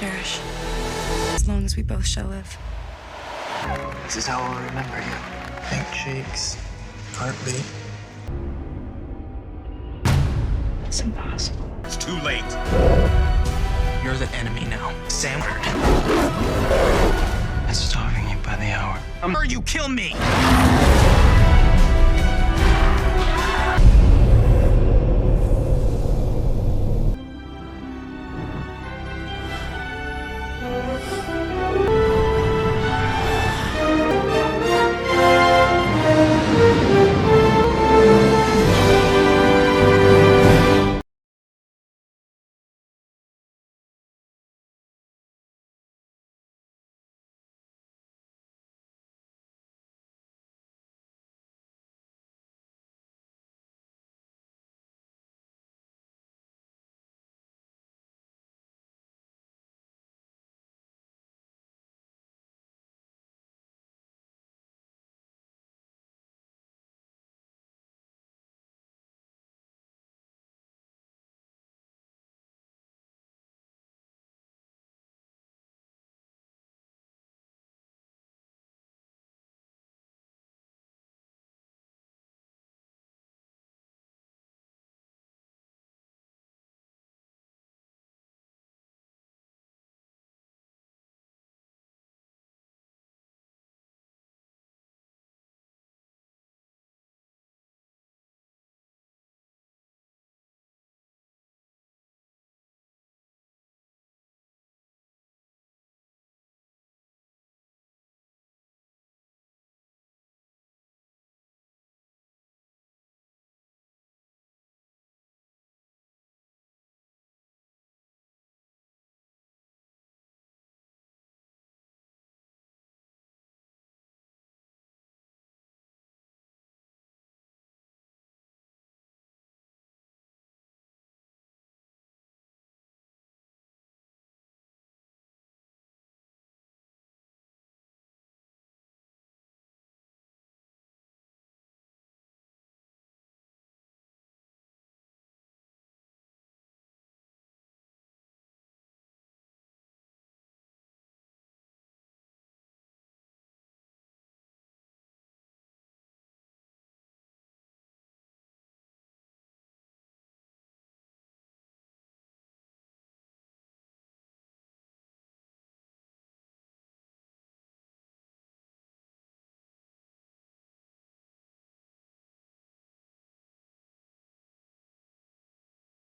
cherish, as long as we both shall live. This is how I'll remember you. Faint shakes, heartbeat. It's impossible. It's too late. You're the enemy now. Samward. I'm starving you by the hour. Or you kill me!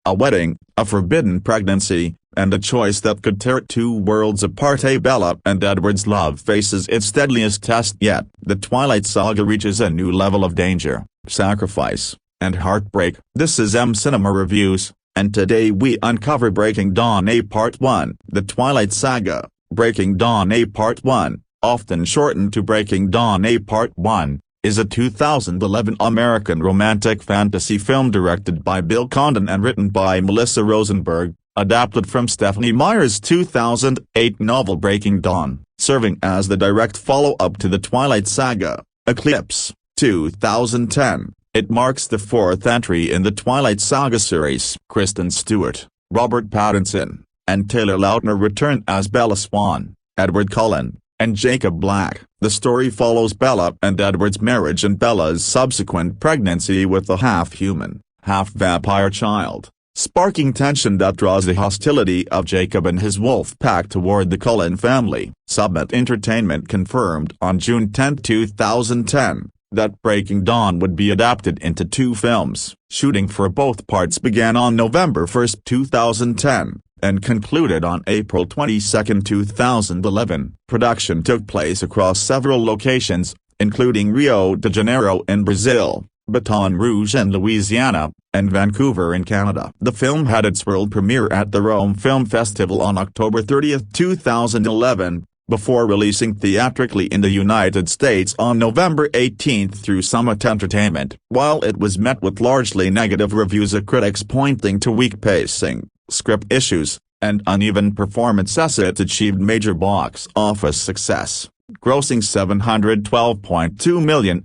A wedding, a forbidden pregnancy, and a choice that could tear two worlds apart. Bella and Edward's love faces its deadliest test yet. The Twilight Saga reaches a new level of danger, sacrifice, and heartbreak. This is Cinema Reviews, and today we uncover Breaking Dawn A Part 1. The Twilight Saga, Breaking Dawn A Part 1, often shortened to Breaking Dawn A Part 1, is a 2011 American romantic fantasy film directed by Bill Condon and written by Melissa Rosenberg, adapted from Stephenie Meyer's 2008 novel Breaking Dawn, serving as the direct follow-up to the Twilight Saga, Eclipse, 2010. It marks the fourth entry in the Twilight Saga series. Kristen Stewart, Robert Pattinson, and Taylor Lautner return as Bella Swan, Edward Cullen, and Jacob Black. The story follows Bella and Edward's marriage and Bella's subsequent pregnancy with a half-human, half-vampire child, sparking tension that draws the hostility of Jacob and his wolf pack toward the Cullen family. Summit Entertainment confirmed on June 10, 2010, that Breaking Dawn would be adapted into two films. Shooting for both parts began on November 1, 2010. And concluded on April 22, 2011. Production took place across several locations, including Rio de Janeiro in Brazil, Baton Rouge in Louisiana, and Vancouver in Canada. The film had its world premiere at the Rome Film Festival on October 30, 2011, before releasing theatrically in the United States on November 18 through Summit Entertainment. While it was met with largely negative reviews of critics pointing to weak pacing, script issues, and uneven performances, it achieved major box office success, grossing $712.2 million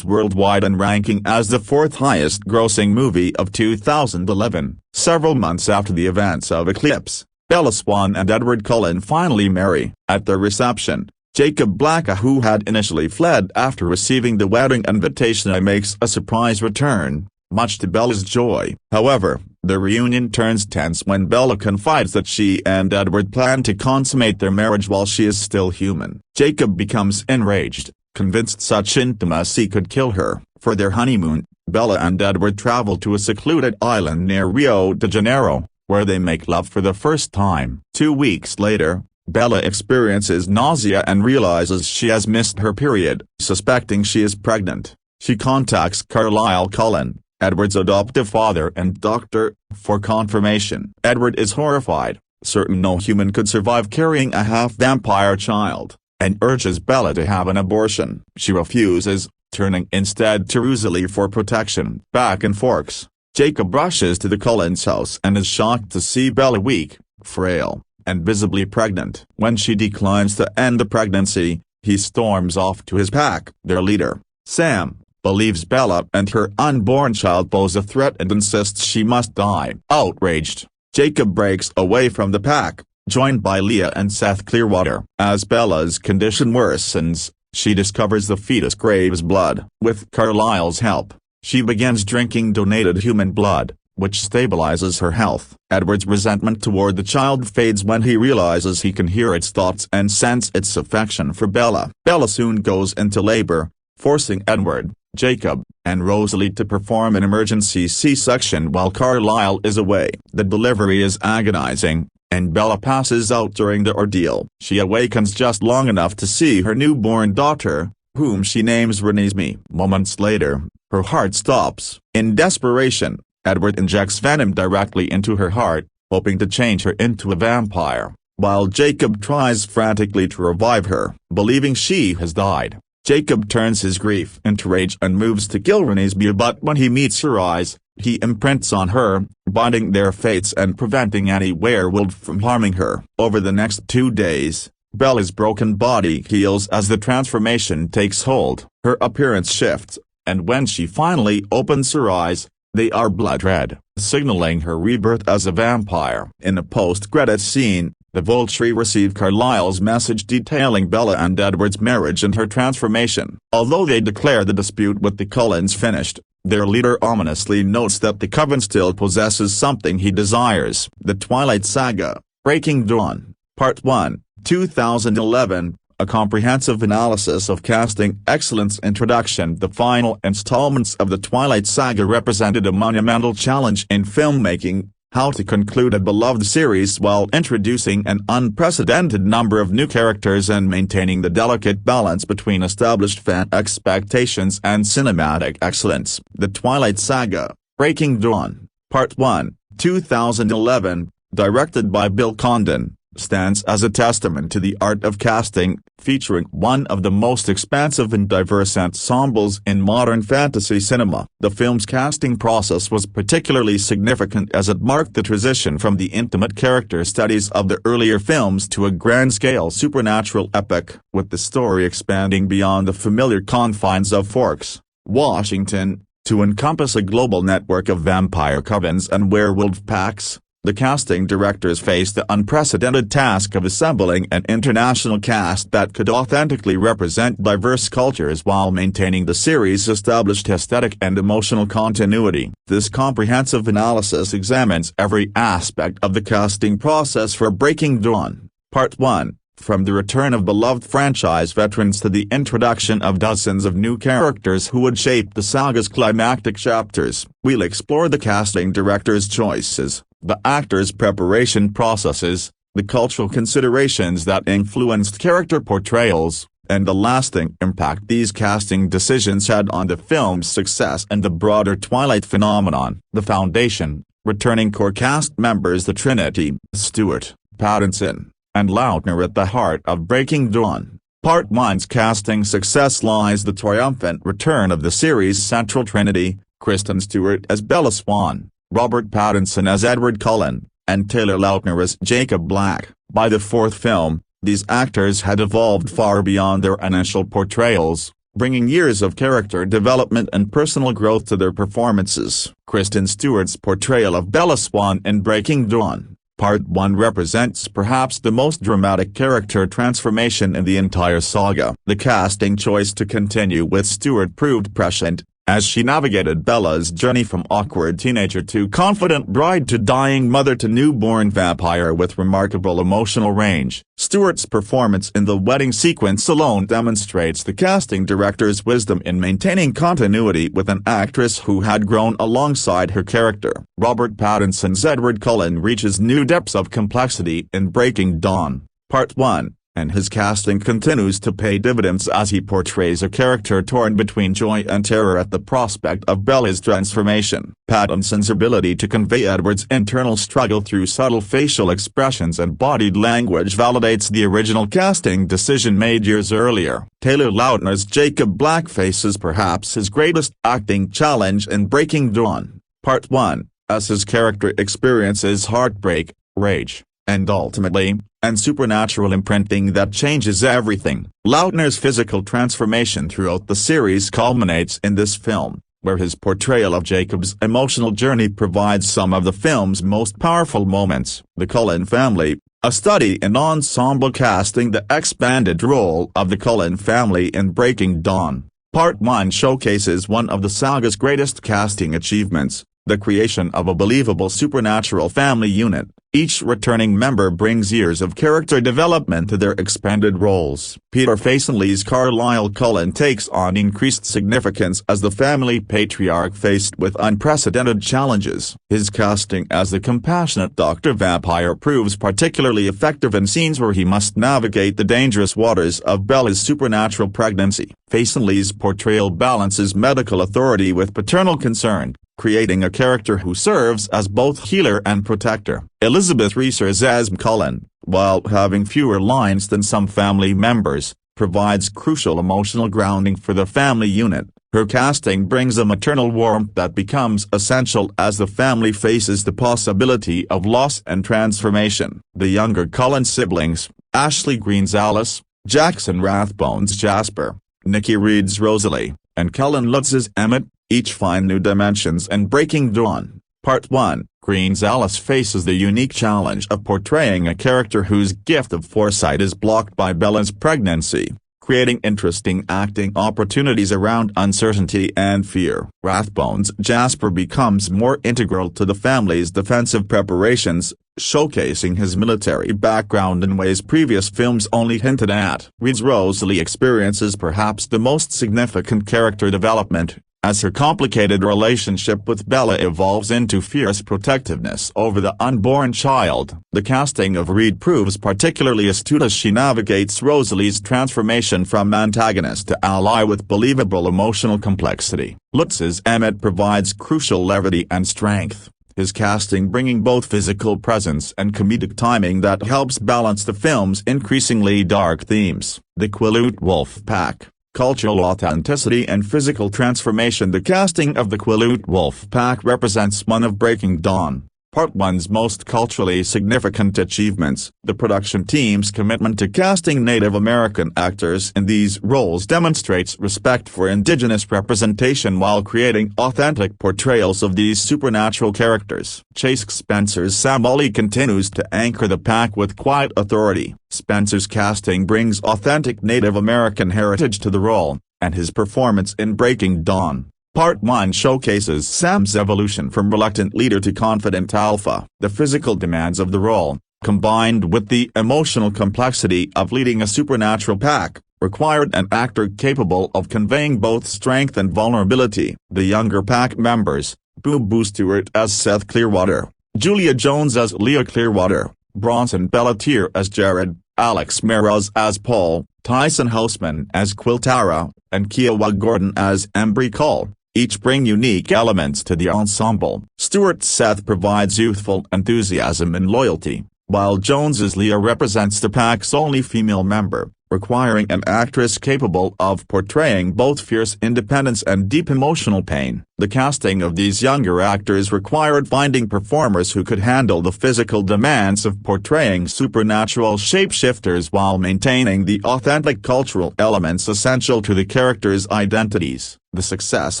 worldwide and ranking as the fourth highest grossing movie of 2011. Several months after the events of Eclipse, Bella Swan and Edward Cullen finally marry. At their reception, Jacob Black, who had initially fled after receiving the wedding invitation, makes a surprise return, much to Bella's joy. However, the reunion turns tense when Bella confides that she and Edward plan to consummate their marriage while she is still human. Jacob becomes enraged, convinced such intimacy could kill her. For their honeymoon, Bella and Edward travel to a secluded island near Rio de Janeiro, where they make love for the first time. 2 weeks later, Bella experiences nausea and realizes she has missed her period. Suspecting she is pregnant, she contacts Carlisle Cullen, Edward's adoptive father and doctor, for confirmation. Edward is horrified, certain no human could survive carrying a half-vampire child, and urges Bella to have an abortion. She refuses, turning instead to Rosalie for protection. Back in Forks, Jacob rushes to the Cullens' house and is shocked to see Bella weak, frail, and visibly pregnant. When she declines to end the pregnancy, he storms off to his pack. Their leader, Sam, believes Bella and her unborn child pose a threat and insists she must die. Outraged, Jacob breaks away from the pack, joined by Leah and Seth Clearwater. As Bella's condition worsens, she discovers the fetus craves blood. With Carlisle's help, she begins drinking donated human blood, which stabilizes her health. Edward's resentment toward the child fades when he realizes he can hear its thoughts and sense its affection for Bella. Bella soon goes into labor, forcing Edward, Jacob, and Rosalie to perform an emergency C-section while Carlisle is away. The delivery is agonizing, and Bella passes out during the ordeal. She awakens just long enough to see her newborn daughter, whom she names Renesmee. Moments later, her heart stops. In desperation, Edward injects venom directly into her heart, hoping to change her into a vampire, while Jacob tries frantically to revive her. Believing she has died, Jacob turns his grief into rage and moves to kill Renesmee, but when he meets her eyes, he imprints on her, binding their fates and preventing any werewolf from harming her. Over the next 2 days, Bella's broken body heals as the transformation takes hold. Her appearance shifts, and when she finally opens her eyes, they are blood red, signaling her rebirth as a vampire. In a post-credits scene, the Vulturi receive Carlisle's message detailing Bella and Edward's marriage and her transformation. Although they declare the dispute with the Cullens finished, their leader ominously notes that the coven still possesses something he desires. The Twilight Saga, Breaking Dawn, Part 1, 2011, a comprehensive analysis of casting excellence. Introduction. The final installments of the Twilight Saga represented a monumental challenge in filmmaking, how to conclude a beloved series while introducing an unprecedented number of new characters and maintaining the delicate balance between established fan expectations and cinematic excellence. The Twilight Saga, Breaking Dawn, Part 1, 2011, directed by Bill Condon, stands as a testament to the art of casting, featuring one of the most expansive and diverse ensembles in modern fantasy cinema. The film's casting process was particularly significant as it marked the transition from the intimate character studies of the earlier films to a grand-scale supernatural epic, with the story expanding beyond the familiar confines of Forks, Washington, to encompass a global network of vampire covens and werewolf packs. The casting directors faced the unprecedented task of assembling an international cast that could authentically represent diverse cultures while maintaining the series' established aesthetic and emotional continuity. This comprehensive analysis examines every aspect of the casting process for Breaking Dawn, Part 1, from the return of beloved franchise veterans to the introduction of dozens of new characters who would shape the saga's climactic chapters. We'll explore the casting director's choices, the actors' preparation processes, the cultural considerations that influenced character portrayals, and the lasting impact these casting decisions had on the film's success and the broader Twilight phenomenon. The foundation, returning core cast members: the Trinity, Stewart, Pattinson, and Lautner. At the heart of Breaking Dawn, Part 1's casting success lies the triumphant return of the series' central trinity, Kristen Stewart as Bella Swan, Robert Pattinson as Edward Cullen, and Taylor Lautner as Jacob Black. By the fourth film, these actors had evolved far beyond their initial portrayals, bringing years of character development and personal growth to their performances. Kristen Stewart's portrayal of Bella Swan in Breaking Dawn, Part 1 represents perhaps the most dramatic character transformation in the entire saga. The casting choice to continue with Stewart proved prescient, as she navigated Bella's journey from awkward teenager to confident bride to dying mother to newborn vampire with remarkable emotional range. Stewart's performance in the wedding sequence alone demonstrates the casting director's wisdom in maintaining continuity with an actress who had grown alongside her character. Robert Pattinson's Edward Cullen reaches new depths of complexity in Breaking Dawn, Part 1. And his casting continues to pay dividends as he portrays a character torn between joy and terror at the prospect of Bella's transformation. Pattinson's ability to convey Edward's internal struggle through subtle facial expressions and bodied language validates the original casting decision made years earlier. Taylor Lautner's Jacob Black faces perhaps his greatest acting challenge in Breaking Dawn, Part 1, as his character experiences heartbreak, rage, and ultimately, and supernatural imprinting that changes everything. Lautner's physical transformation throughout the series culminates in this film, where his portrayal of Jacob's emotional journey provides some of the film's most powerful moments. The Cullen family, a study in ensemble casting. The expanded role of the Cullen family in Breaking Dawn, Part 1 showcases one of the saga's greatest casting achievements, the creation of a believable supernatural family unit. Each returning member brings years of character development to their expanded roles. Peter Facinley's Carlisle Cullen takes on increased significance as the family patriarch faced with unprecedented challenges. His casting as the compassionate Dr. Vampire proves particularly effective in scenes where he must navigate the dangerous waters of Bella's supernatural pregnancy. Facinley's portrayal balances medical authority with paternal concern, creating a character who serves as both healer and protector. Elizabeth Reeser's as Cullen, while having fewer lines than some family members, provides crucial emotional grounding for the family unit. Her casting brings a maternal warmth that becomes essential as the family faces the possibility of loss and transformation. The younger Cullen siblings, Ashley Green's Alice, Jackson Rathbone's Jasper, Nikki Reed's Rosalie, and Kellen Lutz's Emmett, each find new dimensions in Breaking Dawn, Part 1. Green's Alice faces the unique challenge of portraying a character whose gift of foresight is blocked by Bella's pregnancy, creating interesting acting opportunities around uncertainty and fear. Rathbone's Jasper becomes more integral to the family's defensive preparations, showcasing his military background in ways previous films only hinted at. Reed's Rosalie experiences perhaps the most significant character development, as her complicated relationship with Bella evolves into fierce protectiveness over the unborn child. The casting of Reed proves particularly astute as she navigates Rosalie's transformation from antagonist to ally with believable emotional complexity. Lutz's Emmett provides crucial levity and strength, his casting bringing both physical presence and comedic timing that helps balance the film's increasingly dark themes. The Quileute Wolf Pack, cultural authenticity and physical transformation. The casting of the Quileute Wolf Pack represents one of Breaking Dawn, Part 1's most culturally significant achievements. The production team's commitment to casting Native American actors in these roles demonstrates respect for indigenous representation while creating authentic portrayals of these supernatural characters. Chase Spencer's Sam Ollie continues to anchor the pack with quiet authority. Spencer's casting brings authentic Native American heritage to the role, and his performance in Breaking Dawn, Part 1 showcases Sam's evolution from reluctant leader to confident alpha. The physical demands of the role, combined with the emotional complexity of leading a supernatural pack, required an actor capable of conveying both strength and vulnerability. The younger pack members, Boo Boo Stewart as Seth Clearwater, Julia Jones as Leah Clearwater, Bronson Bellatier as Jared, Alex Meraz as Paul, Tyson Houseman as Quiltara, and Kiowa Gordon as Embry Cole, each bring unique elements to the ensemble. Stewart's Seth provides youthful enthusiasm and loyalty, while Jones's Leah represents the pack's only female member, requiring an actress capable of portraying both fierce independence and deep emotional pain. The casting of these younger actors required finding performers who could handle the physical demands of portraying supernatural shapeshifters while maintaining the authentic cultural elements essential to the characters' identities. The success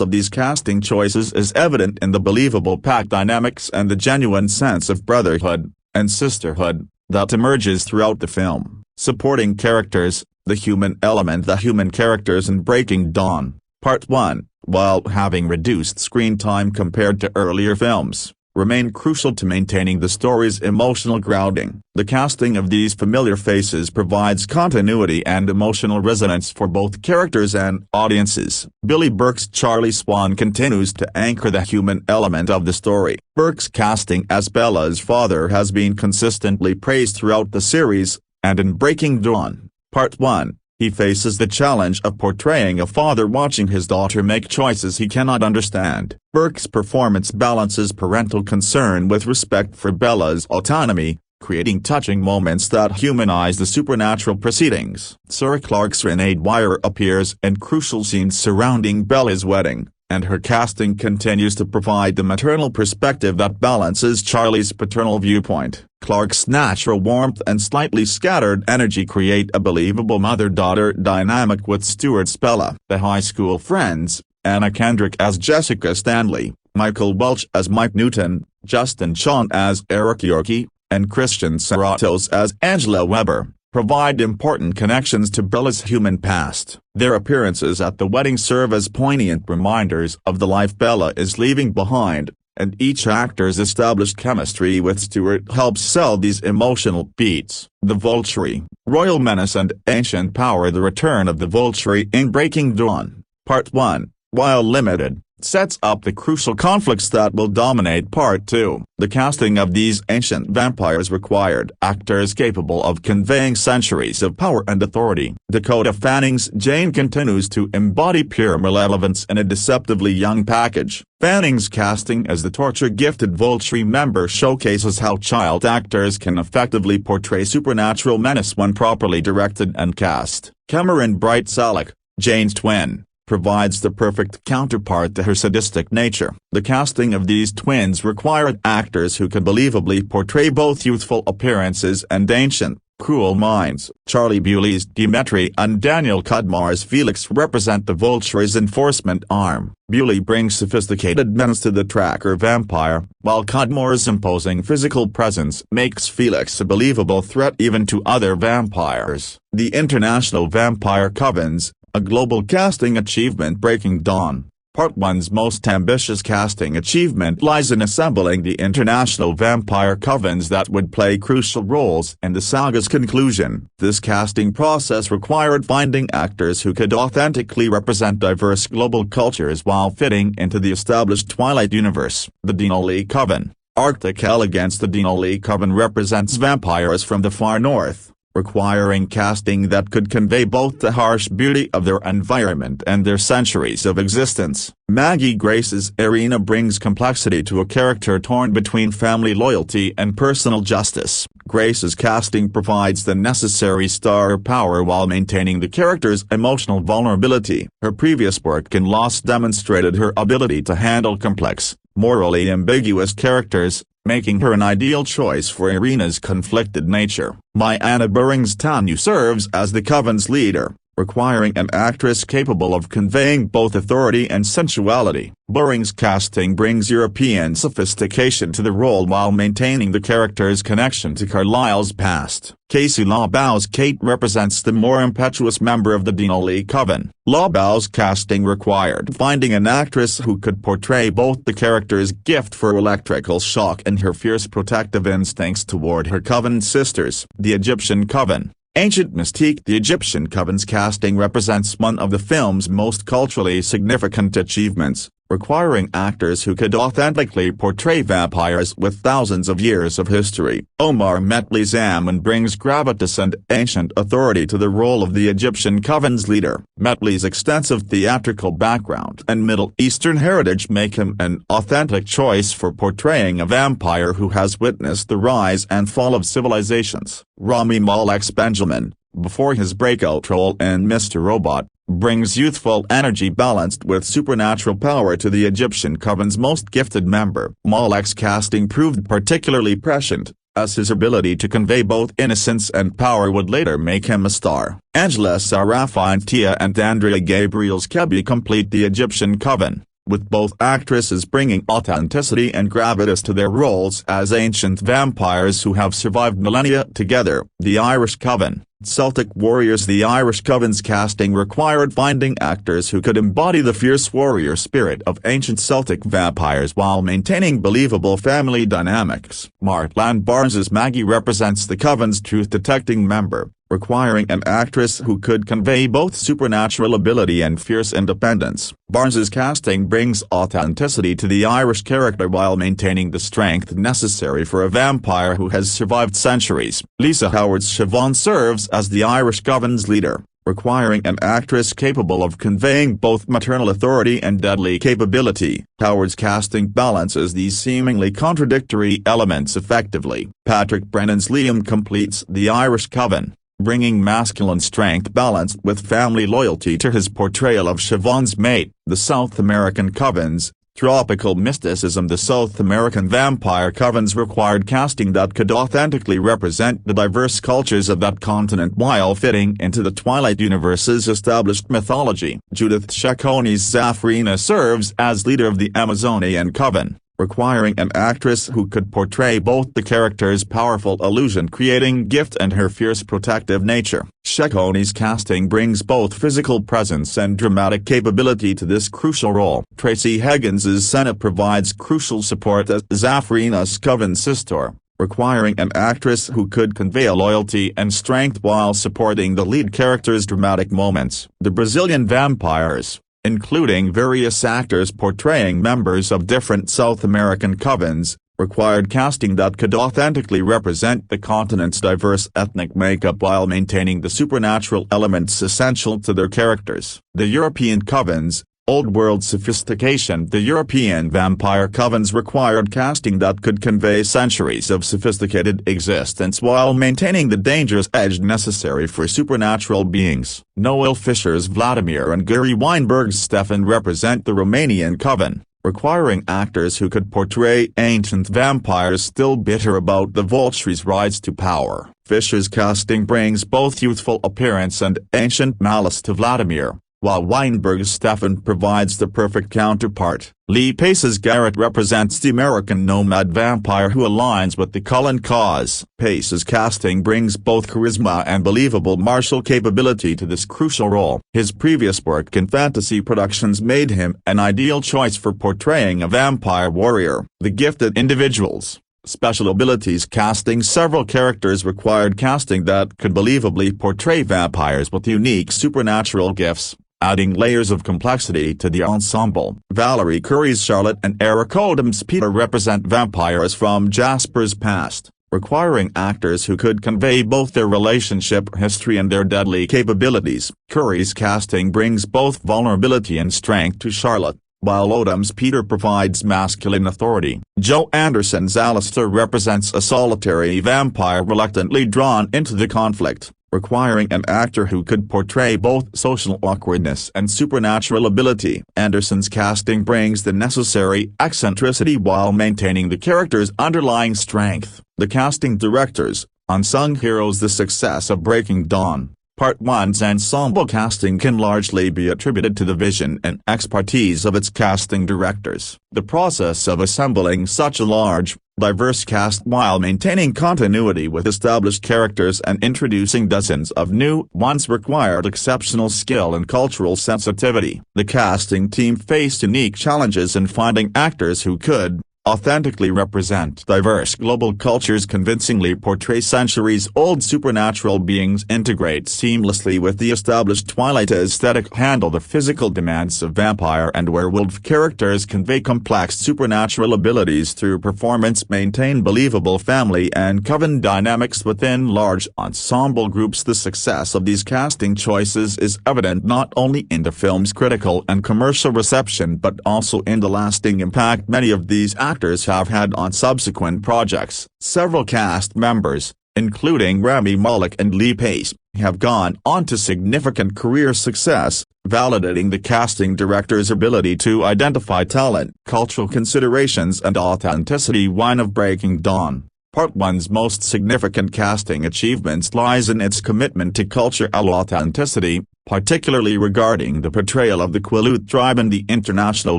of these casting choices is evident in the believable pack dynamics and the genuine sense of brotherhood, and sisterhood, that emerges throughout the film. Supporting characters, the human element. The human characters in Breaking Dawn, Part 1, while having reduced screen time compared to earlier films, remain crucial to maintaining the story's emotional grounding. The casting of these familiar faces provides continuity and emotional resonance for both characters and audiences. Billy Burke's Charlie Swan continues to anchor the human element of the story. Burke's casting as Bella's father has been consistently praised throughout the series, and in Breaking Dawn, Part 1, he faces the challenge of portraying a father watching his daughter make choices he cannot understand. Burke's performance balances parental concern with respect for Bella's autonomy, creating touching moments that humanize the supernatural proceedings. Sarah Clarkson Dwyer appears in crucial scenes surrounding Bella's wedding, and her casting continues to provide the maternal perspective that balances Charlie's paternal viewpoint. Clark's natural warmth and slightly scattered energy create a believable mother-daughter dynamic with Stewart's Bella. The high school friends, Anna Kendrick as Jessica Stanley, Michael Welch as Mike Newton, Justin Chon as Eric Yorkie, and Christian Serratos as Angela Weber, provide important connections to Bella's human past. Their appearances at the wedding serve as poignant reminders of the life Bella is leaving behind, and each actor's established chemistry with Stewart helps sell these emotional beats. The Vulturi, Royal Menace and Ancient Power. The return of the Vulturi in Breaking Dawn, Part 1, while limited, sets up the crucial conflicts that will dominate Part 2. The casting of these ancient vampires required actors capable of conveying centuries of power and authority. Dakota Fanning's Jane continues to embody pure malevolence in a deceptively young package. Fanning's casting as the torture-gifted Vulturi member showcases how child actors can effectively portray supernatural menace when properly directed and cast. Cameron Bright Salek, Jane's twin, provides the perfect counterpart to her sadistic nature. The casting of these twins required actors who could believably portray both youthful appearances and ancient, cruel minds. Charlie Bewley's Dimitri and Daniel Cudmar's Felix represent the Vulturi's enforcement arm. Bewley brings sophisticated menace to the tracker vampire, while Cudmar's imposing physical presence makes Felix a believable threat even to other vampires. The international vampire covens, a global casting achievement. Breaking Dawn, Part 1's most ambitious casting achievement lies in assembling the international vampire covens that would play crucial roles in the saga's conclusion. This casting process required finding actors who could authentically represent diverse global cultures while fitting into the established Twilight universe. The Denali Coven, Arctic Elegance. The Denali Coven represents vampires from the far north, requiring casting that could convey both the harsh beauty of their environment and their centuries of existence. Maggie Grace's Irina brings complexity to a character torn between family loyalty and personal justice. Grace's casting provides the necessary star power while maintaining the character's emotional vulnerability. Her previous work in Lost demonstrated her ability to handle complex, morally ambiguous characters, making her an ideal choice for Irina's conflicted nature. Myanna Buring's Tanu serves as the Coven's leader, requiring an actress capable of conveying both authority and sensuality. Buring's casting brings European sophistication to the role while maintaining the character's connection to Carlisle's past. Casey Labau's Kate represents the more impetuous member of the Denali Coven. Labau's casting required finding an actress who could portray both the character's gift for electrical shock and her fierce protective instincts toward her Coven sisters. The Egyptian Coven, Ancient Mystique. The Egyptian Coven's casting represents one of the film's most culturally significant achievements, requiring actors who could authentically portray vampires with thousands of years of history. Omar Metli Zaman brings gravitas and ancient authority to the role of the Egyptian Coven's leader. Metli's extensive theatrical background and Middle Eastern heritage make him an authentic choice for portraying a vampire who has witnessed the rise and fall of civilizations. Rami Malek's Benjamin, before his breakout role in Mr. Robot, brings youthful energy balanced with supernatural power to the Egyptian Coven's most gifted member. Malek's casting proved particularly prescient, as his ability to convey both innocence and power would later make him a star. Angela Sarafintia and Andrea Gabriel's Kebi complete the Egyptian Coven. with both actresses bringing authenticity and gravitas to their roles as ancient vampires who have survived millennia together. The Irish Coven, Celtic warriors. The Irish Coven's casting required finding actors who could embody the fierce warrior spirit of ancient Celtic vampires while maintaining believable family dynamics. Martland Barnes's Maggie represents the Coven's truth-detecting member, requiring an actress who could convey both supernatural ability and fierce independence. Barnes's casting brings authenticity to the Irish character while maintaining the strength necessary for a vampire who has survived centuries. Lisa Howard's Siobhan serves as the Irish Coven's leader, requiring an actress capable of conveying both maternal authority and deadly capability. Howard's casting balances these seemingly contradictory elements effectively. Patrick Brennan's Liam completes the Irish Coven, bringing masculine strength balanced with family loyalty to his portrayal of Siobhan's mate. The South American Covens, tropical mysticism. The South American vampire covens required casting that could authentically represent the diverse cultures of that continent while fitting into the Twilight universe's established mythology. Judith Cecconi's Zafrina serves as leader of the Amazonian Coven, requiring an actress who could portray both the character's powerful illusion-creating gift and her fierce protective nature. Cecconi's casting brings both physical presence and dramatic capability to this crucial role. Tracy Higgins's Senna provides crucial support as Zafrina's Coven sister, requiring an actress who could convey a loyalty and strength while supporting the lead character's dramatic moments. The Brazilian vampires, including various actors portraying members of different South American covens, required casting that could authentically represent the continent's diverse ethnic makeup while maintaining the supernatural elements essential to their characters. The European covens, Old World sophistication. The European vampire covens required casting that could convey centuries of sophisticated existence while maintaining the dangerous edge necessary for supernatural beings. Noel Fisher's Vladimir and Gary Weinberg's Stefan represent the Romanian coven, requiring actors who could portray ancient vampires still bitter about the Vulturi's rise to power. Fisher's casting brings both youthful appearance and ancient malice to Vladimir, while Weinberg's Stefan provides the perfect counterpart. Lee Pace's Garrett represents the American nomad vampire who aligns with the Cullen cause. Pace's casting brings both charisma and believable martial capability to this crucial role. His previous work in fantasy productions made him an ideal choice for portraying a vampire warrior. The Gifted Individuals, special abilities. Casting. Several characters required casting that could believably portray vampires with unique supernatural gifts, adding layers of complexity to the ensemble. Valerie Curry's Charlotte and Eric Odom's Peter represent vampires from Jasper's past, requiring actors who could convey both their relationship history and their deadly capabilities. Curry's casting brings both vulnerability and strength to Charlotte, while Odom's Peter provides masculine authority. Joe Anderson's Alistair represents a solitary vampire reluctantly drawn into the conflict, requiring an actor who could portray both social awkwardness and supernatural ability. Anderson's casting brings the necessary eccentricity while maintaining the character's underlying strength. The casting directors, unsung heroes. The success of Breaking Dawn, Part 1's ensemble casting can largely be attributed to the vision and expertise of its casting directors. The process of assembling such a large, diverse cast while maintaining continuity with established characters and introducing dozens of new ones required exceptional skill and cultural sensitivity. The casting team faced unique challenges in finding actors who could authentically represent diverse global cultures, convincingly portray centuries-old supernatural beings, integrate seamlessly with the established Twilight aesthetic, handle the physical demands of vampire and werewolf characters, convey complex supernatural abilities through performance, maintain believable family and coven dynamics within large ensemble groups. The success of these casting choices is evident not only in the film's critical and commercial reception but also in the lasting impact many of these actors have had on subsequent projects. Several cast members, including Rami Malek and Lee Pace, have gone on to significant career success, validating the casting director's ability to identify talent, cultural considerations and authenticity. One of Breaking Dawn, Part 1's most significant casting achievements lies in its commitment to cultural authenticity, particularly regarding the portrayal of the Quileute tribe and the international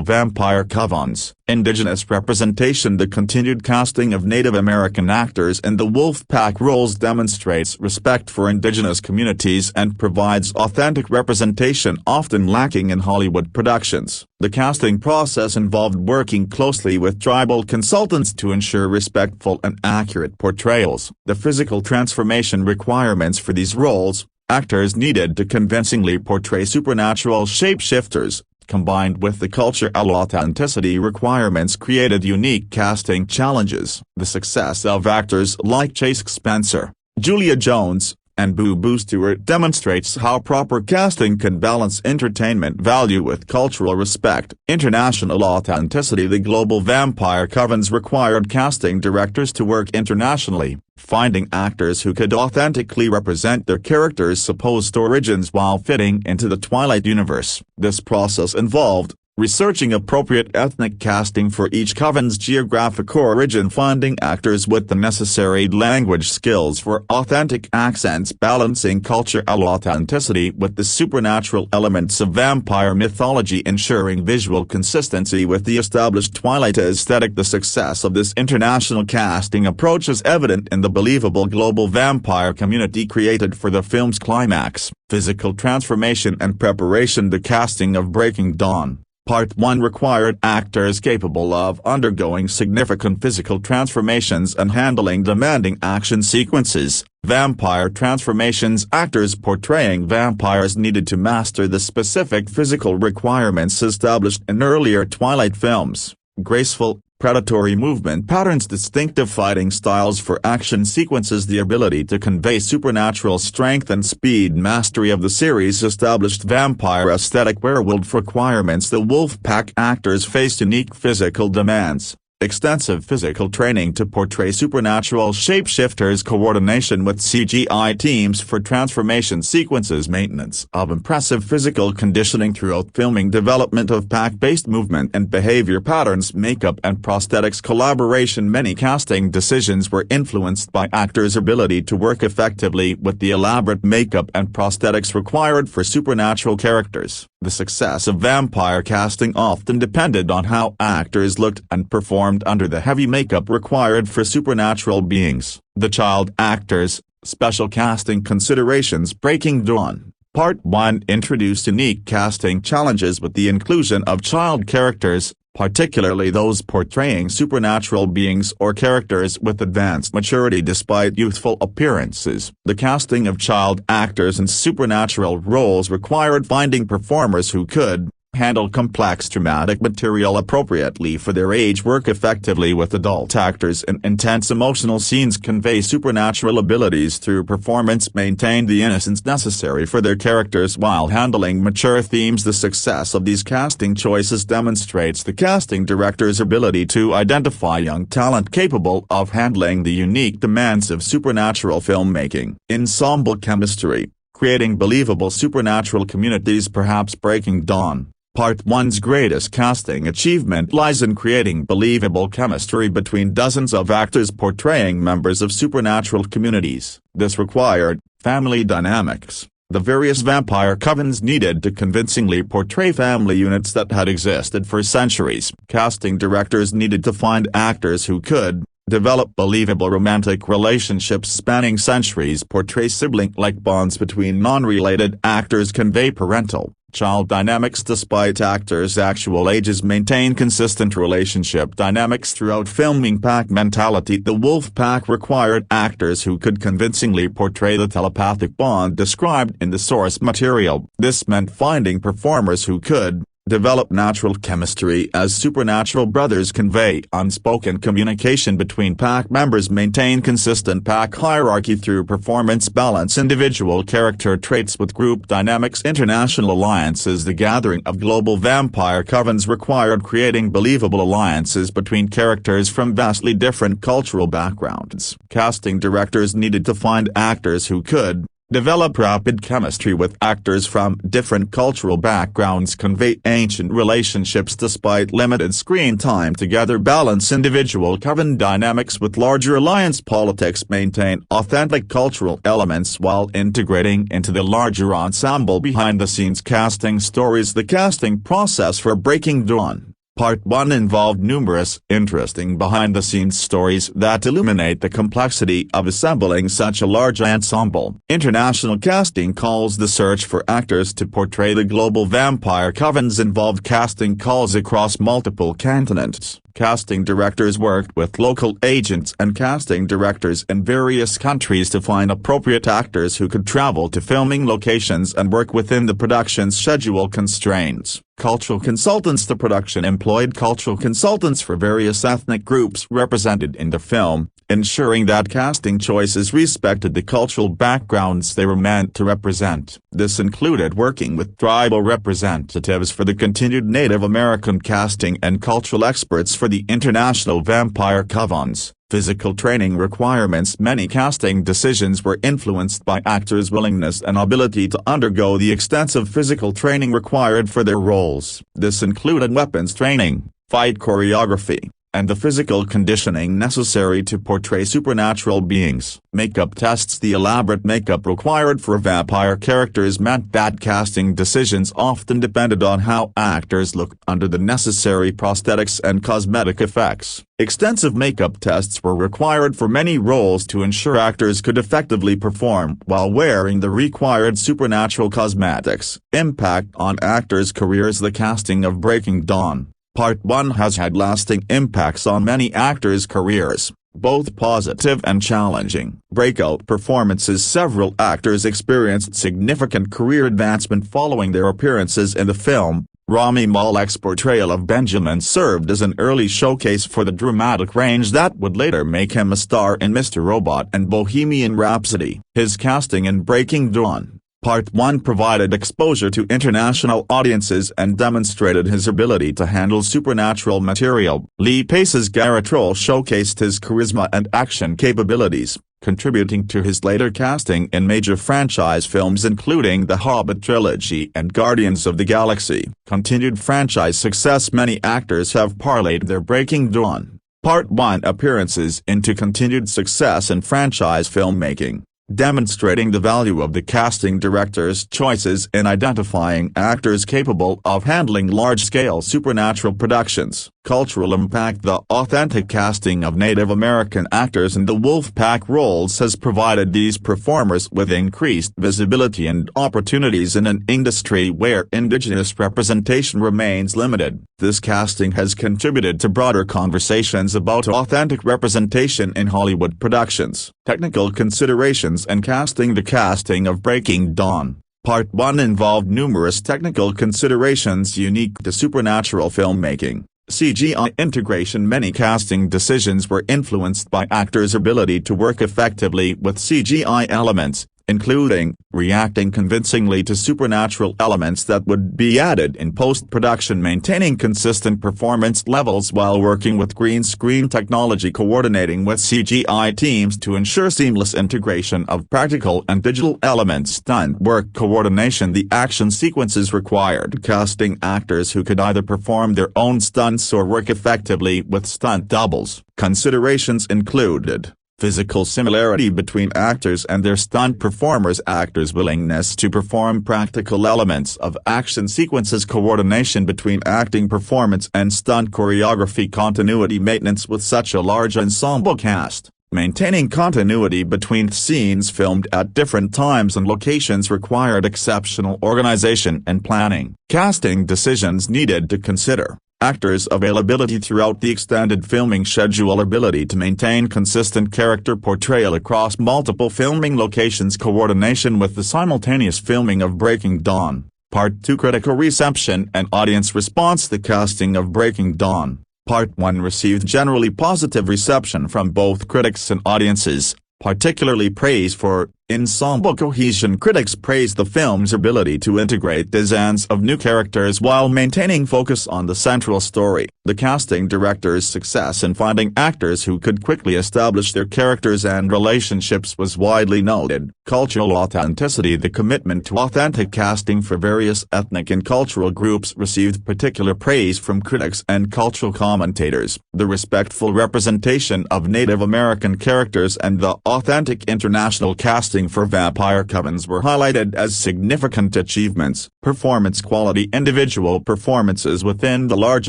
vampire covens. Indigenous representation. The continued casting of Native American actors in the Wolfpack roles demonstrates respect for indigenous communities and provides authentic representation often lacking in Hollywood productions. The casting process involved working closely with tribal consultants to ensure respectful and accurate portrayals. The physical transformation requirements for these roles, actors needed to convincingly portray supernatural shapeshifters, combined with the cultural authenticity requirements, created unique casting challenges. The success of actors like Chase Spencer, Julia Jones, and Boo Boo Stewart demonstrates how proper casting can balance entertainment value with cultural respect. International authenticity. The global vampire covens required casting directors to work internationally, finding actors who could authentically represent their characters' supposed origins while fitting into the Twilight universe. This process involved researching appropriate ethnic casting for each coven's geographic origin, finding actors with the necessary language skills for authentic accents, balancing cultural authenticity with the supernatural elements of vampire mythology, ensuring visual consistency with the established Twilight aesthetic. The success of this international casting approach is evident in the believable global vampire community created for the film's climax. Physical transformation and preparation. The casting of Breaking Dawn Part 1 required actors capable of undergoing significant physical transformations and handling demanding action sequences. Vampire transformations. Actors portraying vampires needed to master the specific physical requirements established in earlier Twilight films: graceful, predatory movement patterns, distinctive fighting styles for action sequences, the ability to convey supernatural strength and speed, mastery of the series' established vampire aesthetic. Werewolf requirements. The Wolfpack actors faced unique physical demands: extensive physical training to portray supernatural shapeshifters, coordination with CGI teams for transformation sequences, maintenance of impressive physical conditioning throughout filming, development of pack-based movement and behavior patterns, makeup and prosthetics collaboration. Many casting decisions were influenced by actors' ability to work effectively with the elaborate makeup and prosthetics required for supernatural characters. The success of vampire casting often depended on how actors looked and performed under the heavy makeup required for supernatural beings. The child actors, special casting considerations. Breaking Dawn Part 1 introduced unique casting challenges with the inclusion of child characters, particularly those portraying supernatural beings or characters with advanced maturity despite youthful appearances. The casting of child actors in supernatural roles required finding performers who could handle complex dramatic material appropriately for their age, work effectively with adult actors in intense emotional scenes, convey supernatural abilities through performance, maintain the innocence necessary for their characters while handling mature themes. The success of these casting choices demonstrates the casting director's ability to identify young talent capable of handling the unique demands of supernatural filmmaking. Ensemble chemistry, creating believable supernatural communities. Perhaps Breaking Dawn Part 1's greatest casting achievement lies in creating believable chemistry between dozens of actors portraying members of supernatural communities. This required family dynamics. The various vampire covens needed to convincingly portray family units that had existed for centuries. Casting directors needed to find actors who could develop believable romantic relationships spanning centuries, portray sibling-like bonds between non-related actors, convey parental child dynamics despite actors' actual ages, maintain consistent relationship dynamics throughout filming. Pack mentality. The Wolfpack required actors who could convincingly portray the telepathic bond described in the source material. This meant finding performers who could develop natural chemistry as supernatural brothers, convey unspoken communication between pack members, maintain consistent pack hierarchy through performance, balance individual character traits with group dynamics. International alliances. The gathering of global vampire covens required creating believable alliances between characters from vastly different cultural backgrounds. Casting directors needed to find actors who could develop rapid chemistry with actors from different cultural backgrounds, convey ancient relationships despite limited screen time together, balance individual coven dynamics with larger alliance politics, maintain authentic cultural elements while integrating into the larger ensemble. Behind the scenes casting stories. The casting process for Breaking Dawn Part 1 involved numerous interesting behind-the-scenes stories that illuminate the complexity of assembling such a large ensemble. International casting calls. The search for actors to portray the global vampire covens involved casting calls across multiple continents. Casting directors worked with local agents and casting directors in various countries to find appropriate actors who could travel to filming locations and work within the production's schedule constraints. Cultural consultants. The production employed cultural consultants for various ethnic groups represented in the film, ensuring that casting choices respected the cultural backgrounds they were meant to represent. This included working with tribal representatives for the continued Native American casting and cultural experts for the international vampire covens. Physical training requirements. Many casting decisions were influenced by actors' willingness and ability to undergo the extensive physical training required for their roles. This included weapons training, fight choreography, and the physical conditioning necessary to portray supernatural beings. Makeup tests. The elaborate makeup required for vampire characters meant that casting decisions often depended on how actors looked under the necessary prosthetics and cosmetic effects. Extensive makeup tests were required for many roles to ensure actors could effectively perform while wearing the required supernatural cosmetics. Impact on actors' careers. The casting of Breaking Dawn Part 1 has had lasting impacts on many actors' careers, both positive and challenging. Breakout performances. Several actors experienced significant career advancement following their appearances in the film. Rami Malek's portrayal of Benjamin served as an early showcase for the dramatic range that would later make him a star in Mr. Robot and Bohemian Rhapsody. His casting in Breaking Dawn Part 1 provided exposure to international audiences and demonstrated his ability to handle supernatural material. Lee Pace's Garretrol showcased his charisma and action capabilities, contributing to his later casting in major franchise films including The Hobbit trilogy and Guardians of the Galaxy. Continued franchise success. Many actors have parlayed their Breaking Dawn Part 1 appearances into continued success in franchise filmmaking, demonstrating the value of the casting director's choices in identifying actors capable of handling large-scale supernatural productions. Cultural impact. The authentic casting of Native American actors in the Wolfpack roles has provided these performers with increased visibility and opportunities in an industry where indigenous representation remains limited. This casting has contributed to broader conversations about authentic representation in Hollywood productions. Technical considerations and casting. The casting of Breaking Dawn Part 1 involved numerous technical considerations unique to supernatural filmmaking. CGI integration. Many casting decisions were influenced by actors' ability to work effectively with CGI elements, including reacting convincingly to supernatural elements that would be added in post-production, maintaining consistent performance levels while working with green screen technology, coordinating with CGI teams to ensure seamless integration of practical and digital elements. Stunt work coordination. The action sequences required casting actors who could either perform their own stunts or work effectively with stunt doubles. Considerations included physical similarity between actors and their stunt performers, actors' willingness to perform practical elements of action sequences, coordination between acting performance and stunt choreography, continuity maintenance with such a large ensemble cast. Maintaining continuity between scenes filmed at different times and locations required exceptional organization and planning. Casting decisions needed to consider actors' availability throughout the extended filming schedule, ability to maintain consistent character portrayal across multiple filming locations, coordination with the simultaneous filming of Breaking Dawn Part 2. Critical reception and audience response. The casting of Breaking Dawn Part 1 received generally positive reception from both critics and audiences, particularly praise for Ensemble cohesion. Critics praised the film's ability to integrate dozens of new characters while maintaining focus on the central story. The casting director's success in finding actors who could quickly establish their characters and relationships was widely noted. Cultural authenticity. The commitment to authentic casting for various ethnic and cultural groups received particular praise from critics and cultural commentators. The respectful representation of Native American characters and the authentic international casting for vampire covens were highlighted as significant achievements. Performance quality. Individual performances within the large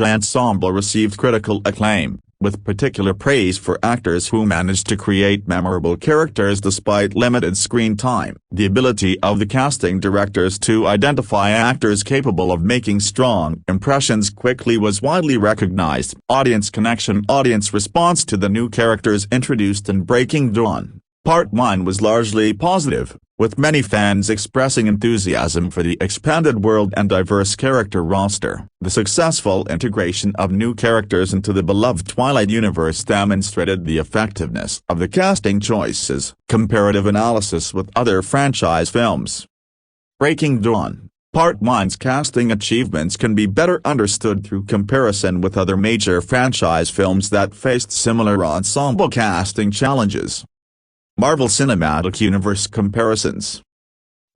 ensemble received critical acclaim, with particular praise for actors who managed to create memorable characters despite limited screen time. The ability of the casting directors to identify actors capable of making strong impressions quickly was widely recognized. Audience connection. Audience response to the new characters introduced in Breaking Dawn Part 1 was largely positive, with many fans expressing enthusiasm for the expanded world and diverse character roster. The successful integration of new characters into the beloved Twilight universe demonstrated the effectiveness of the casting choices. Comparative analysis with other franchise films. Breaking Dawn Part 1's casting achievements can be better understood through comparison with other major franchise films that faced similar ensemble casting challenges. Marvel Cinematic Universe comparisons.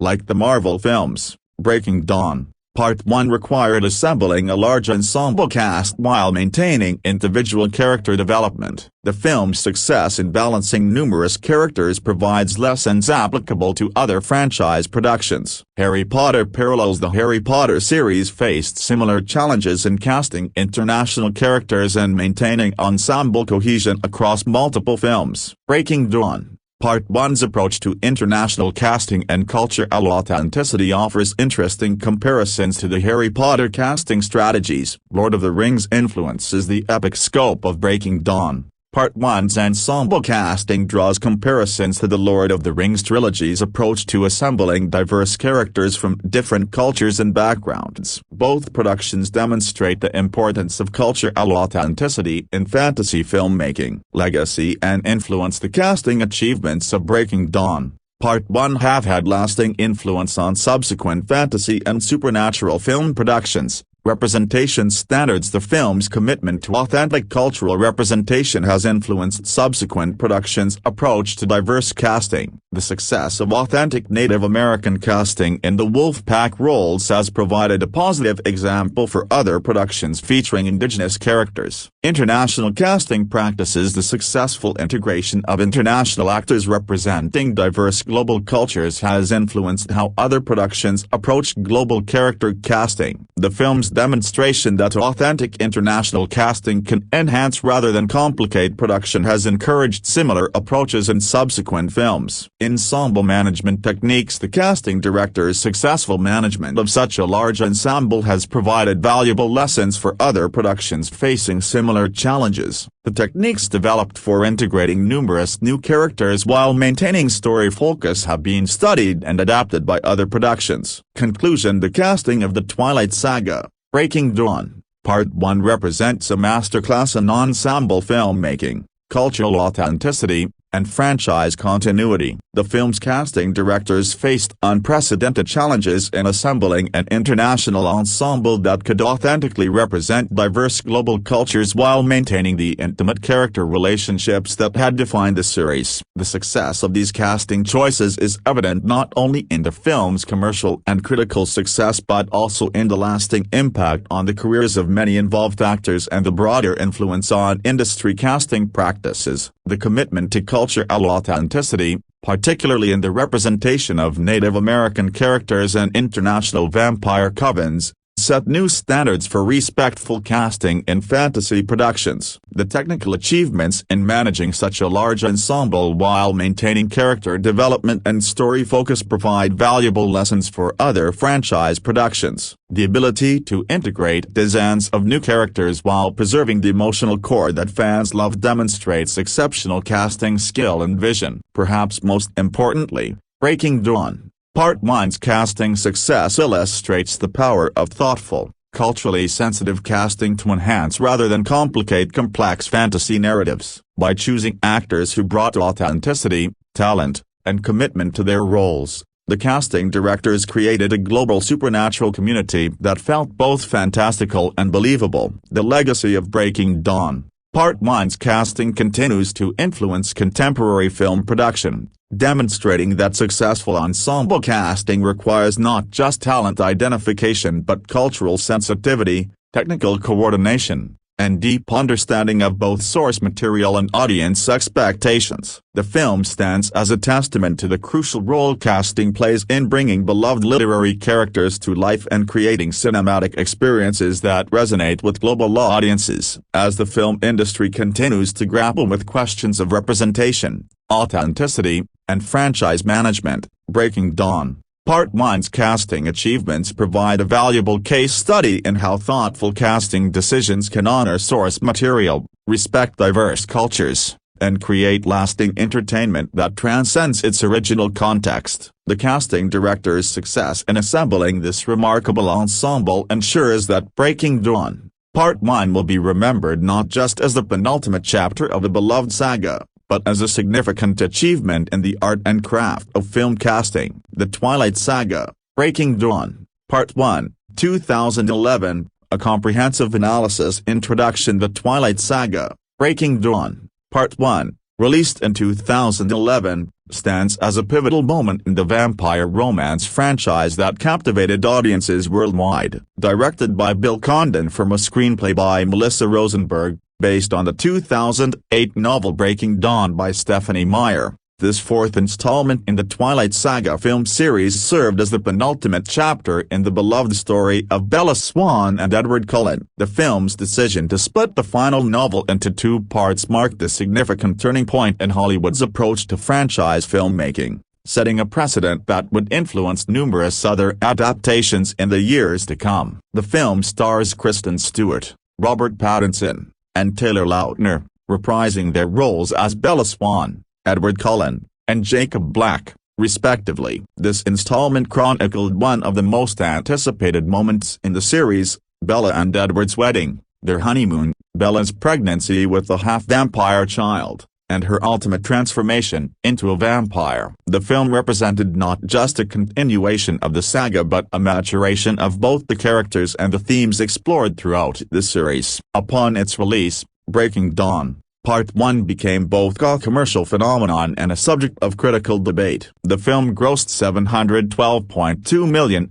Like the Marvel films, Breaking Dawn Part 1 required assembling a large ensemble cast while maintaining individual character development. The film's success in balancing numerous characters provides lessons applicable to other franchise productions. Harry Potter parallels. The Harry Potter series faced similar challenges in casting international characters and maintaining ensemble cohesion across multiple films. Breaking Dawn Part 1's approach to international casting and cultural authenticity offers interesting comparisons to the Harry Potter casting strategies. Lord of the Rings influences the epic scope of Breaking Dawn. Part 1's ensemble casting draws comparisons to the Lord of the Rings trilogy's approach to assembling diverse characters from different cultures and backgrounds. Both productions demonstrate the importance of cultural authenticity in fantasy filmmaking. Legacy and influence. The casting achievements of Breaking Dawn Part 1 have had lasting influence on subsequent fantasy and supernatural film productions. Representation standards. The film's commitment to authentic cultural representation has influenced subsequent productions' approach to diverse casting. The success of authentic Native American casting in the Wolfpack roles has provided a positive example for other productions featuring indigenous characters. International casting practices. The successful integration of international actors representing diverse global cultures has influenced how other productions approach global character casting. The film's demonstration that authentic international casting can enhance rather than complicate production has encouraged similar approaches in subsequent films. Ensemble management techniques. The casting director's successful management of such a large ensemble has provided valuable lessons for other productions facing similar challenges. The techniques developed for integrating numerous new characters while maintaining story focus have been studied and adapted by other productions. Conclusion. The casting of the Twilight Saga Breaking Dawn Part 1 represents a masterclass in ensemble filmmaking, cultural authenticity, and franchise continuity. The film's casting directors faced unprecedented challenges in assembling an international ensemble that could authentically represent diverse global cultures while maintaining the intimate character relationships that had defined the series. The success of these casting choices is evident not only in the film's commercial and critical success but also in the lasting impact on the careers of many involved actors and the broader influence on industry casting practices. The commitment to cultural authenticity, particularly in the representation of Native American characters and international vampire covens, set new standards for respectful casting in fantasy productions. The technical achievements in managing such a large ensemble while maintaining character development and story focus provide valuable lessons for other franchise productions. The ability to integrate dozens of new characters while preserving the emotional core that fans love demonstrates exceptional casting skill and vision. Perhaps most importantly, Breaking Dawn Part 1's casting success illustrates the power of thoughtful, culturally sensitive casting to enhance rather than complicate complex fantasy narratives. By choosing actors who brought authenticity, talent, and commitment to their roles. The casting directors created a global supernatural community that felt both fantastical and believable. The legacy of Breaking Dawn. Part 1's casting continues to influence contemporary film production, demonstrating that successful ensemble casting requires not just talent identification but cultural sensitivity, technical coordination, and deep understanding of both source material and audience expectations. The film stands as a testament to the crucial role casting plays in bringing beloved literary characters to life and creating cinematic experiences that resonate with global audiences. As the film industry continues to grapple with questions of representation, authenticity, and franchise management, Breaking Dawn. Part 1's casting achievements provide a valuable case study in how thoughtful casting decisions can honor source material, respect diverse cultures, and create lasting entertainment that transcends its original context. The casting director's success in assembling this remarkable ensemble ensures that Breaking Dawn, Part 1 will be remembered not just as the penultimate chapter of a beloved saga, but as a significant achievement in the art and craft of film casting. The Twilight Saga, Breaking Dawn, Part 1, 2011, a comprehensive analysis introduction. The Twilight Saga, Breaking Dawn, Part 1, released in 2011, stands as a pivotal moment in the vampire romance franchise that captivated audiences worldwide. Directed by Bill Condon from a screenplay by Melissa Rosenberg, based on the 2008 novel Breaking Dawn by Stephanie Meyer, this fourth installment in the Twilight Saga film series served as the penultimate chapter in the beloved story of Bella Swan and Edward Cullen. The film's decision to split the final novel into two parts marked a significant turning point in Hollywood's approach to franchise filmmaking, setting a precedent that would influence numerous other adaptations in the years to come. The film stars Kristen Stewart, Robert Pattinson, and Taylor Lautner, reprising their roles as Bella Swan, Edward Cullen, and Jacob Black, respectively. This installment chronicled one of the most anticipated moments in the series, Bella and Edward's wedding, their honeymoon, Bella's pregnancy with a half-vampire child, and her ultimate transformation into a vampire. The film represented not just a continuation of the saga but a maturation of both the characters and the themes explored throughout the series. Upon its release, Breaking Dawn, Part 1 became both a commercial phenomenon and a subject of critical debate. The film grossed $712.2 million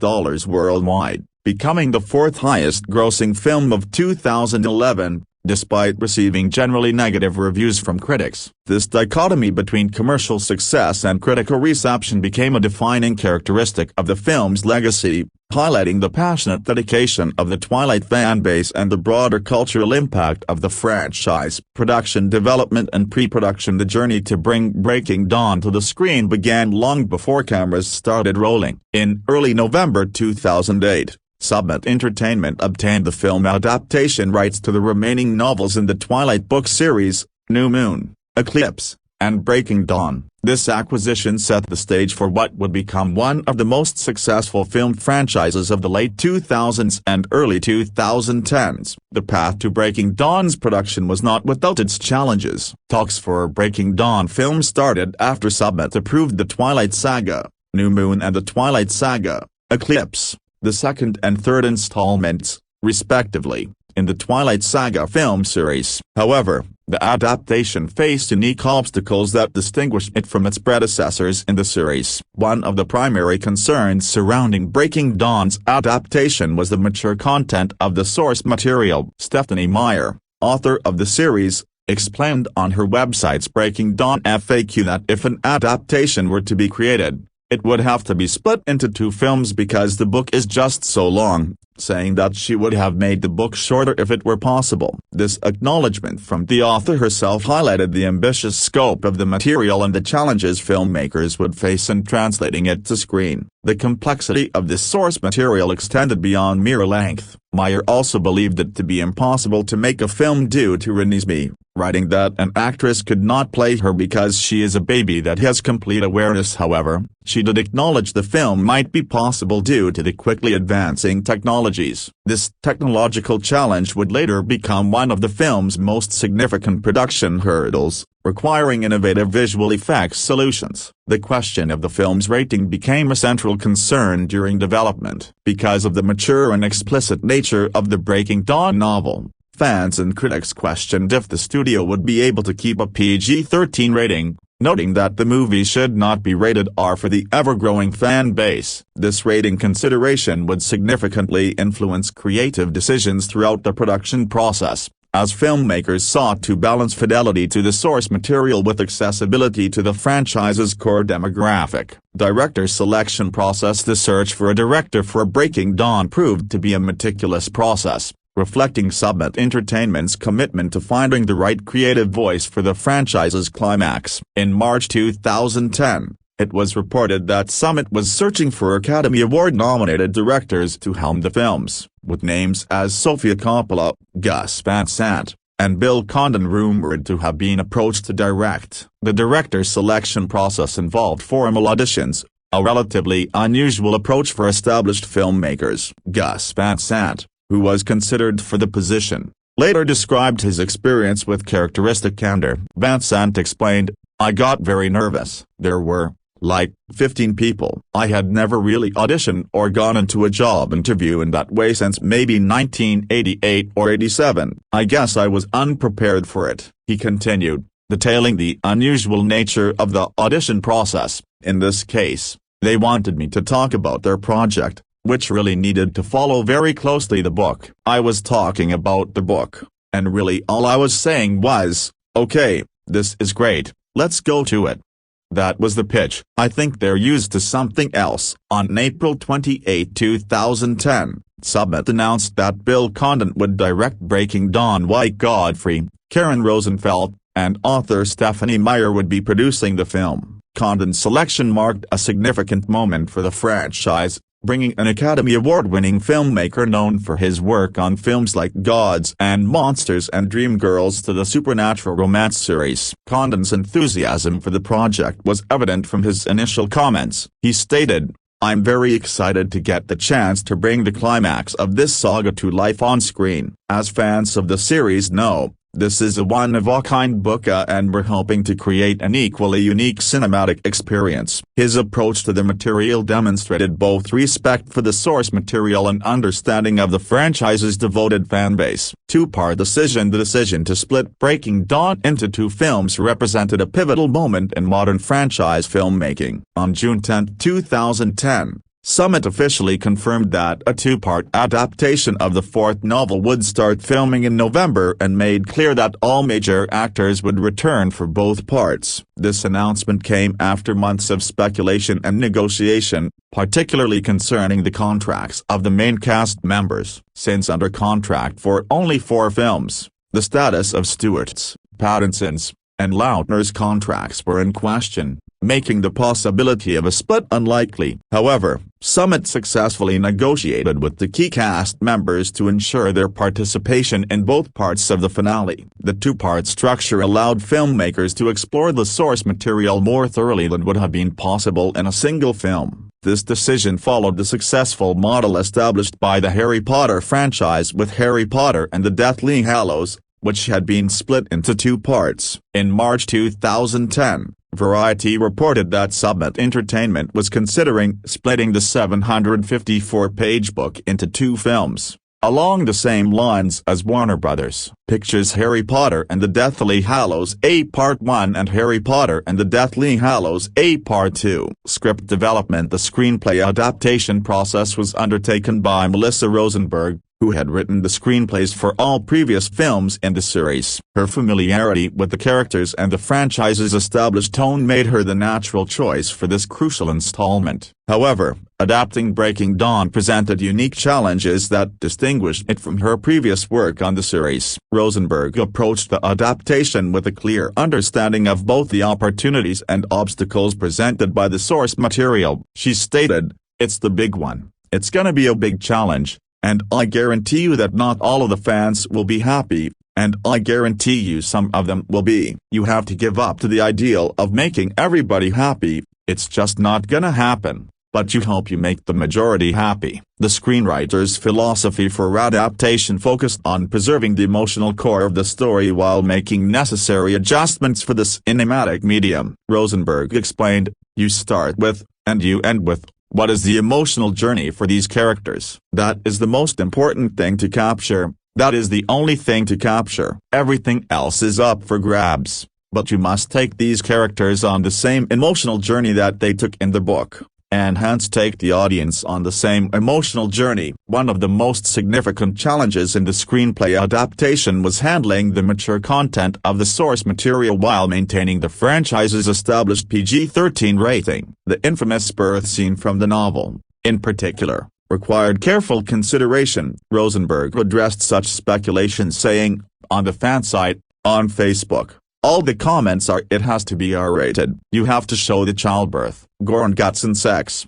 worldwide, becoming the fourth highest-grossing film of 2011, despite receiving generally negative reviews from critics. This dichotomy between commercial success and critical reception became a defining characteristic of the film's legacy, highlighting the passionate dedication of the Twilight fanbase and the broader cultural impact of the franchise. Production development and pre-production. The journey to bring Breaking Dawn to the screen began long before cameras started rolling. In early November 2008, Summit Entertainment obtained the film adaptation rights to the remaining novels in the Twilight book series, New Moon, Eclipse, and Breaking Dawn. This acquisition set the stage for what would become one of the most successful film franchises of the late 2000s and early 2010s. The path to Breaking Dawn's production was not without its challenges. Talks for a Breaking Dawn film started after Summit approved the Twilight Saga, New Moon and the Twilight Saga, Eclipse, the second and third installments, respectively, in the Twilight Saga film series. However, the adaptation faced unique obstacles that distinguished it from its predecessors in the series. One of the primary concerns surrounding Breaking Dawn's adaptation was the mature content of the source material. Stephanie Meyer, author of the series, explained on her website's Breaking Dawn FAQ that if an adaptation were to be created, it would have to be split into two films because the book is just so long, saying that she would have made the book shorter if it were possible. This acknowledgement from the author herself highlighted the ambitious scope of the material and the challenges filmmakers would face in translating it to screen. The complexity of this source material extended beyond mere length. Meyer also believed it to be impossible to make a film due to Renesmee, writing that an actress could not play her because she is a baby that has complete awareness. However, she did acknowledge the film might be possible due to the quickly advancing technologies. This technological challenge would later become one of the film's most significant production hurdles, requiring innovative visual effects solutions. The question of the film's rating became a central concern during development. Because of the mature and explicit nature of the Breaking Dawn novel, fans and critics questioned if the studio would be able to keep a PG-13 rating, noting that the movie should not be rated R for the ever-growing fan base. This rating consideration would significantly influence creative decisions throughout the production process, as filmmakers sought to balance fidelity to the source material with accessibility to the franchise's core demographic. Director selection process. The search for a director for Breaking Dawn proved to be a meticulous process, reflecting Summit Entertainment's commitment to finding the right creative voice for the franchise's climax. In March 2010, it was reported that Summit was searching for Academy Award-nominated directors to helm the films, with names as Sofia Coppola, Gus Van Sant, and Bill Condon rumored to have been approached to direct. The director selection process involved formal auditions, a relatively unusual approach for established filmmakers. Gus Van Sant, who was considered for the position, later described his experience with characteristic candor. Van Sant explained, "I got very nervous. There were, 15 people. I had never really auditioned or gone into a job interview in that way since maybe 1988 or 87. I guess I was unprepared for it." He continued, detailing the unusual nature of the audition process. "In this case, they wanted me to talk about their project, which really needed to follow very closely the book. I was talking about the book, and really all I was saying was, okay, this is great, let's go to it." That was the pitch. I think they're used to something else. On April 28, 2010, Summit announced that Bill Condon would direct Breaking Dawn. White Godfrey, Karen Rosenfeld, and author Stephanie Meyer would be producing the film. Condon's selection marked a significant moment for the franchise, bringing an Academy Award-winning filmmaker known for his work on films like Gods and Monsters and Dreamgirls to the supernatural romance series. Condon's enthusiasm for the project was evident from his initial comments. He stated, "I'm very excited to get the chance to bring the climax of this saga to life on screen. As fans of the series know, this is a one-of-a-kind book and we're hoping to create an equally unique cinematic experience." His approach to the material demonstrated both respect for the source material and understanding of the franchise's devoted fanbase. Two-part decision. The decision to split Breaking Dawn into two films represented a pivotal moment in modern franchise filmmaking. On June 10, 2010, Summit officially confirmed that a two-part adaptation of the fourth novel would start filming in November and made clear that all major actors would return for both parts. This announcement came after months of speculation and negotiation, particularly concerning the contracts of the main cast members. Since under contract for only 4 films, the status of Stewart's, Pattinson's, and Lautner's contracts were in question, making the possibility of a split unlikely. However, Summit successfully negotiated with the key cast members to ensure their participation in both parts of the finale. The two-part structure allowed filmmakers to explore the source material more thoroughly than would have been possible in a single film. This decision followed the successful model established by the Harry Potter franchise with Harry Potter and the Deathly Hallows, which had been split into 2 parts. In March 2010, Variety reported that Summit Entertainment was considering splitting the 754-page book into 2 films, along the same lines as Warner Bros. Pictures' Harry Potter and the Deathly Hallows A Part 1 and Harry Potter and the Deathly Hallows A Part 2. Script development. The screenplay adaptation process was undertaken by Melissa Rosenberg, who had written the screenplays for all previous films in the series. Her familiarity with the characters and the franchise's established tone made her the natural choice for this crucial installment. However, adapting Breaking Dawn presented unique challenges that distinguished it from her previous work on the series. Rosenberg approached the adaptation with a clear understanding of both the opportunities and obstacles presented by the source material. She stated, "It's the big one. It's gonna be a big challenge. And I guarantee you that not all of the fans will be happy, and I guarantee you some of them will be. You have to give up to the ideal of making everybody happy, it's just not gonna happen. But you hope you make the majority happy. The screenwriter's philosophy for adaptation focused on preserving the emotional core of the story while making necessary adjustments for the cinematic medium. Rosenberg explained, "You start with, and you end with, what is the emotional journey for these characters? That is the most important thing to capture, that is the only thing to capture. Everything else is up for grabs, but you must take these characters on the same emotional journey that they took in the book, and hence take the audience on the same emotional journey." One of the most significant challenges in the screenplay adaptation was handling the mature content of the source material while maintaining the franchise's established PG-13 rating. The infamous birth scene from the novel, in particular, required careful consideration. Rosenberg addressed such speculation saying, "On the fan site, on Facebook, all the comments are it has to be R-rated. You have to show the childbirth, gore and guts and sex.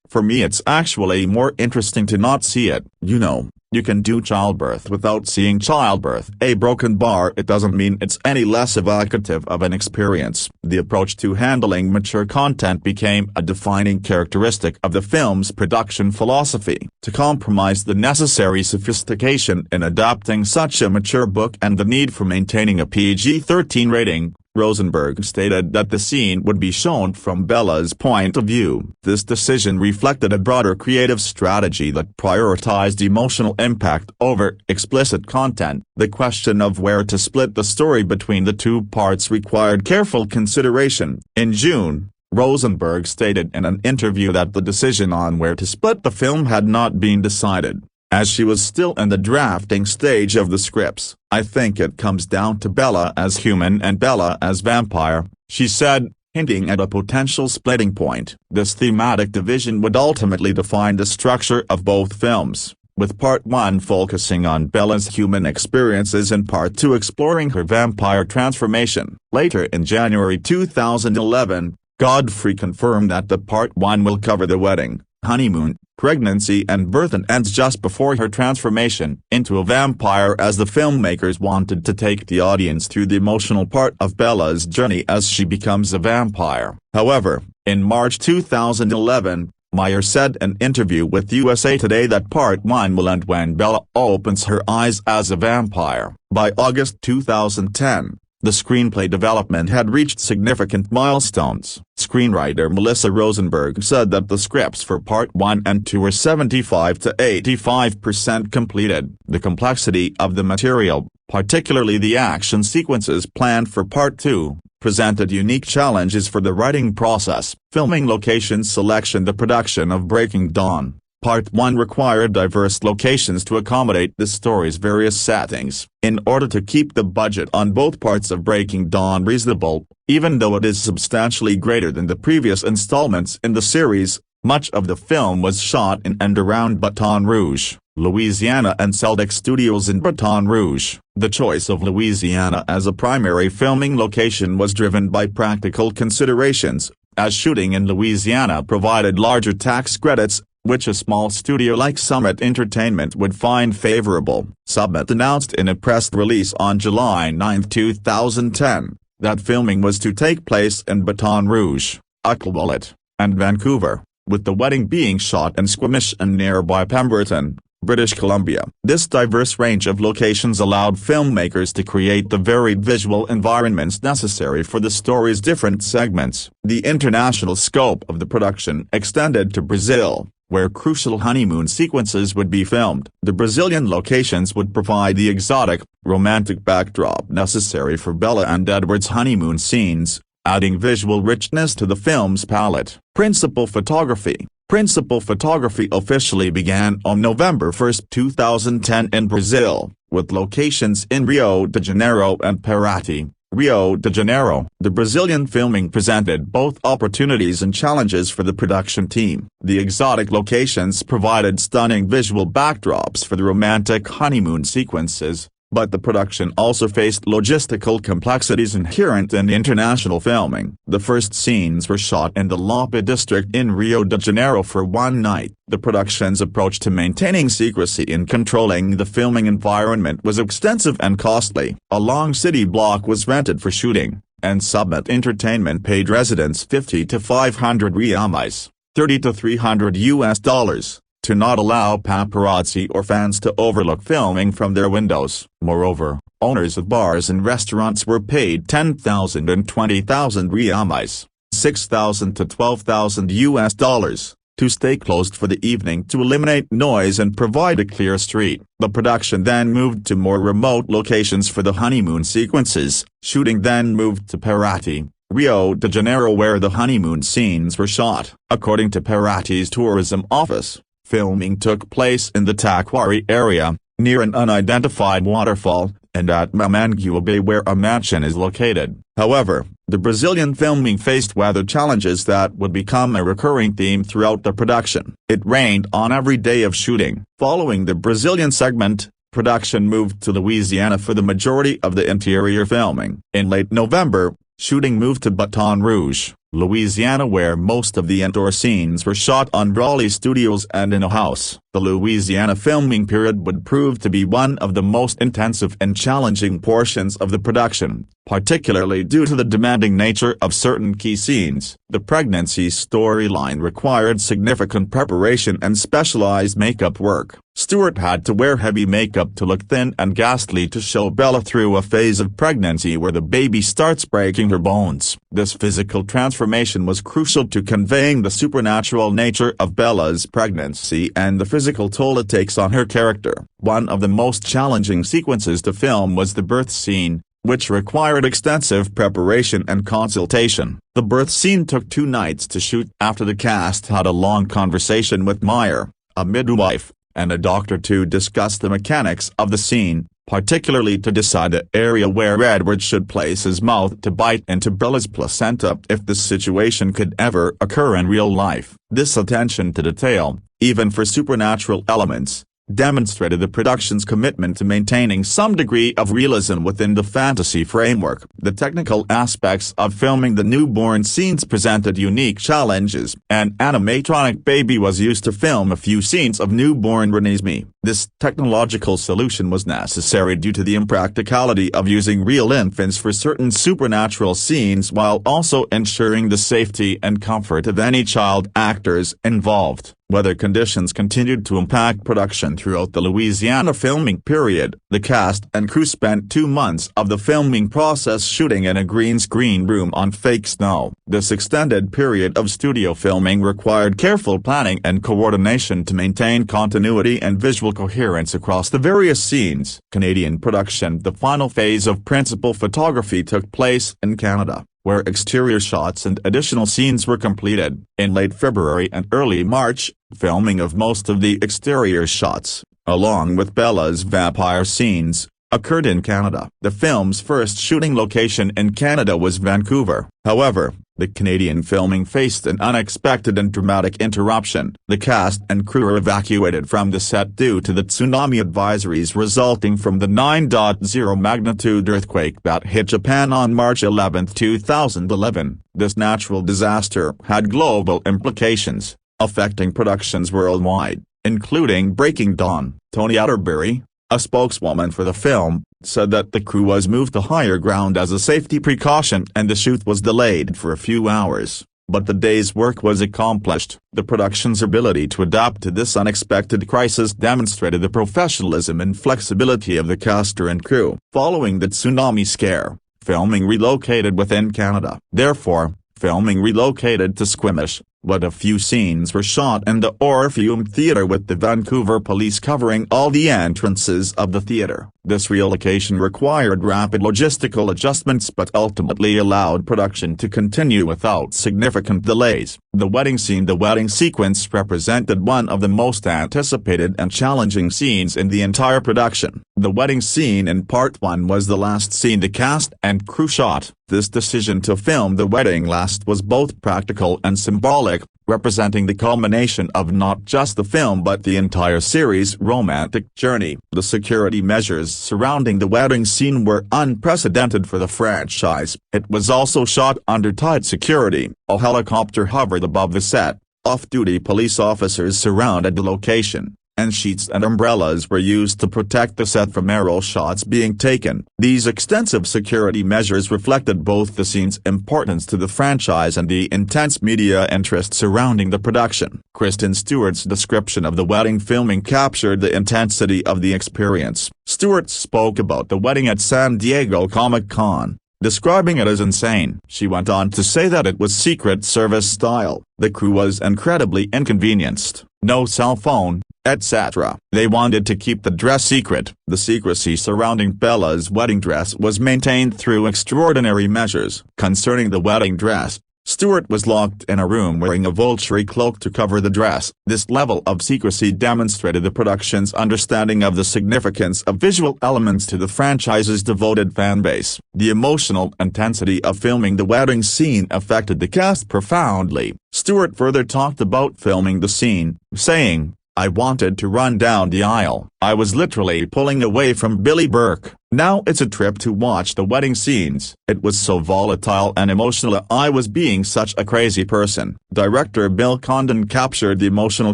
For me it's actually more interesting to not see it. You know, you can do childbirth without seeing childbirth. A broken bar, it doesn't mean it's any less evocative of an experience." The approach to handling mature content became a defining characteristic of the film's production philosophy. To compromise the necessary sophistication in adapting such a mature book and the need for maintaining a PG-13 rating, Rosenberg stated that the scene would be shown from Bella's point of view. This decision reflected a broader creative strategy that prioritized emotional impact over explicit content. The question of where to split the story between the two parts required careful consideration. In June, Rosenberg stated in an interview that the decision on where to split the film had not been decided, as she was still in the drafting stage of the scripts. "I think it comes down to Bella as human and Bella as vampire," she said, hinting at a potential splitting point. This thematic division would ultimately define the structure of both films, with Part 1 focusing on Bella's human experiences and Part 2 exploring her vampire transformation. Later in January 2011, Godfrey confirmed that the Part 1 will cover the wedding, honeymoon, pregnancy and birth and ends just before her transformation into a vampire, as the filmmakers wanted to take the audience through the emotional part of Bella's journey as she becomes a vampire. However, in March 2011, Meyer said in an interview with USA Today that Part 1 will end when Bella opens her eyes as a vampire. By August 2010, the screenplay development had reached significant milestones. Screenwriter Melissa Rosenberg said that the scripts for Part 1 and 2 were 75 to 85% completed. The complexity of the material, particularly the action sequences planned for Part 2, presented unique challenges for the writing process. Filming location selection. The production of Breaking Dawn, Part 1 required diverse locations to accommodate the story's various settings. In order to keep the budget on both parts of Breaking Dawn reasonable, even though it is substantially greater than the previous installments in the series, much of the film was shot in and around Baton Rouge, Louisiana and Seldick Studios in Baton Rouge. The choice of Louisiana as a primary filming location was driven by practical considerations, as shooting in Louisiana provided larger tax credits, which a small studio like Summit Entertainment would find favorable. Summit announced in a press release on July 9, 2010, that filming was to take place in Baton Rouge, Quileute, and Vancouver, with the wedding being shot in Squamish and nearby Pemberton, British Columbia. This diverse range of locations allowed filmmakers to create the varied visual environments necessary for the story's different segments. The international scope of the production extended to Brazil, where crucial honeymoon sequences would be filmed. The Brazilian locations would provide the exotic, romantic backdrop necessary for Bella and Edward's honeymoon scenes, adding visual richness to the film's palette. Principal photography. Principal photography officially began on November 1, 2010 in Brazil, with locations in Rio de Janeiro and Paraty, Rio de Janeiro. The Brazilian filming presented both opportunities and challenges for the production team. The exotic locations provided stunning visual backdrops for the romantic honeymoon sequences, but the production also faced logistical complexities inherent in international filming. The first scenes were shot in the Lapa district in Rio de Janeiro for one night. The production's approach to maintaining secrecy and controlling the filming environment was extensive and costly. A long city block was rented for shooting, and Summit Entertainment paid residents 50 to 500 reais, 30 to 300 US dollars, to not allow paparazzi or fans to overlook filming from their windows. Moreover, owners of bars and restaurants were paid 10,000 and 20,000 reais, 6,000 to 12,000 US dollars, to stay closed for the evening to eliminate noise and provide a clear street. The production then moved to more remote locations for the honeymoon sequences. Shooting then moved to Paraty, Rio de Janeiro, where the honeymoon scenes were shot. According to Paraty's tourism office, filming took place in the Taquari area, near an unidentified waterfall, and at Mamanguá Bay, where a mansion is located. However, the Brazilian filming faced weather challenges that would become a recurring theme throughout the production. It rained on every day of shooting. Following the Brazilian segment, production moved to Louisiana for the majority of the interior filming. In late November, shooting moved to Baton Rouge, Louisiana, where most of the indoor scenes were shot on Raleigh Studios and in a house. The Louisiana filming period would prove to be one of the most intensive and challenging portions of the production, particularly due to the demanding nature of certain key scenes. The pregnancy storyline required significant preparation and specialized makeup work. Stewart had to wear heavy makeup to look thin and ghastly to show Bella through a phase of pregnancy where the baby starts breaking her bones. This physical transformation was crucial to conveying the supernatural nature of Bella's pregnancy and the physical toll it takes on her character. One of the most challenging sequences to film was the birth scene, which required extensive preparation and consultation. The birth scene took 2 nights to shoot after the cast had a long conversation with Meyer, a midwife, and a doctor to discuss the mechanics of the scene, particularly to decide the area where Edward should place his mouth to bite into Bella's placenta if this situation could ever occur in real life. This attention to detail, even for supernatural elements, demonstrated the production's commitment to maintaining some degree of realism within the fantasy framework. The technical aspects of filming the newborn scenes presented unique challenges. An animatronic baby was used to film a few scenes of newborn Renesmee. This technological solution was necessary due to the impracticality of using real infants for certain supernatural scenes while also ensuring the safety and comfort of any child actors involved. Weather conditions continued to impact production throughout the Louisiana filming period. The cast and crew spent 2 months of the filming process shooting in a green screen room on fake snow. This extended period of studio filming required careful planning and coordination to maintain continuity and visual coherence across the various scenes. Canadian production. The final phase of principal photography took place in Canada, where exterior shots and additional scenes were completed. In late February and early March, filming of most of the exterior shots, along with Bella's vampire scenes, occurred in Canada. The film's first shooting location in Canada was Vancouver. However, the Canadian filming faced an unexpected and dramatic interruption. The cast and crew were evacuated from the set due to the tsunami advisories resulting from the 9.0 magnitude earthquake that hit Japan on March 11, 2011. This natural disaster had global implications, affecting productions worldwide, including Breaking Dawn. Tony Atterbury, a spokeswoman for the film, said that the crew was moved to higher ground as a safety precaution and the shoot was delayed for a few hours, but the day's work was accomplished. The production's ability to adapt to this unexpected crisis demonstrated the professionalism and flexibility of the cast and crew. Following the tsunami scare, filming relocated within Canada. Therefore, filming relocated to Squamish, but a few scenes were shot in the Orpheum Theatre with the Vancouver police covering all the entrances of the theatre. This relocation required rapid logistical adjustments but ultimately allowed production to continue without significant delays. The wedding scene. The wedding sequence represented one of the most anticipated and challenging scenes in the entire production. The wedding scene in Part 1 was the last scene the cast and crew shot. This decision to film the wedding last was both practical and symbolic, representing the culmination of not just the film but the entire series' romantic journey. The security measures surrounding the wedding scene were unprecedented for the franchise. It was also shot under tight security. A helicopter hovered above the set, off-duty police officers surrounded the location, and sheets and umbrellas were used to protect the set from aerial shots being taken. These extensive security measures reflected both the scene's importance to the franchise and the intense media interest surrounding the production. Kristen Stewart's description of the wedding filming captured the intensity of the experience. Stewart spoke about the wedding at San Diego Comic-Con, describing it as insane. She went on to say that it was Secret Service style. The crew was incredibly inconvenienced. No cell phone, etc. They wanted to keep the dress secret. The secrecy surrounding Bella's wedding dress was maintained through extraordinary measures. Concerning the wedding dress, Stewart was locked in a room wearing a Vulturi cloak to cover the dress. This level of secrecy demonstrated the production's understanding of the significance of visual elements to the franchise's devoted fanbase. The emotional intensity of filming the wedding scene affected the cast profoundly. Stewart further talked about filming the scene, saying, "I wanted to run down the aisle. I was literally pulling away from Billy Burke. Now it's a trip to watch the wedding scenes. It was so volatile and emotional. I was being such a crazy person." Director Bill Condon captured the emotional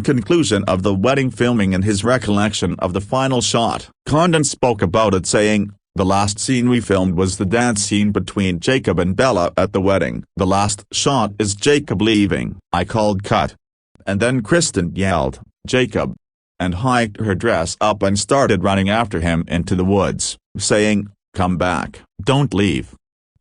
conclusion of the wedding filming in his recollection of the final shot. Condon spoke about it saying, "The last scene we filmed was the dance scene between Jacob and Bella at the wedding. The last shot is Jacob leaving. I called cut. And then Kristen yelled, 'Jacob,' and hiked her dress up and started running after him into the woods, saying, 'Come back, don't leave.'"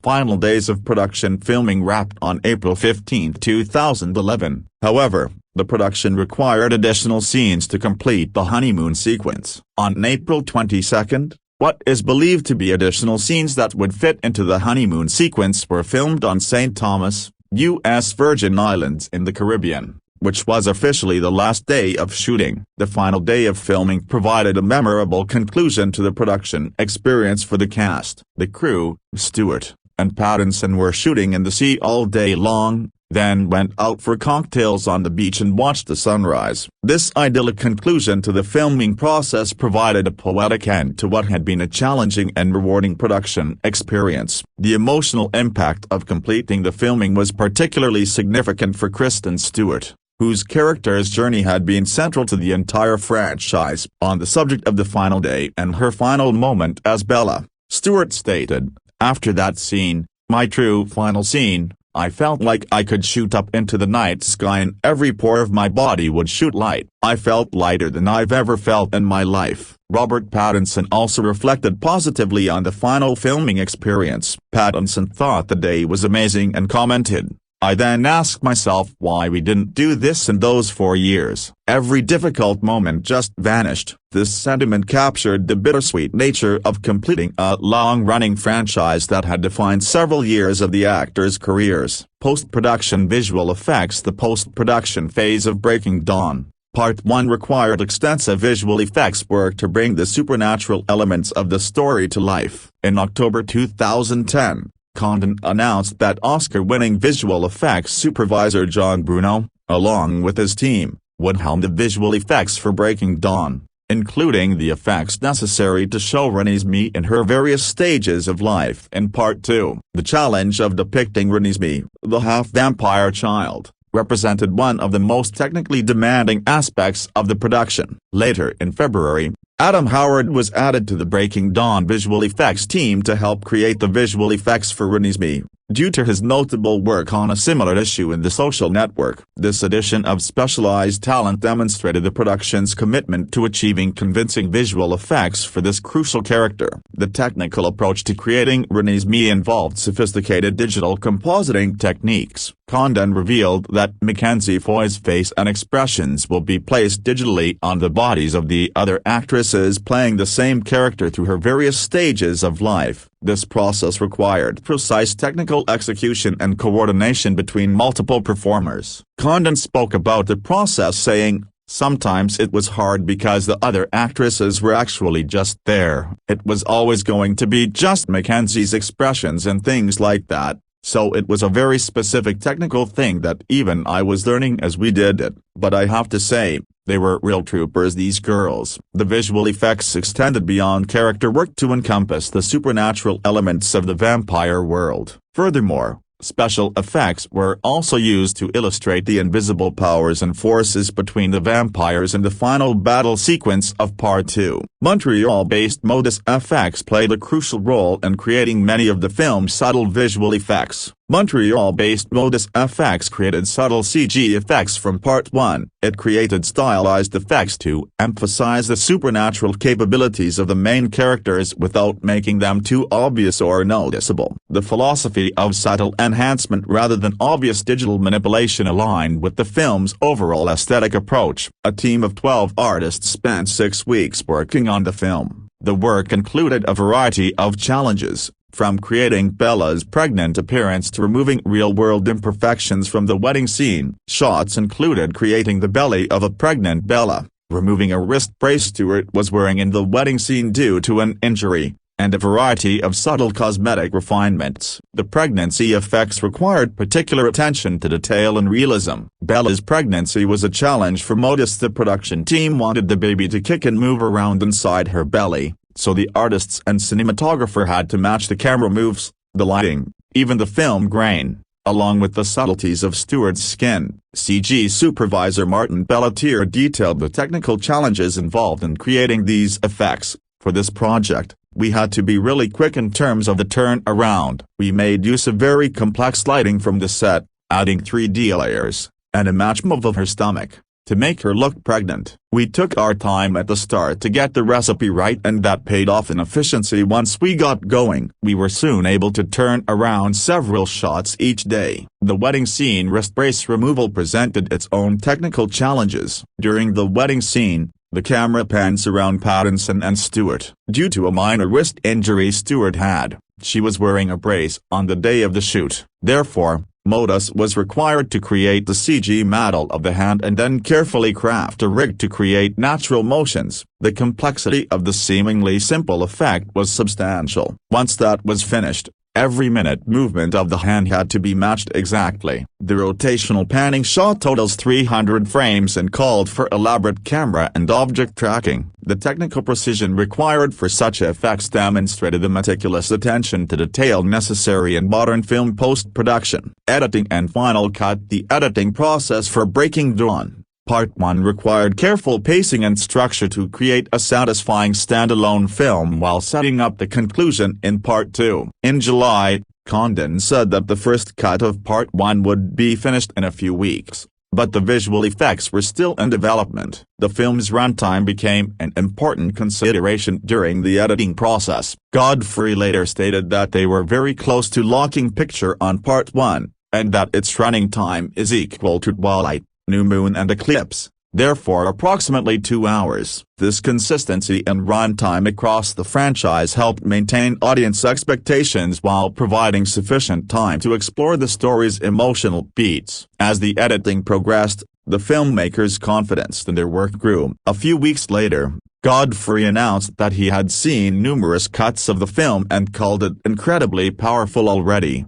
Final days of production filming wrapped on April 15, 2011. However, the production required additional scenes to complete the honeymoon sequence. On April 22, what is believed to be additional scenes that would fit into the honeymoon sequence were filmed on St. Thomas, U.S. Virgin Islands in the Caribbean, which was officially the last day of shooting. The final day of filming provided a memorable conclusion to the production experience for the cast. The crew, Stewart, and Pattinson were shooting in the sea all day long, then went out for cocktails on the beach and watched the sunrise. This idyllic conclusion to the filming process provided a poetic end to what had been a challenging and rewarding production experience. The emotional impact of completing the filming was particularly significant for Kristen Stewart, whose character's journey had been central to the entire franchise. On the subject of the final day and her final moment as Bella, Stewart stated, "After that scene, my true final scene, I felt like I could shoot up into the night sky and every pore of my body would shoot light. I felt lighter than I've ever felt in my life." Robert Pattinson also reflected positively on the final filming experience. Pattinson thought the day was amazing and commented, "I then asked myself why we didn't do this in those 4 years. Every difficult moment just vanished." This sentiment captured the bittersweet nature of completing a long-running franchise that had defined several years of the actors' careers. Post-production visual effects. The post-production phase of Breaking Dawn, Part 1 required extensive visual effects work to bring the supernatural elements of the story to life. In October 2010, Condon announced that Oscar-winning visual effects supervisor John Bruno, along with his team, would helm the visual effects for Breaking Dawn, including the effects necessary to show Renesmee in her various stages of life. In Part 2, the challenge of depicting Renesmee, the half-vampire child, represented one of the most technically demanding aspects of the production. Later in February, Adam Howard was added to the Breaking Dawn visual effects team to help create the visual effects for Renesmee, due to his notable work on a similar issue in The Social Network. This addition of specialized talent demonstrated the production's commitment to achieving convincing visual effects for this crucial character. The technical approach to creating Renesmee involved sophisticated digital compositing techniques. Condon revealed that Mackenzie Foy's face and expressions will be placed digitally on the bodies of the other actresses playing the same character through her various stages of life. This process required precise technical execution and coordination between multiple performers. Condon spoke about the process saying, "Sometimes it was hard because the other actresses were actually just there. It was always going to be just Mackenzie's expressions and things like that, So it was a very specific technical thing that even I was learning as we did it, but I have to say, they were real troopers, these girls. The visual effects extended beyond character work to encompass the supernatural elements of the vampire world. Furthermore, special effects were also used to illustrate the invisible powers and forces between the vampires in the final battle sequence of Part 2. Montreal-based Modus FX played a crucial role in creating many of the film's subtle visual effects. Montreal-based Modus FX created subtle CG effects from Part 1. It created stylized effects to emphasize the supernatural capabilities of the main characters without making them too obvious or noticeable. The philosophy of subtle enhancement rather than obvious digital manipulation aligned with the film's overall aesthetic approach. A team of 12 artists spent 6 weeks working on the film. The work included a variety of challenges, from creating Bella's pregnant appearance to removing real-world imperfections from the wedding scene. Shots included creating the belly of a pregnant Bella, removing a wrist brace Stewart was wearing in the wedding scene due to an injury, and a variety of subtle cosmetic refinements. The pregnancy effects required particular attention to detail and realism. Bella's pregnancy was a challenge for Modus. The production team wanted the baby to kick and move around inside her belly, so the artists and cinematographer had to match the camera moves, the lighting, even the film grain, along with the subtleties of Stewart's skin. CG supervisor Martin Pelletier detailed the technical challenges involved in creating these effects. For this project, we had to be really quick in terms of the turnaround. We made use of very complex lighting from the set, adding 3D layers, and a match move of her stomach, to make her look pregnant. We took our time at the start to get the recipe right, and that paid off in efficiency once we got going. We were soon able to turn around several shots each day. The wedding scene wrist brace removal presented its own technical challenges. During the wedding scene, the camera pans around Pattinson and Stewart. Due to a minor wrist injury Stewart had, she was wearing a brace on the day of the shoot. Therefore, Modus was required to create the CG model of the hand and then carefully craft a rig to create natural motions. The complexity of the seemingly simple effect was substantial. Once that was finished, every minute movement of the hand had to be matched exactly. The rotational panning shot totals 300 frames and called for elaborate camera and object tracking. The technical precision required for such effects demonstrated the meticulous attention to detail necessary in modern film post-production. Editing and Final Cut. The editing process for Breaking Dawn, Part 1 required careful pacing and structure to create a satisfying standalone film while setting up the conclusion in Part 2. In July, Condon said that the first cut of Part 1 would be finished in a few weeks, but the visual effects were still in development. The film's runtime became an important consideration during the editing process. Godfrey later stated that they were very close to locking picture on Part 1, and that its running time is equal to Twilight, New Moon and Eclipse, therefore approximately 2 hours. This consistency and runtime across the franchise helped maintain audience expectations while providing sufficient time to explore the story's emotional beats. As the editing progressed, the filmmakers' confidence in their work grew. A few weeks later, Godfrey announced that he had seen numerous cuts of the film and called it incredibly powerful already.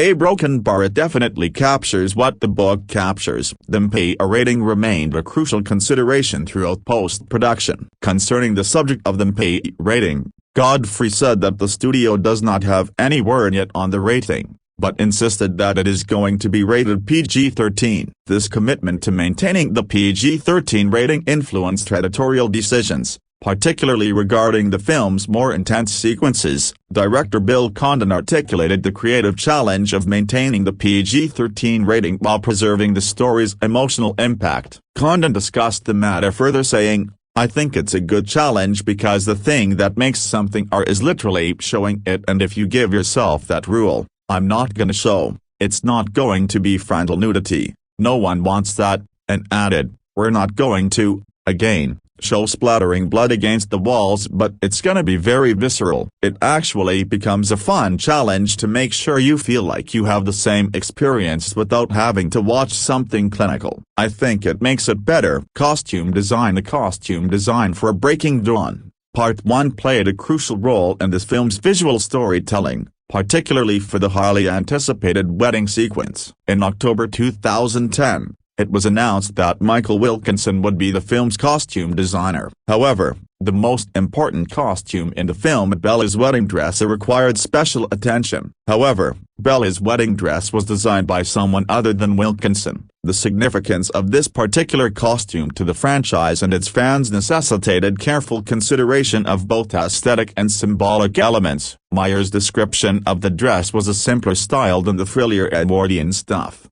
A broken bar. It definitely captures what the book captures. The MP rating remained a crucial consideration throughout post-production. Concerning the subject of the MP rating, Godfrey said that the studio does not have any word yet on the rating, but insisted that it is going to be rated PG-13. This commitment to maintaining the PG-13 rating influenced editorial decisions, particularly regarding the film's more intense sequences. Director Bill Condon articulated the creative challenge of maintaining the PG-13 rating while preserving the story's emotional impact. Condon discussed the matter further, saying, "I think it's a good challenge because the thing that makes something R is literally showing it, and if you give yourself that rule, I'm not gonna show, it's not going to be frontal nudity, no one wants that," and added, "We're not going to, again, show splattering blood against the walls, but it's gonna be very visceral." It actually becomes a fun challenge to make sure you feel like you have the same experience without having to watch something clinical. I think it makes it better. Costume design. The costume design for Breaking Dawn, Part 1 played a crucial role in this film's visual storytelling. particularly for the highly anticipated wedding sequence. In October 2010, it was announced that Michael Wilkinson would be the film's costume designer. However, the most important costume in the film, Bella's wedding dress, required special attention. However, Bella's wedding dress was designed by someone other than Wilkinson. The significance of this particular costume to the franchise and its fans necessitated careful consideration of both aesthetic and symbolic elements. Meyer's description of the dress was a simpler style than the frillier Edwardian stuff.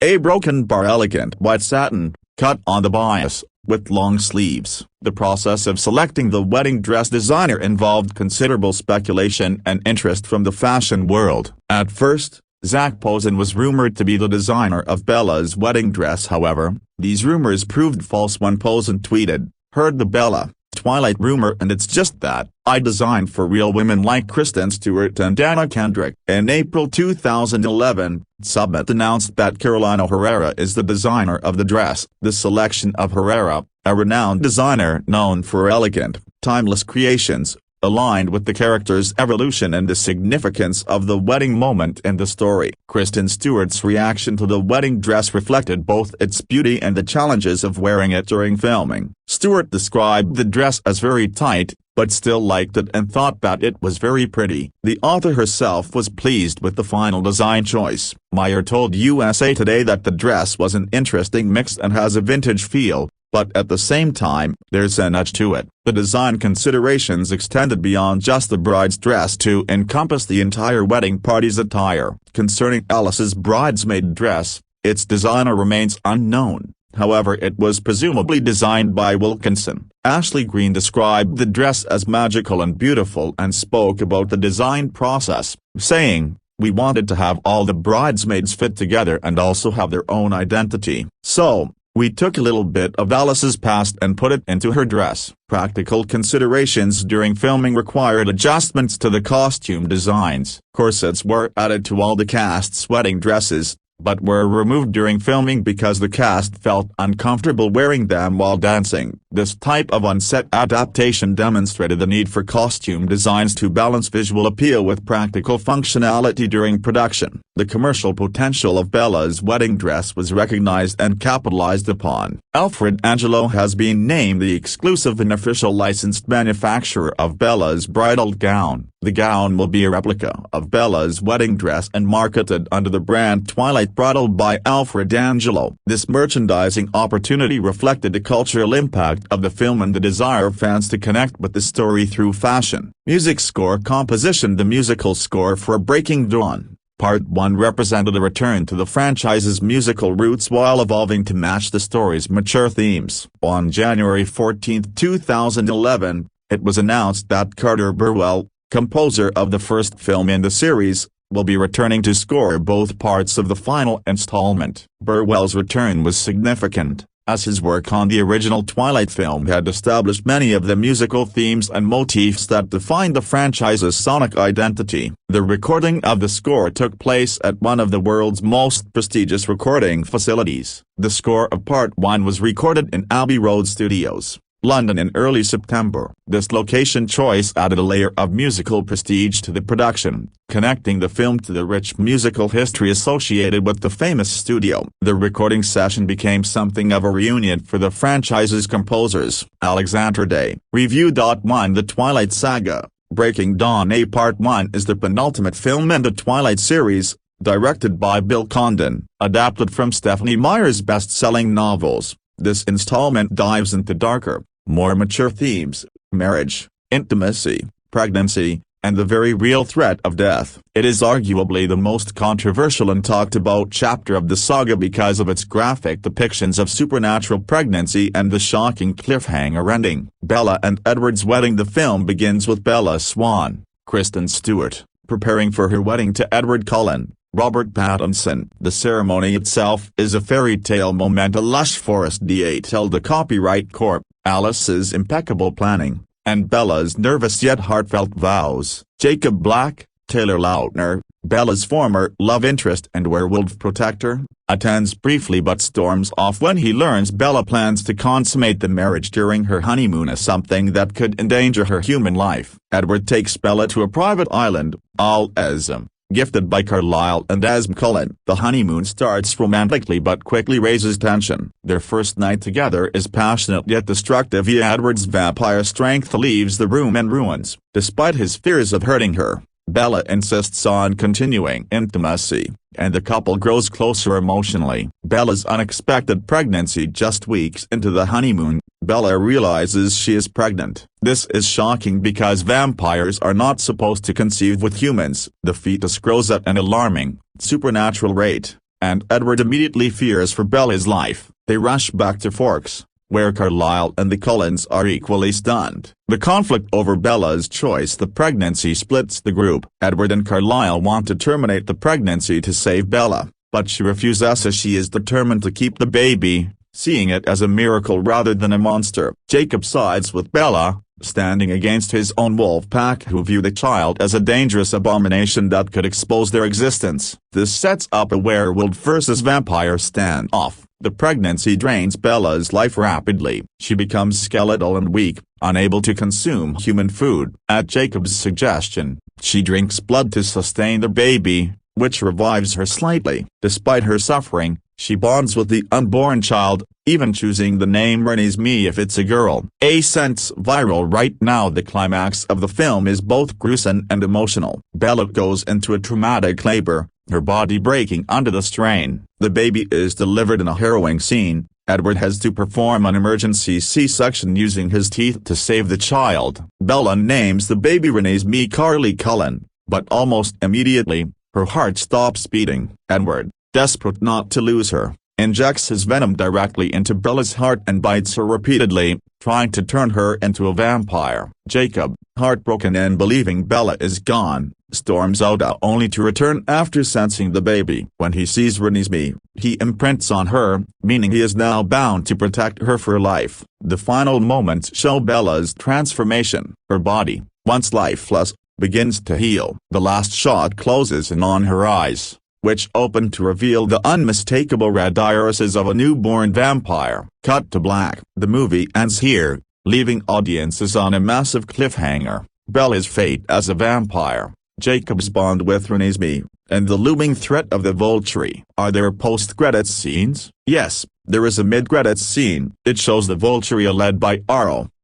A broken bar elegant white satin, cut on the bias, with long sleeves. The process of selecting the wedding dress designer involved considerable speculation and interest from the fashion world. At first, Zach Posen was rumored to be the designer of Bella's wedding dress. However, these rumors proved false when Posen tweeted, "Heard the Bella Twilight rumor and it's just that I designed for real women like Kristen Stewart and Anna Kendrick." In April 2011, Summit announced that Carolina Herrera is the designer of the dress. The selection of Herrera, a renowned designer known for elegant, timeless creations, aligned with the character's evolution and the significance of the wedding moment in the story. Kristen Stewart's reaction to the wedding dress reflected both its beauty and the challenges of wearing it during filming. Stewart described the dress as very tight, but still liked it and thought that it was very pretty. The author herself was pleased with the final design choice. Meyer told USA Today that the dress was an interesting mix and has a vintage feel, but at the same time, there's an edge to it. The design considerations extended beyond just the bride's dress to encompass the entire wedding party's attire. Concerning Alice's bridesmaid dress, its designer remains unknown. However, it was presumably designed by Wilkinson. Ashley Greene described the dress as magical and beautiful and spoke about the design process, saying, "We wanted to have all the bridesmaids fit together and also have their own identity. So, we took a little bit of Alice's past and put it into her dress." Practical considerations during filming required adjustments to the costume designs. Corsets were added to all the cast's wedding dresses, but were removed during filming because the cast felt uncomfortable wearing them while dancing. This type of on-set adaptation demonstrated the need for costume designs to balance visual appeal with practical functionality during production. The commercial potential of Bella's wedding dress was recognized and capitalized upon. Alfred Angelo has been named the exclusive and official licensed manufacturer of Bella's bridal gown. The gown will be a replica of Bella's wedding dress and marketed under the brand Twilight Bridal by Alfred Angelo. This merchandising opportunity reflected the cultural impact of the film and the desire of fans to connect with the story through fashion. Music score composition. The musical score for Breaking Dawn, Part 1 represented a return to the franchise's musical roots while evolving to match the story's mature themes. On January 14, 2011, it was announced that Carter Burwell, composer of the first film in the series, will be returning to score both parts of the final installment. Burwell's return was significant, as his work on the original Twilight film had established many of the musical themes and motifs that defined the franchise's sonic identity. The recording of the score took place at one of the world's most prestigious recording facilities. The score of Part 1 was recorded in Abbey Road Studios, London in early September. This location choice added a layer of musical prestige to the production, connecting the film to the rich musical history associated with the famous studio. The recording session became something of a reunion for the franchise's composers. Alexander Day, Review.1 The Twilight Saga, Breaking Dawn. Part 1 is the penultimate film in the Twilight series, directed by Bill Condon, adapted from Stephenie Meyer's best-selling novels. This installment dives into darker, more mature themes: marriage, intimacy, pregnancy, and the very real threat of death. It is arguably the most controversial and talked about chapter of the saga because of its graphic depictions of supernatural pregnancy and the shocking cliffhanger ending. Bella and Edward's wedding. The film begins with Bella Swan, Kristen Stewart, preparing for her wedding to Edward Cullen, Robert Pattinson. The ceremony itself is a fairy tale moment. A lush forest held the Copyright Corp., Alice's impeccable planning, and Bella's nervous yet heartfelt vows. Jacob Black, Taylor Lautner, Bella's former love interest and werewolf protector, attends briefly but storms off when he learns Bella plans to consummate the marriage during her honeymoon as something that could endanger her human life. Edward takes Bella to a private island, Al-Azam, gifted by Carlisle and Cullen. The honeymoon starts romantically but quickly raises tension. Their first night together is passionate yet destructive. Edward's vampire strength leaves the room in ruins. Despite his fears of hurting her, Bella insists on continuing intimacy, and the couple grows closer emotionally. Bella's unexpected pregnancy. Just weeks into the honeymoon, Bella realizes she is pregnant. This is shocking because vampires are not supposed to conceive with humans. The fetus grows at an alarming, supernatural rate, and Edward immediately fears for Bella's life. They rush back to Forks, where Carlisle and the Cullens are equally stunned. The conflict over Bella's choice. The pregnancy splits the group. Edward and Carlisle want to terminate the pregnancy to save Bella, but she refuses as she is determined to keep the baby, seeing it as a miracle rather than a monster. Jacob sides with Bella, standing against his own wolf pack who view the child as a dangerous abomination that could expose their existence. This sets up a werewolf versus vampire standoff. The pregnancy drains Bella's life rapidly. She becomes skeletal and weak, unable to consume human food. At Jacob's suggestion, she drinks blood to sustain the baby, which revives her slightly. Despite her suffering, she bonds with the unborn child, even choosing the name Renesmee if it's a girl. Sent viral right now. The climax of the film is both gruesome and emotional. Bella goes into a traumatic labor, her body breaking under the strain. The baby is delivered in a harrowing scene. Edward has to perform an emergency C-section using his teeth to save the child. Bella names the baby Renesmee Carly Cullen, but almost immediately, her heart stops beating. Edward, desperate not to lose her, injects his venom directly into Bella's heart and bites her repeatedly, trying to turn her into a vampire. Jacob, heartbroken and believing Bella is gone, storms out only to return after sensing the baby. When he sees Renesmee, he imprints on her, meaning he is now bound to protect her for life. The final moments show Bella's transformation. Her body, once lifeless, begins to heal. The last shot closes in on her eyes, which open to reveal the unmistakable red irises of a newborn vampire. Cut to black. The movie ends here, leaving audiences on a massive cliffhanger. Bella's fate as a vampire, Jacob's bond with Renesmee, and the looming threat of the Vulturi. Are there post-credits scenes? Yes, there is a mid-credits scene. It shows the Vulturi led by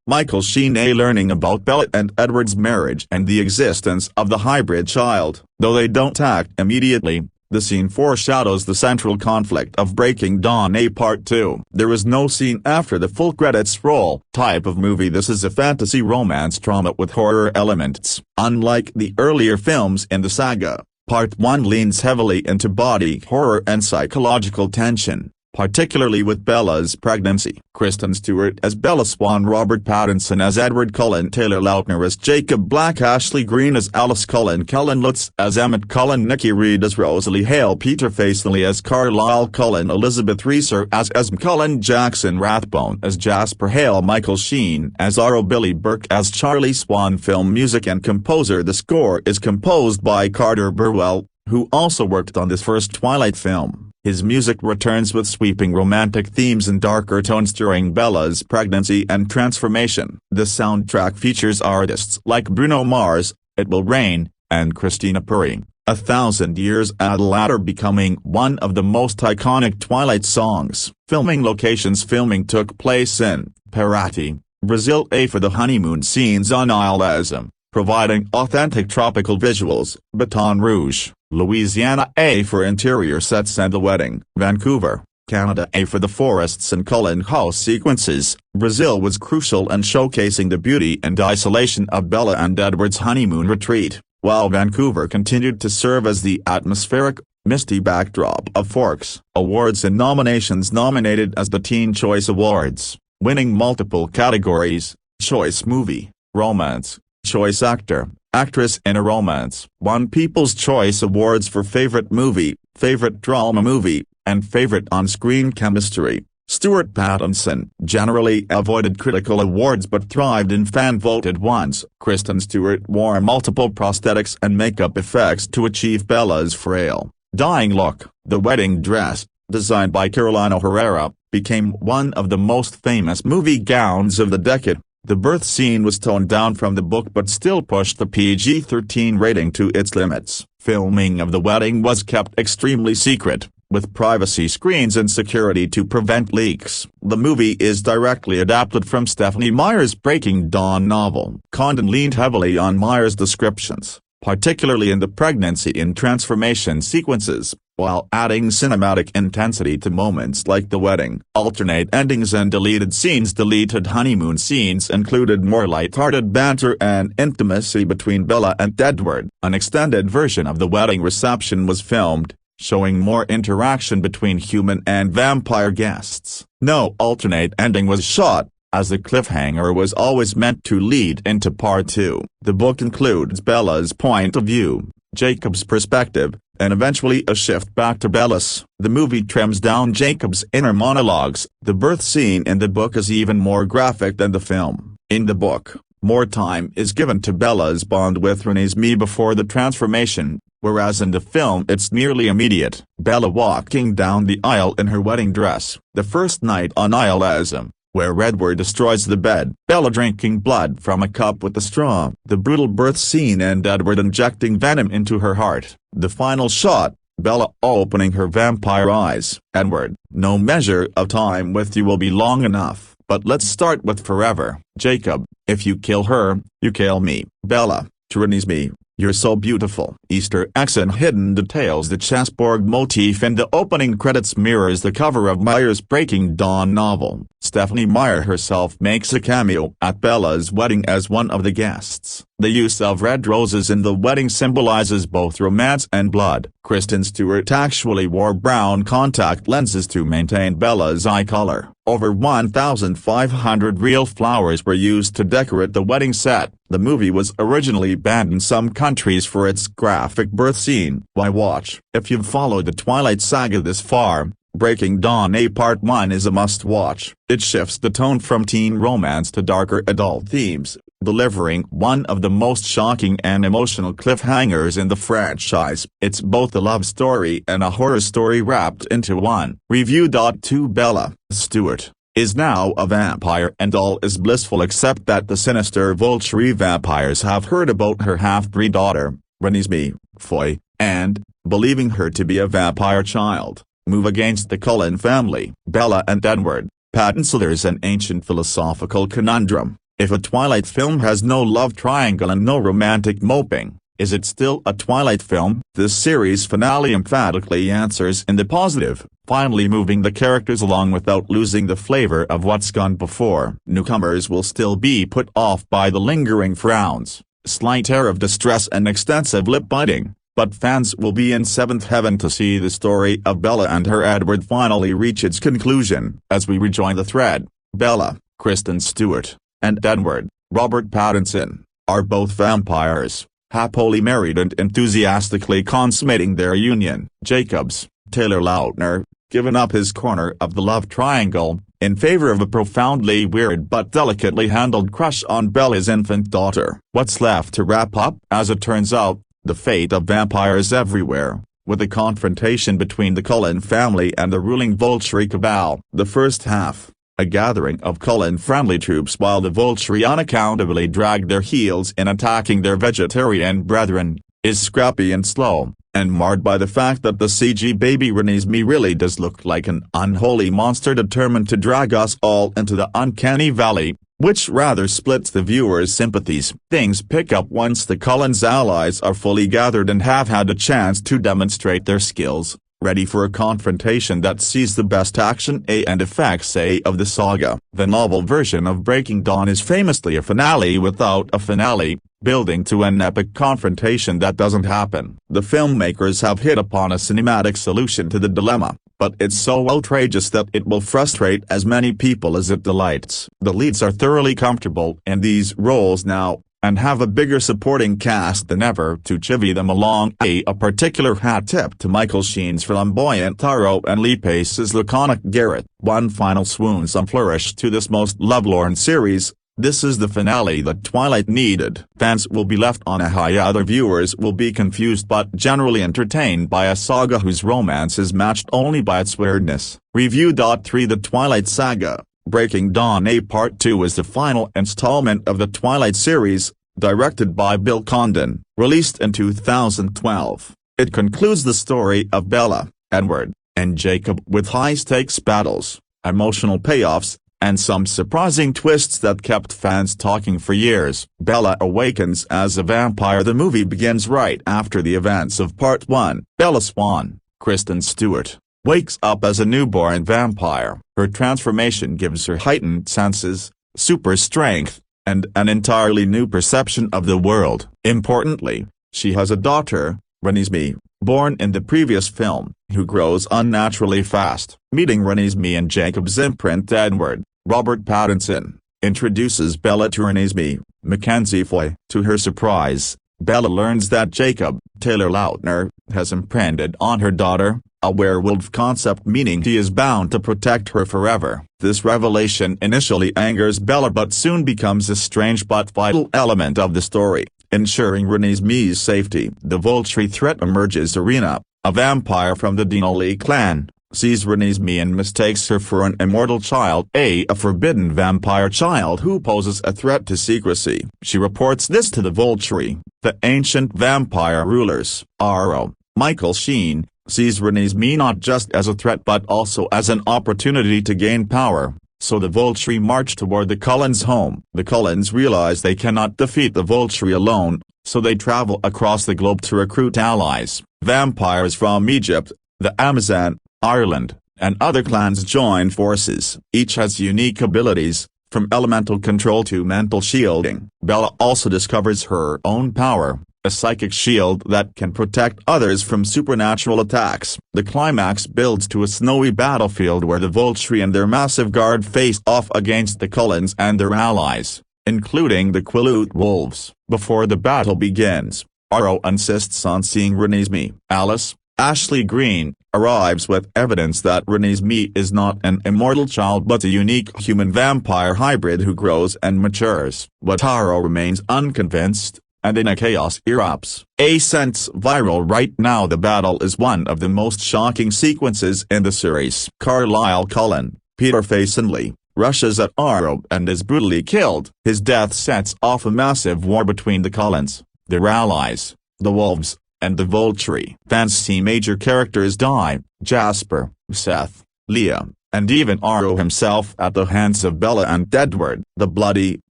Michael Sheen learning about Bella and Edward's marriage and the existence of the hybrid child. Though they don't act immediately, the scene foreshadows the central conflict of Breaking Dawn Part 2. There is no scene after the full credits roll. Type of movie. This is a fantasy romance drama with horror elements. Unlike the earlier films in the saga, Part 1 leans heavily into body horror and psychological tension, particularly with Bella's pregnancy. Kristen Stewart as Bella Swan, Robert Pattinson as Edward Cullen, Taylor Lautner as Jacob Black, Ashley Greene as Alice Cullen, Quileute as Emmett Cullen, Nikki Reed as Rosalie Hale, Peter Facely as Carlisle Cullen, Elizabeth Reeser as Esme Cullen, Jackson Rathbone as Jasper Hale, Michael Sheen as Billy Burke as Charlie Swan. Film music and composer. The score is composed by Carter Burwell, who also worked on this first Twilight film. His music returns with sweeping romantic themes and darker tones during Bella's pregnancy and transformation. The soundtrack features artists like Bruno Mars, It Will Rain, and Christina Perri. 1,000 Years later becoming one of the most iconic Twilight songs. Filming locations. Filming took place in Paraty, Brazil. For the honeymoon scenes on Al-Azam, providing authentic tropical visuals. Baton Rouge, Louisiana. For interior sets and the wedding. Vancouver, Canada. For the forests and Cullen house sequences, Brazil was crucial in showcasing the beauty and isolation of Bella and Edward's honeymoon retreat, while Vancouver continued to serve as the atmospheric, misty backdrop of Forks. Awards and nominations. Nominated as the Teen Choice Awards, winning multiple categories: Choice Movie, Romance, Choice Actor, Actress in a Romance. Won People's Choice Awards for Favorite Movie, Favorite Drama Movie, and Favorite On-Screen Chemistry. Stewart. Pattinson generally avoided critical awards but thrived in fan-voted ones. Kristen Stewart wore multiple prosthetics and makeup effects to achieve Bella's frail, dying look. The wedding dress, designed by Carolina Herrera, became one of the most famous movie gowns of the decade. The birth scene was toned down from the book but still pushed the PG-13 rating to its limits. Filming of the wedding was kept extremely secret, with privacy screens and security to prevent leaks. The movie is directly adapted from Stephenie Meyer's Breaking Dawn novel. Condon leaned heavily on Meyer's descriptions, particularly in the pregnancy and transformation sequences, while adding cinematic intensity to moments like the wedding. Alternate endings and deleted scenes. Deleted honeymoon scenes included more light-hearted banter and intimacy between Bella and Edward. An extended version of the wedding reception was filmed, showing more interaction between human and vampire guests. No alternate ending was shot, as the cliffhanger was always meant to lead into part 2. The book includes Bella's point of view, Jacob's perspective, and eventually a shift back to Bella's. The movie trims down Jacob's inner monologues. The birth scene in the book is even more graphic than the film. In the book, more time is given to Bella's bond with Renesmee before the transformation, whereas in the film it's nearly immediate. Bella walking down the aisle in her wedding dress. The first night on Isle, where Edward destroys the bed. Bella drinking blood from a cup with a straw. The brutal birth scene and Edward injecting venom into her heart. The final shot, Bella opening her vampire eyes. Edward, no measure of time with you will be long enough, but let's start with forever. Jacob, if you kill her, you kill me. Bella, to Renesmee, you're so beautiful. Easter eggs and hidden details. The chessboard motif in the opening credits mirrors the cover of Meyer's Breaking Dawn novel. Stephenie Meyer herself makes a cameo at Bella's wedding as one of the guests. The use of red roses in the wedding symbolizes both romance and blood. Kristen Stewart actually wore brown contact lenses to maintain Bella's eye color. Over 1,500 real flowers were used to decorate the wedding set. The movie was originally banned in some countries for its graphic birth scene. Why watch? If you've followed the Twilight Saga this far, Breaking Dawn Part 1 is a must-watch. It shifts the tone from teen romance to darker adult themes, delivering one of the most shocking and emotional cliffhangers in the franchise. It's both a love story and a horror story wrapped into one. Review. 2 Bella Stewart is now a vampire and all is blissful except that the sinister Vulturi vampires have heard about her half-breed daughter, Renesmee, Foy, and, believing her to be a vampire child, move against the Cullen family. Bella and Edward, Pattinson. There's an ancient philosophical conundrum. If a Twilight film has no love triangle and no romantic moping, is it still a Twilight film? This series finale emphatically answers in the positive, finally moving the characters along without losing the flavor of what's gone before. Newcomers will still be put off by the lingering frowns, slight air of distress and extensive lip-biting, but fans will be in seventh heaven to see the story of Bella and her Edward finally reach its conclusion. As we rejoin the thread, Bella, Kristen Stewart, and Edward, Robert Pattinson, are both vampires, happily married and enthusiastically consummating their union. Jacobs, Taylor Lautner, given up his corner of the love triangle, in favor of a profoundly weird but delicately handled crush on Bella's infant daughter. What's left to wrap up? As it turns out, the fate of vampires everywhere, with a confrontation between the Cullen family and the ruling Vulturi cabal. The first half, a gathering of Cullen-friendly troops while the Vulturi unaccountably drag their heels in attacking their vegetarian brethren, is scrappy and slow, and marred by the fact that the CG baby Renesmee really does look like an unholy monster determined to drag us all into the uncanny valley, which rather splits the viewer's sympathies. Things pick up once the Cullens' allies are fully gathered and have had a chance to demonstrate their skills, ready for a confrontation that sees the best action and effects of the saga. The novel version of Breaking Dawn is famously a finale without a finale, building to an epic confrontation that doesn't happen. The filmmakers have hit upon a cinematic solution to the dilemma, but it's so outrageous that it will frustrate as many people as it delights. The leads are thoroughly comfortable in these roles now, and have a bigger supporting cast than ever to chivvy them along. A particular hat tip to Michael Sheen's flamboyant Taro and Lee Pace's laconic Garrett. One final swoon-some flourish to this most lovelorn series. This is the finale that Twilight needed. Fans will be left on a high. Other viewers will be confused but generally entertained by a saga whose romance is matched only by its weirdness. Review. 3 The Twilight Saga, Breaking Dawn. A Part 2 is the final installment of the Twilight series, directed by Bill Condon, released in 2012. It concludes the story of Bella, Edward, and Jacob with high-stakes battles, emotional payoffs, and some surprising twists that kept fans talking for years. Bella awakens as a vampire. The movie begins right after the events of Part 1. Bella Swan, Kristen Stewart, wakes up as a newborn vampire. Her transformation gives her heightened senses, super strength, and an entirely new perception of the world. Importantly, she has a daughter, Renesmee, born in the previous film, who grows unnaturally fast. Meeting Renesmee and Jacob's imprint. Edward, Robert Pattinson, introduces Bella to Renesmee, Mackenzie Foy. To her surprise, Bella learns that Jacob, Taylor Lautner, has imprinted on her daughter, a werewolf concept, meaning he is bound to protect her forever. This revelation initially angers Bella but soon becomes a strange but vital element of the story, ensuring Renesmee's safety. The Vulturi threat emerges. Arena, a vampire from the Denali clan, sees Renesmee and mistakes her for an immortal child, a forbidden vampire child who poses a threat to secrecy. She reports this to the Vulturi, the ancient vampire rulers. R.O. Michael Sheen sees Renesmee not just as a threat but also as an opportunity to gain power, so the Vulturi march toward the Cullens' home. The Cullens realize they cannot defeat the Vulturi alone, so they travel across the globe to recruit allies. Vampires from Egypt, the Amazon, Ireland, and other clans join forces. Each has unique abilities, from elemental control to mental shielding. Bella also discovers her own power, a psychic shield that can protect others from supernatural attacks. The climax builds to a snowy battlefield where the Vulturi and their massive guard face off against the Cullens and their allies, including the Quileute wolves. Before the battle begins, R.O. insists on seeing Renesmee. Alice, Ashley Greene, arrives with evidence that Renesmee is not an immortal child but a unique human-vampire hybrid who grows and matures. But Taro remains unconvinced, and in a chaos erupts. A sense viral right now. The battle is one of the most shocking sequences in the series. Carlisle Cullen, Peter Facinley, rushes at R.O. and is brutally killed. His death sets off a massive war between the Cullens, their allies, the wolves, and the Vulturi. Fans see major characters die, Jasper, Seth, Leah, and even R.O. himself at the hands of Bella and Edward. The bloody,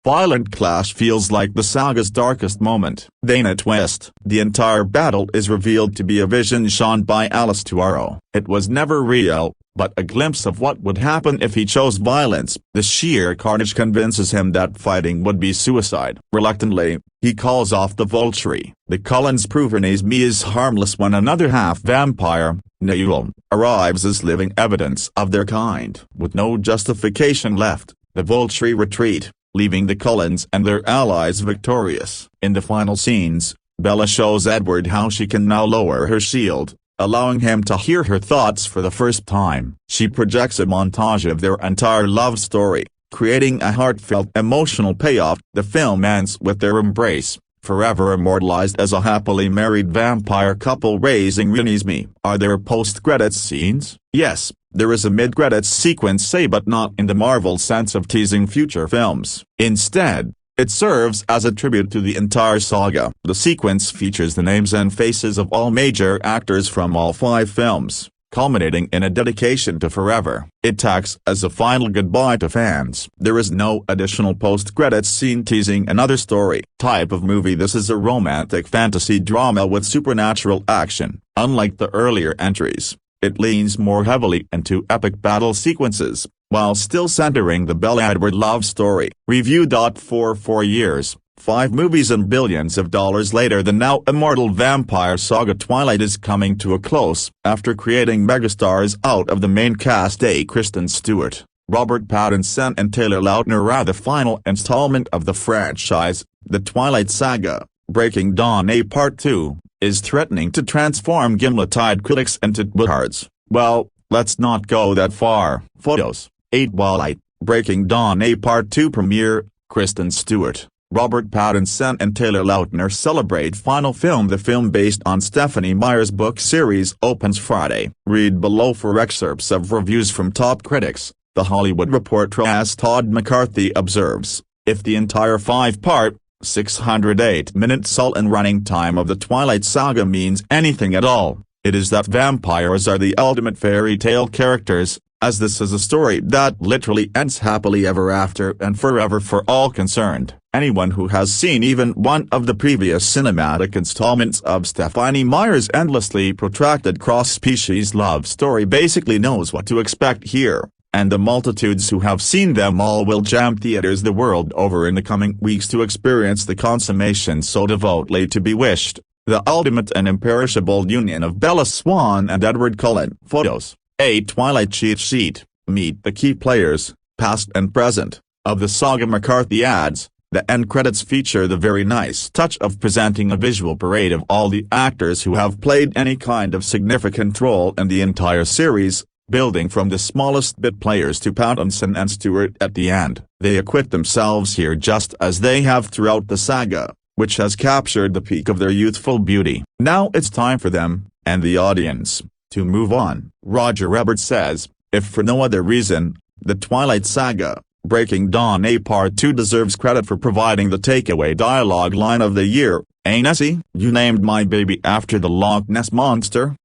violent clash feels like the saga's darkest moment. Then a twist. The entire battle is revealed to be a vision shown by Alice to R.O. It was never real, but a glimpse of what would happen if he chose violence. The sheer carnage convinces him that fighting would be suicide. Reluctantly, he calls off the Vulturi. The Cullens prove Renesmee is harmless when another half-vampire, Newell, arrives as living evidence of their kind. With no justification left, the Vulturi retreat, leaving the Cullens and their allies victorious. In the final scenes, Bella shows Edward how she can now lower her shield, allowing him to hear her thoughts for the first time. She projects a montage of their entire love story, creating a heartfelt emotional payoff. The film ends with their embrace, forever immortalized as a happily married vampire couple raising Renesmee. Are there post-credits scenes? Yes, there is a mid-credits sequence, but not in the Marvel sense of teasing future films. Instead, it serves as a tribute to the entire saga. The sequence features the names and faces of all major actors from all 5 films, culminating in a dedication to forever. It acts as a final goodbye to fans. There is no additional post-credits scene teasing another story type of movie. This is a romantic fantasy drama with supernatural action. Unlike the earlier entries, it leans more heavily into epic battle sequences, while still centering the Bella-Edward love story. Review. 4 years, 5 movies and billions of dollars later, the now immortal vampire saga Twilight is coming to a close. After creating megastars out of the main cast, Kristen Stewart, Robert Pattinson and Taylor Lautner are the final installment of the franchise. The Twilight Saga, Breaking Dawn A Part 2, is threatening to transform Gimletide critics into diehards. Well, let's not go that far. Photos, 8 Twilight, Breaking Dawn A Part 2 premiere, Kristen Stewart, Robert Pattinson and Taylor Lautner celebrate final film. The film, based on Stephenie Meyer's book series, opens Friday. Read below for excerpts of reviews from top critics. The Hollywood Reporter, as Todd McCarthy observes, if the entire 5-part, 608-minute Sultan running time of the Twilight Saga means anything at all, it is that vampires are the ultimate fairy tale characters, as this is a story that literally ends happily ever after and forever for all concerned. Anyone who has seen even one of the previous cinematic installments of Stephenie Meyer's endlessly protracted cross-species love story basically knows what to expect here, and the multitudes who have seen them all will jam theaters the world over in the coming weeks to experience the consummation so devoutly to be wished, the ultimate and imperishable union of Bella Swan and Edward Cullen. Photos, a Twilight cheat sheet. Meet the key players, past and present, of the saga. McCarthy adds, the end credits feature the very nice touch of presenting a visual parade of all the actors who have played any kind of significant role in the entire series, building from the smallest bit players to Pattinson and Stewart at the end. They acquit themselves here just as they have throughout the saga, which has captured the peak of their youthful beauty. Now it's time for them, and the audience, to move on. Roger Ebert says, if for no other reason, the Twilight Saga, Breaking Dawn A Part 2 deserves credit for providing the takeaway dialogue line of the year. "Hey Nessie, you named my baby after the Loch Ness Monster?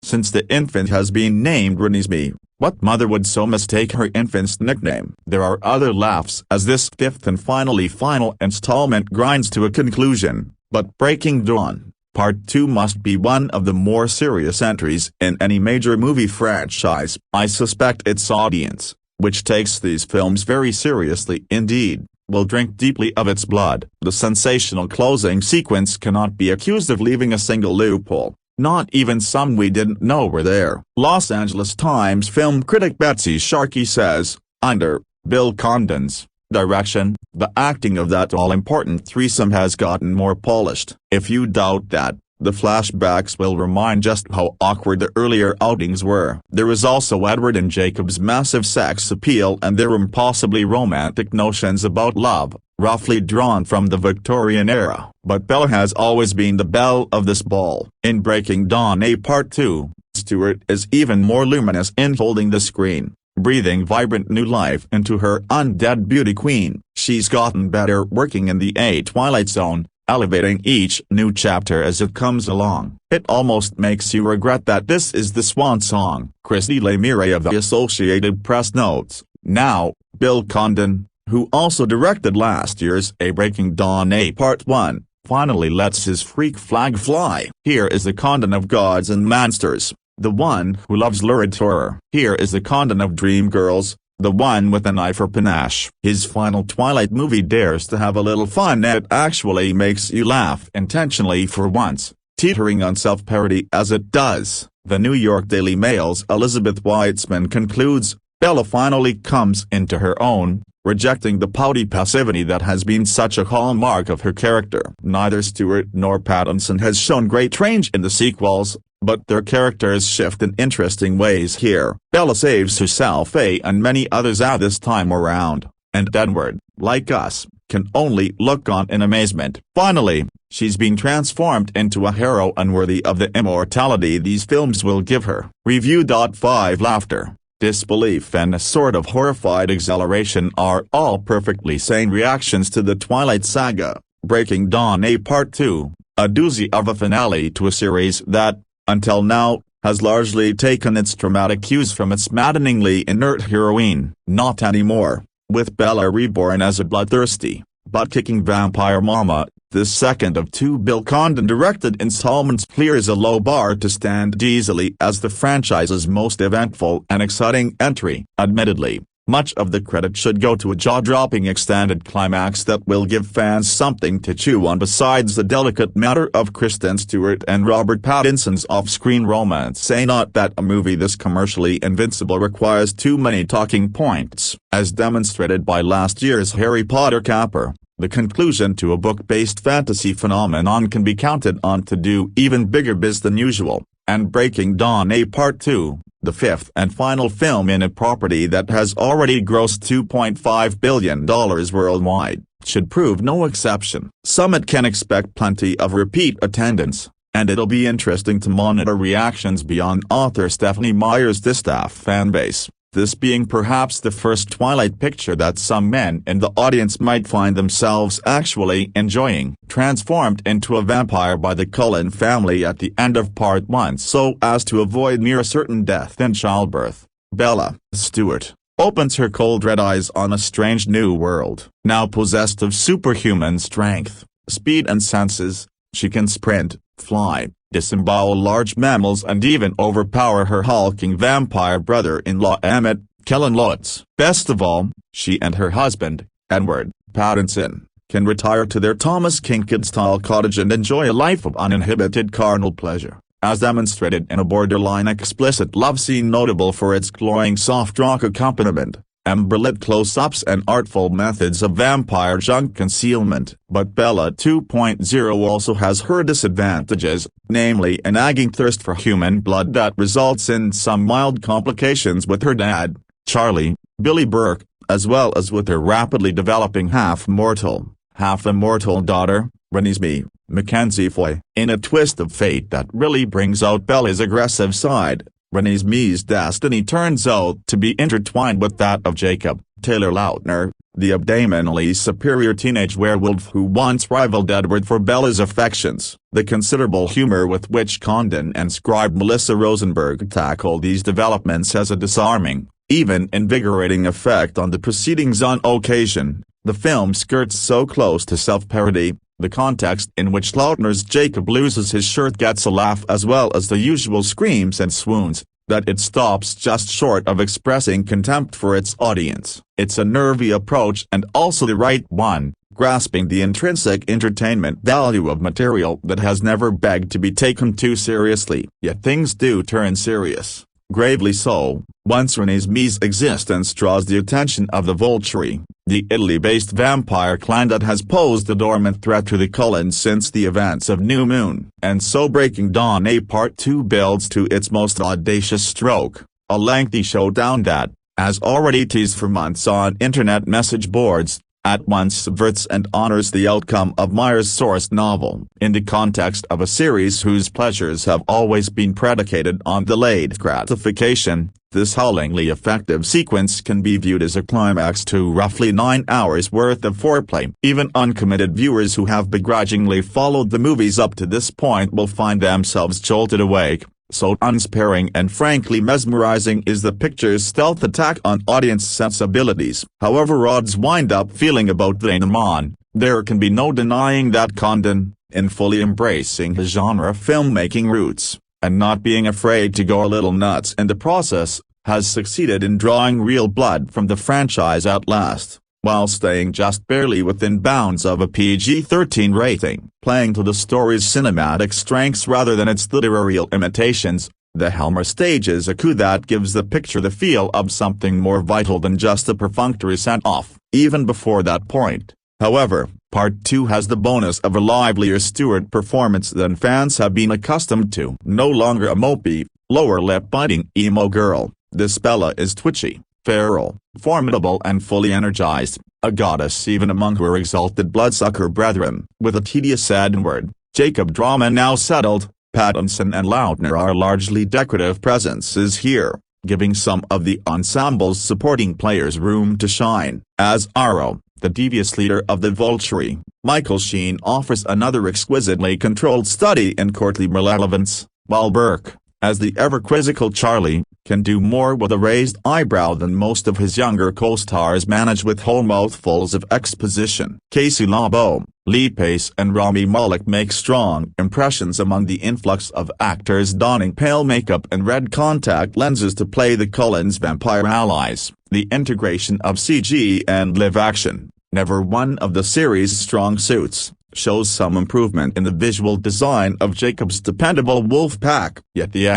Since the infant has been named Renesmee, what mother would so mistake her infant's nickname?" There are other laughs as this fifth and final installment grinds to a conclusion, but Breaking Dawn Part 2 must be one of the more serious entries in any major movie franchise. I suspect its audience, which takes these films very seriously indeed, will drink deeply of its blood. The sensational closing sequence cannot be accused of leaving a single loophole, not even some we didn't know were there. Los Angeles Times film critic Betsy Sharkey says, under Bill Condon's direction, the acting of that all-important threesome has gotten more polished. If you doubt that, the flashbacks will remind just how awkward the earlier outings were. There is also Edward and Jacob's massive sex appeal and their impossibly romantic notions about love, roughly drawn from the Victorian era. But Bella has always been the belle of this ball. In Breaking Dawn A Part 2, Stewart is even more luminous in holding the screen, breathing vibrant new life into her undead beauty queen. She's gotten better working in the Twilight Zone, elevating each new chapter as it comes along. It almost makes you regret that this is the swan song. Christy Lemire of the Associated Press notes, now, Bill Condon, who also directed last year's A Breaking Dawn A Part 1, finally lets his freak flag fly. Here is the Condon of gods and monsters, the one who loves lurid horror. Here is the Condon of dream girls, the one with an eye for panache. His final Twilight movie dares to have a little fun. It actually makes you laugh intentionally for once, teetering on self-parody as it does. The New York Daily Mail's Elizabeth Weitzman concludes, Bella finally comes into her own, rejecting the pouty passivity that has been such a hallmark of her character. Neither Stewart nor Pattinson has shown great range in the sequels, but their characters shift in interesting ways here. Bella saves herself and many others out this time around, and Edward, like us, can only look on in amazement. Finally, she's been transformed into a hero unworthy of the immortality these films will give her. Review. 5 Laughter, disbelief and a sort of horrified exhilaration are all perfectly sane reactions to the Twilight Saga, Breaking Dawn A Part 2, a doozy of a finale to a series that, until now, has largely taken its dramatic cues from its maddeningly inert heroine. Not anymore, with Bella reborn as a bloodthirsty, butt-kicking vampire mama. This second of 2 Bill Condon-directed installments clears a low bar to stand easily as the franchise's most eventful and exciting entry. Admittedly, Much of the credit should go to a jaw-dropping extended climax that will give fans something to chew on besides the delicate matter of Kristen Stewart and Robert Pattinson's off-screen romance. Say not that a movie this commercially invincible requires too many talking points. As demonstrated by last year's Harry Potter capper, the conclusion to a book-based fantasy phenomenon can be counted on to do even bigger biz than usual, and Breaking Dawn A Part 2, the fifth and final film in a property that has already grossed $2.5 billion worldwide, should prove no exception. Summit can expect plenty of repeat attendance, and it'll be interesting to monitor reactions beyond author Stephenie Meyer's distaff fanbase, this being perhaps the first Twilight picture that some men in the audience might find themselves actually enjoying. Transformed into a vampire by the Cullen family at the end of Part 1 so as to avoid near certain death in childbirth, Bella Stewart opens her cold red eyes on a strange new world. Now possessed of superhuman strength, speed and senses, she can sprint, fly, disembowel large mammals and even overpower her hulking vampire brother-in-law Emmett, Quileute. Best of all, she and her husband, Edward Pattinson, can retire to their Thomas Kinkade-style cottage and enjoy a life of uninhibited carnal pleasure, as demonstrated in a borderline explicit love scene notable for its glowing soft rock accompaniment, amber-lit close-ups and artful methods of vampire junk concealment. But Bella 2.0 also has her disadvantages, namely a nagging thirst for human blood that results in some mild complications with her dad, Charlie, Billy Burke, as well as with her rapidly developing half-mortal, half-immortal daughter, Renesmee, Mackenzie Foy. In a twist of fate that really brings out Bella's aggressive side, Renesmee's destiny turns out to be intertwined with that of Jacob, Taylor Lautner, the abdominally superior teenage werewolf who once rivaled Edward for Bella's affections. The considerable humor with which Condon and scribe Melissa Rosenberg tackle these developments has a disarming, even invigorating effect on the proceedings on occasion. The film skirts so close to self-parody, the context in which Lautner's Jacob loses his shirt gets a laugh as well as the usual screams and swoons, that it stops just short of expressing contempt for its audience. It's a nervy approach and also the right one, grasping the intrinsic entertainment value of material that has never begged to be taken too seriously. Yet things do turn serious, gravely so, once Renesmee's existence draws the attention of the Vulturi, the Italy-based vampire clan that has posed a dormant threat to the Cullens since the events of New Moon. And so Breaking Dawn A Part 2 builds to its most audacious stroke, a lengthy showdown that, as already teased for months on internet message boards, at once subverts and honors the outcome of Meyer's source novel. In the context of a series whose pleasures have always been predicated on delayed gratification, this howlingly effective sequence can be viewed as a climax to roughly 9 hours worth of foreplay. Even uncommitted viewers who have begrudgingly followed the movies up to this point will find themselves jolted awake. So unsparing and frankly mesmerizing is the picture's stealth attack on audience sensibilities. However odds wind up feeling about the denouement, there can be no denying that Condon, in fully embracing his genre filmmaking roots, and not being afraid to go a little nuts in the process, has succeeded in drawing real blood from the franchise at last, while staying just barely within bounds of a PG-13 rating. Playing to the story's cinematic strengths rather than its literary imitations, the Helmer stages a coup that gives the picture the feel of something more vital than just a perfunctory send-off. Even before that point, however, Part 2 has the bonus of a livelier Stewart performance than fans have been accustomed to. No longer a mopey, lower-lip-biting emo girl, this Bella is twitchy, feral, formidable and fully energized, a goddess even among her exalted bloodsucker brethren. With a tedious Edward, Jacob drama now settled, Pattinson and Lautner are largely decorative presences here, giving some of the ensemble's supporting players room to shine. As Arrow, the devious leader of the Vulturi, Michael Sheen offers another exquisitely controlled study in courtly malevolence, while Burke, as the ever-quizzical Charlie, can do more with a raised eyebrow than most of his younger co-stars manage with whole mouthfuls of exposition. Casey LaBeouf, Lee Pace and Rami Malek make strong impressions among the influx of actors donning pale makeup and red contact lenses to play the Cullen's vampire allies. The integration of CG and live action, never one of the series' strong suits, shows some improvement in the visual design of Jacob's dependable wolf pack. Yet the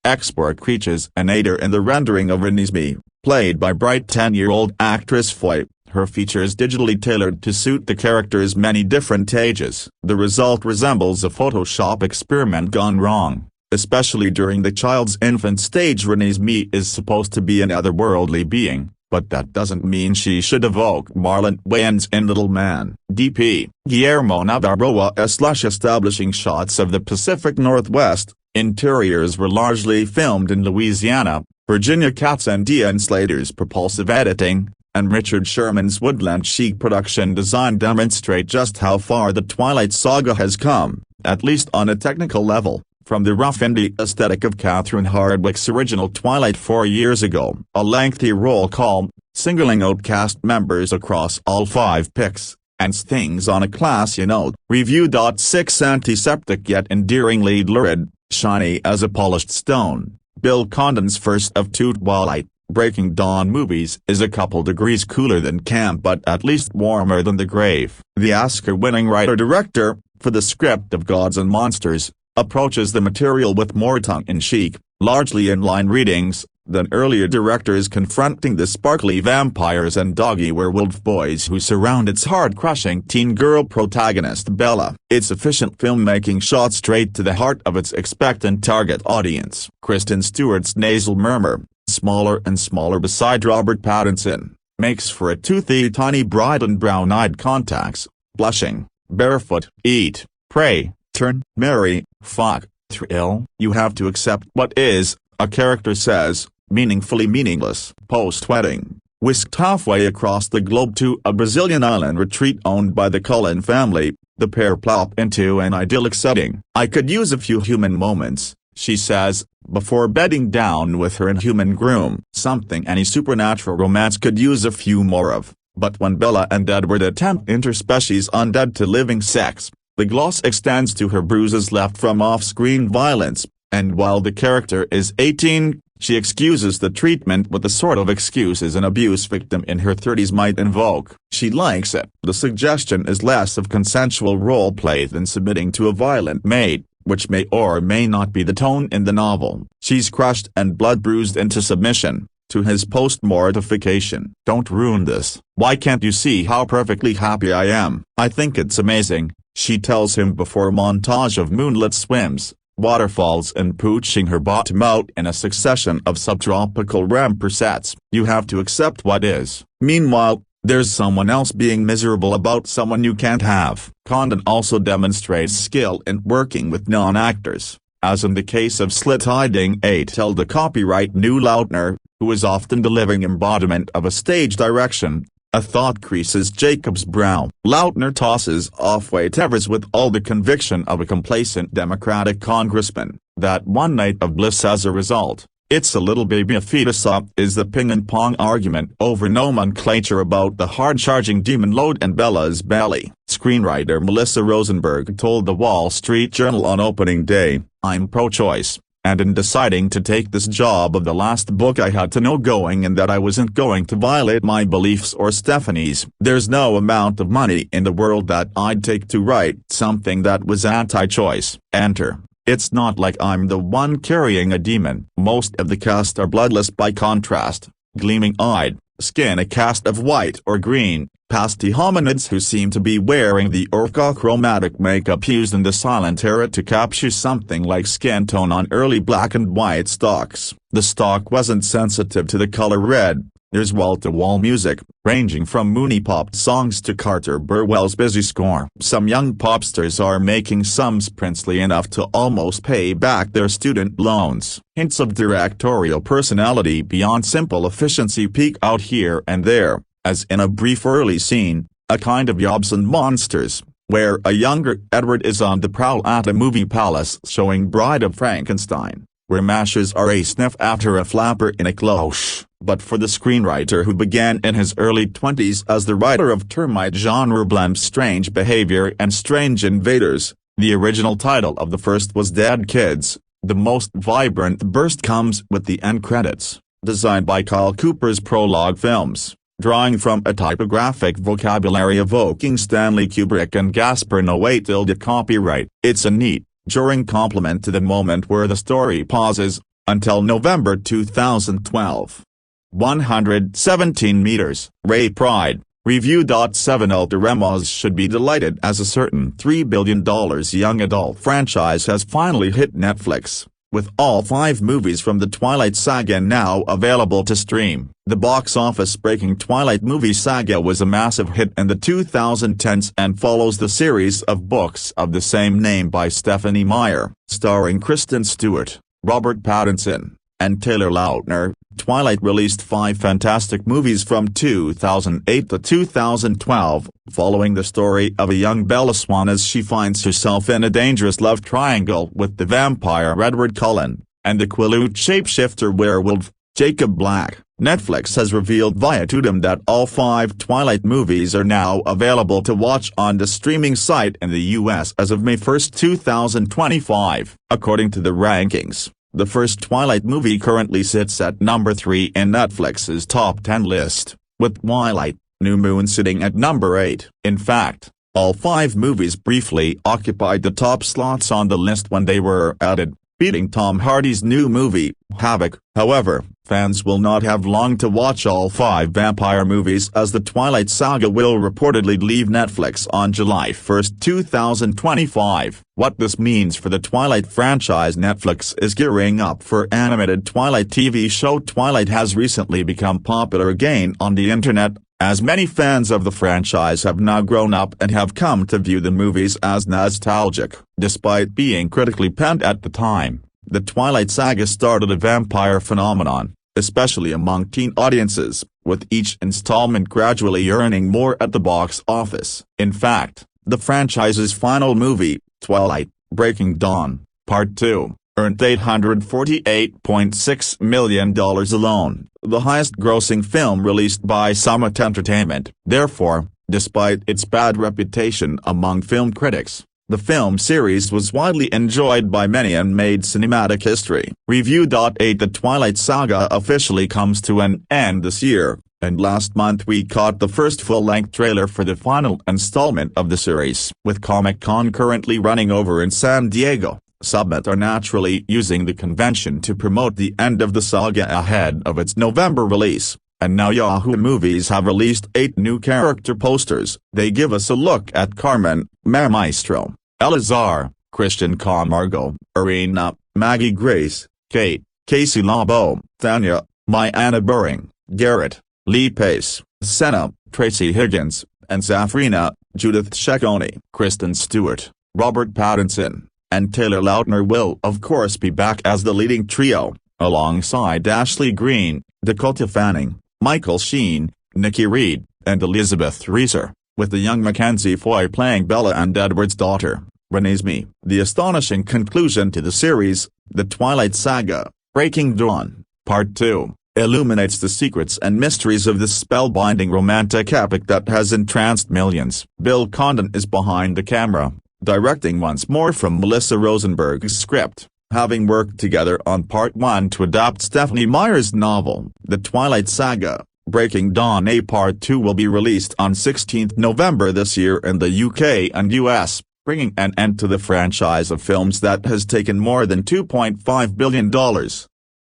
expert creatures an aider in the rendering of Renesmee, played by bright 10-year-old actress Foy, her features digitally tailored to suit the character's many different ages. The result resembles a Photoshop experiment gone wrong, especially during the child's infant stage. Renesmee is supposed to be an otherworldly being, but that doesn't mean she should evoke Marlon Wayans in Little Man. DP Guillermo Navarro's lush establishing shots of the Pacific Northwest. Interiors were largely filmed in Louisiana. Virginia Katzendia Slater's propulsive editing, and Richard Sherman's woodland chic production design demonstrate just how far the Twilight Saga has come, at least on a technical level, from the rough indie aesthetic of Catherine Hardwicke's original Twilight 4 years ago. A lengthy roll call, singling out cast members across all 5 picks, and things on a classy note. Review. 6 Antiseptic yet endearingly lurid, shiny as a polished stone, Bill Condon's first of 2 Twilight, Breaking Dawn movies is a couple degrees cooler than camp but at least warmer than the grave. The Oscar-winning writer-director, for the script of Gods and Monsters, approaches the material with more tongue-in-cheek, largely inline readings, than earlier directors confronting the sparkly vampires and doggy werewolf boys who surround its heart-crushing teen girl protagonist Bella. Its efficient filmmaking shot straight to the heart of its expectant target audience. Kristen Stewart's nasal murmur, smaller and smaller beside Robert Pattinson, makes for a toothy tiny bride and brown-eyed contacts, blushing, barefoot, eat, pray, turn, marry, fuck, thrill. You have to accept what is, a character says, meaningfully meaningless. Post-wedding, whisked halfway across the globe to a Brazilian island retreat owned by the Cullen family, the pair plop into an idyllic setting. I could use a few human moments, she says, before bedding down with her inhuman groom. Something any supernatural romance could use a few more of, but when Bella and Edward attempt interspecies undead to living sex, the gloss extends to her bruises left from off-screen violence, and while the character is 18, she excuses the treatment with the sort of excuses an abuse victim in her 30s might invoke. She likes it. The suggestion is less of consensual role-play than submitting to a violent mate, which may or may not be the tone in the novel. She's crushed and blood-bruised into submission, to his post-mortification. Don't ruin this. Why can't you see how perfectly happy I am? I think it's amazing, she tells him before a montage of moonlit swims, waterfalls and pooching her bottom out in a succession of subtropical rampersets. You have to accept what is. Meanwhile, there's someone else being miserable about someone you can't have. Condon also demonstrates skill in working with non-actors, as in the case of Slit-Hiding 8. Tell the copyright new Lautner, who is often the living embodiment of a stage direction. A thought creases Jacob's brow. Lautner tosses off whatever's with all the conviction of a complacent Democratic congressman. That one night of bliss as a result. It's a little baby a fetus up is the ping-and-pong argument over nomenclature about the hard-charging demon load and Bella's belly. Screenwriter Melissa Rosenberg told the Wall Street Journal on opening day, "I'm pro-choice, and in deciding to take this job of the last book I had to know going in that I wasn't going to violate my beliefs or Stephanie's. There's no amount of money in the world that I'd take to write something that was anti-choice." Enter. It's not like I'm the one carrying a demon. Most of the cast are bloodless by contrast, gleaming-eyed, skin a cast of white or green, pasty hominids who seem to be wearing the orthochromatic makeup used in the silent era to capture something like skin tone on early black and white stocks. The stock wasn't sensitive to the color red. There's wall-to-wall music, ranging from Mooney pop songs to Carter Burwell's busy score. Some young popstars are making sums princely enough to almost pay back their student loans. Hints of directorial personality beyond simple efficiency peek out here and there, as in a brief early scene, a kind of Yobs and Monsters, where a younger Edward is on the prowl at a movie palace showing Bride of Frankenstein. where mashes are a sniff after a flapper in a cloche. But for the screenwriter who began in his early 20s as the writer of termite genre blends Strange Behavior and Strange Invaders, the original title of the first was Dead Kids. The most vibrant burst comes with the end credits, designed by Kyle Cooper's Prologue Films, drawing from a typographic vocabulary evoking Stanley Kubrick and Gaspar Noé. Copyright. It's a neat, jarring compliment to the moment where the story pauses, until November 2012. 117 meters. Ray Pride, Review. 7 Ultraremas should be delighted as a certain $3 billion young adult franchise has finally hit Netflix, with all 5 movies from the Twilight Saga now available to stream. The box office-breaking Twilight movie saga was a massive hit in the 2010s and follows the series of books of the same name by Stephenie Meyer, starring Kristen Stewart, Robert Pattinson, and Taylor Lautner. Twilight released 5 fantastic movies from 2008 to 2012, following the story of a young Bella Swan as she finds herself in a dangerous love triangle with the vampire Edward Cullen, and the Quileute shapeshifter werewolf, Jacob Black. Netflix has revealed via Tudum that all 5 Twilight movies are now available to watch on the streaming site in the US as of May 1, 2025, according to the rankings. The first Twilight movie currently sits at number 3 in Netflix's top 10 list, with Twilight, New Moon sitting at number 8. In fact, all 5 movies briefly occupied the top slots on the list when they were added, beating Tom Hardy's new movie, Havoc. However, fans will not have long to watch all 5 vampire movies as the Twilight Saga will reportedly leave Netflix on July 1, 2025. What this means for the Twilight franchise: Netflix is gearing up for animated Twilight TV show. Twilight has recently become popular again on the internet, as many fans of the franchise have now grown up and have come to view the movies as nostalgic. Despite being critically panned at the time, the Twilight Saga started a vampire phenomenon, especially among teen audiences, with each installment gradually earning more at the box office. In fact, the franchise's final movie, Twilight, Breaking Dawn, Part 2, earned $848.6 million alone, the highest-grossing film released by Summit Entertainment. Therefore, despite its bad reputation among film critics, the film series was widely enjoyed by many and made cinematic history. Review. 8 The Twilight Saga officially comes to an end this year, and last month we caught the first full-length trailer for the final installment of the series. With Comic-Con currently running over in San Diego, Summit are naturally using the convention to promote the end of the saga ahead of its November release, and now Yahoo Movies have released 8 new character posters. They give us a look at Carmen, Mare Maestro, Elazar, Christian Camargo, Irina, Maggie Grace, Kate, Casey Labo, Thania, Myanna Buring, Garrett, Lee Pace, Senna, Tracy Higgins, and Safrina. Judith Cecconi, Kristen Stewart, Robert Pattinson, and Taylor Lautner will of course be back as the leading trio, alongside Ashley Greene, Dakota Fanning, Michael Sheen, Nikki Reed, and Elizabeth Reeser, with the young Mackenzie Foy playing Bella and Edward's daughter, Renesmee. The astonishing conclusion to the series, The Twilight Saga, Breaking Dawn, Part 2, illuminates the secrets and mysteries of this spellbinding romantic epic that has entranced millions. Bill Condon is behind the camera, directing once more from Melissa Rosenberg's script, having worked together on Part 1 to adapt Stephenie Meyer's novel. The Twilight Saga, Breaking Dawn. A Part 2 will be released on 16 November this year in the UK and US, bringing an end to the franchise of films that has taken more than $2.5 billion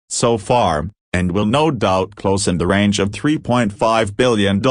so far, and will no doubt close in the range of $3.5 billion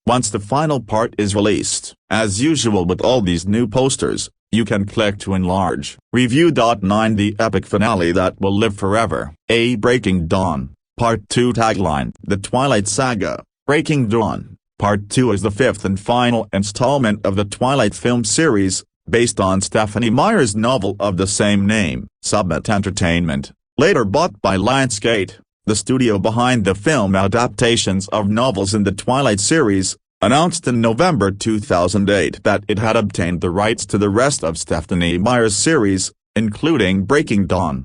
once the final part is released. As usual with all these new posters, you can click to enlarge. Review. 9 The epic finale that will live forever. A Breaking Dawn, Part 2 tagline. The Twilight Saga, Breaking Dawn, Part 2 is the 5th and final installment of the Twilight film series, based on Stephenie Meyer's novel of the same name. Summit Entertainment, later bought by Lionsgate, the studio behind the film adaptations of novels in the Twilight series, announced in November 2008 that it had obtained the rights to the rest of Stephenie Meyer's series, including Breaking Dawn.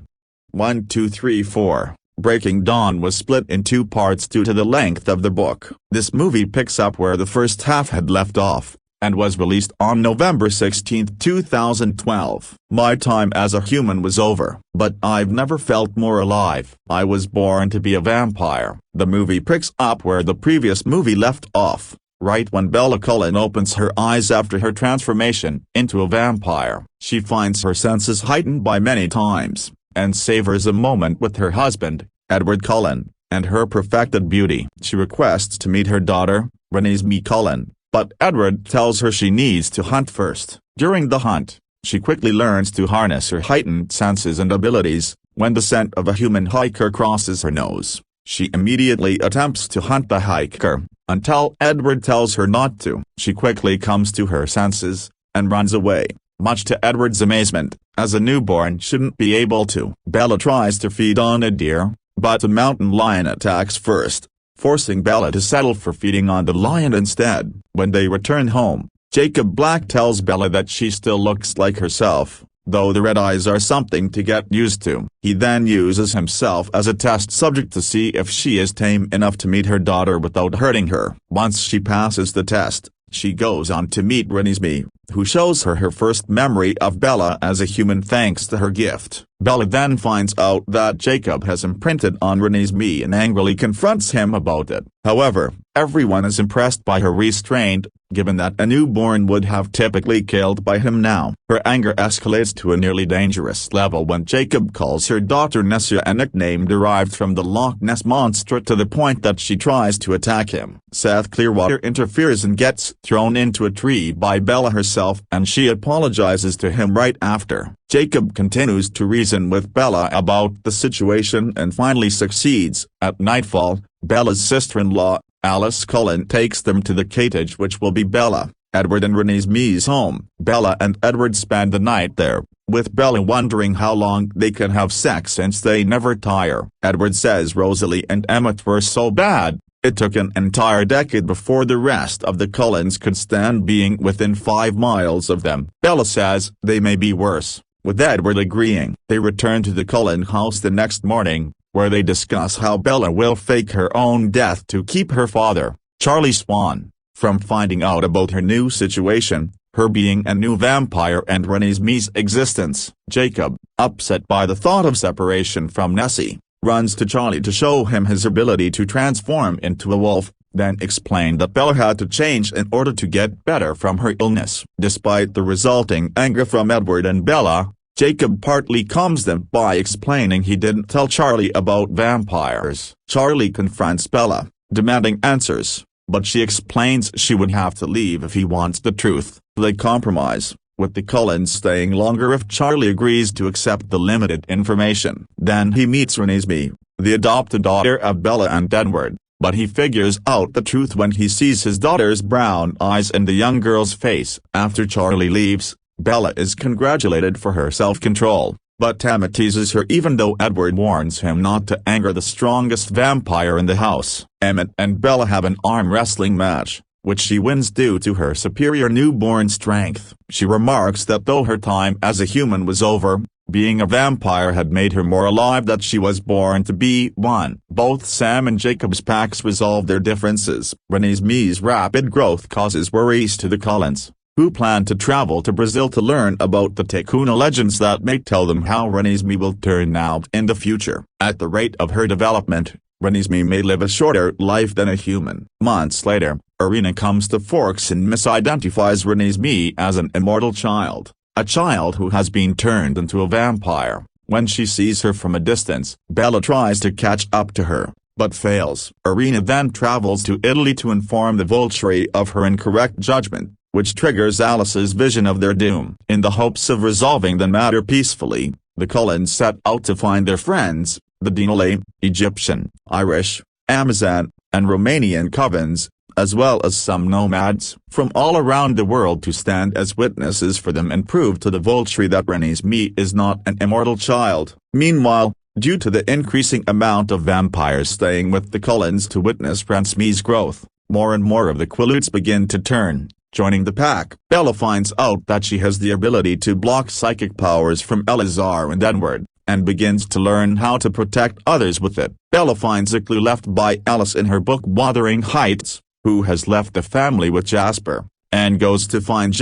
1, 2, 3, 4. Breaking Dawn was split in 2 parts due to the length of the book. This movie picks up where the first half had left off, and was released on November 16, 2012. My time as a human was over, but I've never felt more alive. I was born to be a vampire. The movie picks up where the previous movie left off, right when Bella Cullen opens her eyes after her transformation into a vampire. She finds her senses heightened by many times, and savors a moment with her husband, Edward Cullen, and her perfected beauty. She requests to meet her daughter, Renée Cullen, but Edward tells her she needs to hunt first. During the hunt, she quickly learns to harness her heightened senses and abilities. When the scent of a human hiker crosses her nose, she immediately attempts to hunt the hiker, until Edward tells her not to. She quickly comes to her senses, and runs away, much to Edward's amazement, as a newborn shouldn't be able to. Bella tries to feed on a deer, but a mountain lion attacks first, forcing Bella to settle for feeding on the lion instead. When they return home, Jacob Black tells Bella that she still looks like herself, though the red eyes are something to get used to. He then uses himself as a test subject to see if she is tame enough to meet her daughter without hurting her. Once she passes the test, she goes on to meet Renée, who shows her her first memory of Bella as a human thanks to her gift. Bella then finds out that Jacob has imprinted on Renée and angrily confronts him about it. However, everyone is impressed by her restraint, given that a newborn would have typically killed by him now. Her anger escalates to a nearly dangerous level when Jacob calls her daughter Nessia, a nickname derived from the Loch Ness Monster, to the point that she tries to attack him. Seth Clearwater interferes and gets thrown into a tree by Bella herself, and she apologizes to him right after. Jacob continues to reason with Bella about the situation and finally succeeds. At nightfall, Bella's sister-in-law, Alice Cullen, takes them to the cottage which will be Bella, Edward and Renée's home. Bella and Edward spend the night there, with Bella wondering how long they can have sex since they never tire. Edward says Rosalie and Emmett were so bad, it took an entire decade before the rest of the Cullens could stand being within 5 miles of them. Bella says they may be worse, with Edward agreeing. They return to the Cullen house the next morning, where they discuss how Bella will fake her own death to keep her father, Charlie Swan, from finding out about her new situation, her being a new vampire and Renée's existence. Jacob, upset by the thought of separation from Nessie, runs to Charlie to show him his ability to transform into a wolf, then explain that Bella had to change in order to get better from her illness. Despite the resulting anger from Edward and Bella, Jacob partly calms them by explaining he didn't tell Charlie about vampires. Charlie confronts Bella, demanding answers, but she explains she would have to leave if he wants the truth. They compromise, with the Cullens staying longer if Charlie agrees to accept the limited information. Then he meets Renée, the adopted daughter of Bella and Edward, but he figures out the truth when he sees his daughter's brown eyes in the young girl's face. After Charlie leaves, Bella is congratulated for her self-control, but Emmett teases her even though Edward warns him not to anger the strongest vampire in the house. Emmett and Bella have an arm wrestling match, which she wins due to her superior newborn strength. She remarks that though her time as a human was over, being a vampire had made her more alive, that she was born to be one. Both Sam and Jacob's packs resolve their differences. Renée's rapid growth causes worries to the Cullens, who plan to travel to Brazil to learn about the Tekuna legends that may tell them how Renée will turn out in the future. At the rate of her development, Renée may live a shorter life than a human. Months later, Irina comes to Forks and misidentifies Renée as an immortal child, a child who has been turned into a vampire. When she sees her from a distance, Bella tries to catch up to her, but fails. Irina then travels to Italy to inform the Vulturi of her incorrect judgment, which triggers Alice's vision of their doom. In the hopes of resolving the matter peacefully, the Cullens set out to find their friends, the Dinole, Egyptian, Irish, Amazon, and Romanian covens, as well as some nomads from all around the world, to stand as witnesses for them and prove to the Vulturi that Renée is not an immortal child. Meanwhile, due to the increasing amount of vampires staying with the Cullens to witness Renée's growth, more and more of the Quileutes begin to turn, joining the pack. Bella finds out that she has the ability to block psychic powers from Eleazar and Edward, and begins to learn how to protect others with it. Bella finds a clue left by Alice in her book Wuthering Heights, who has left the family with Jasper, and goes to find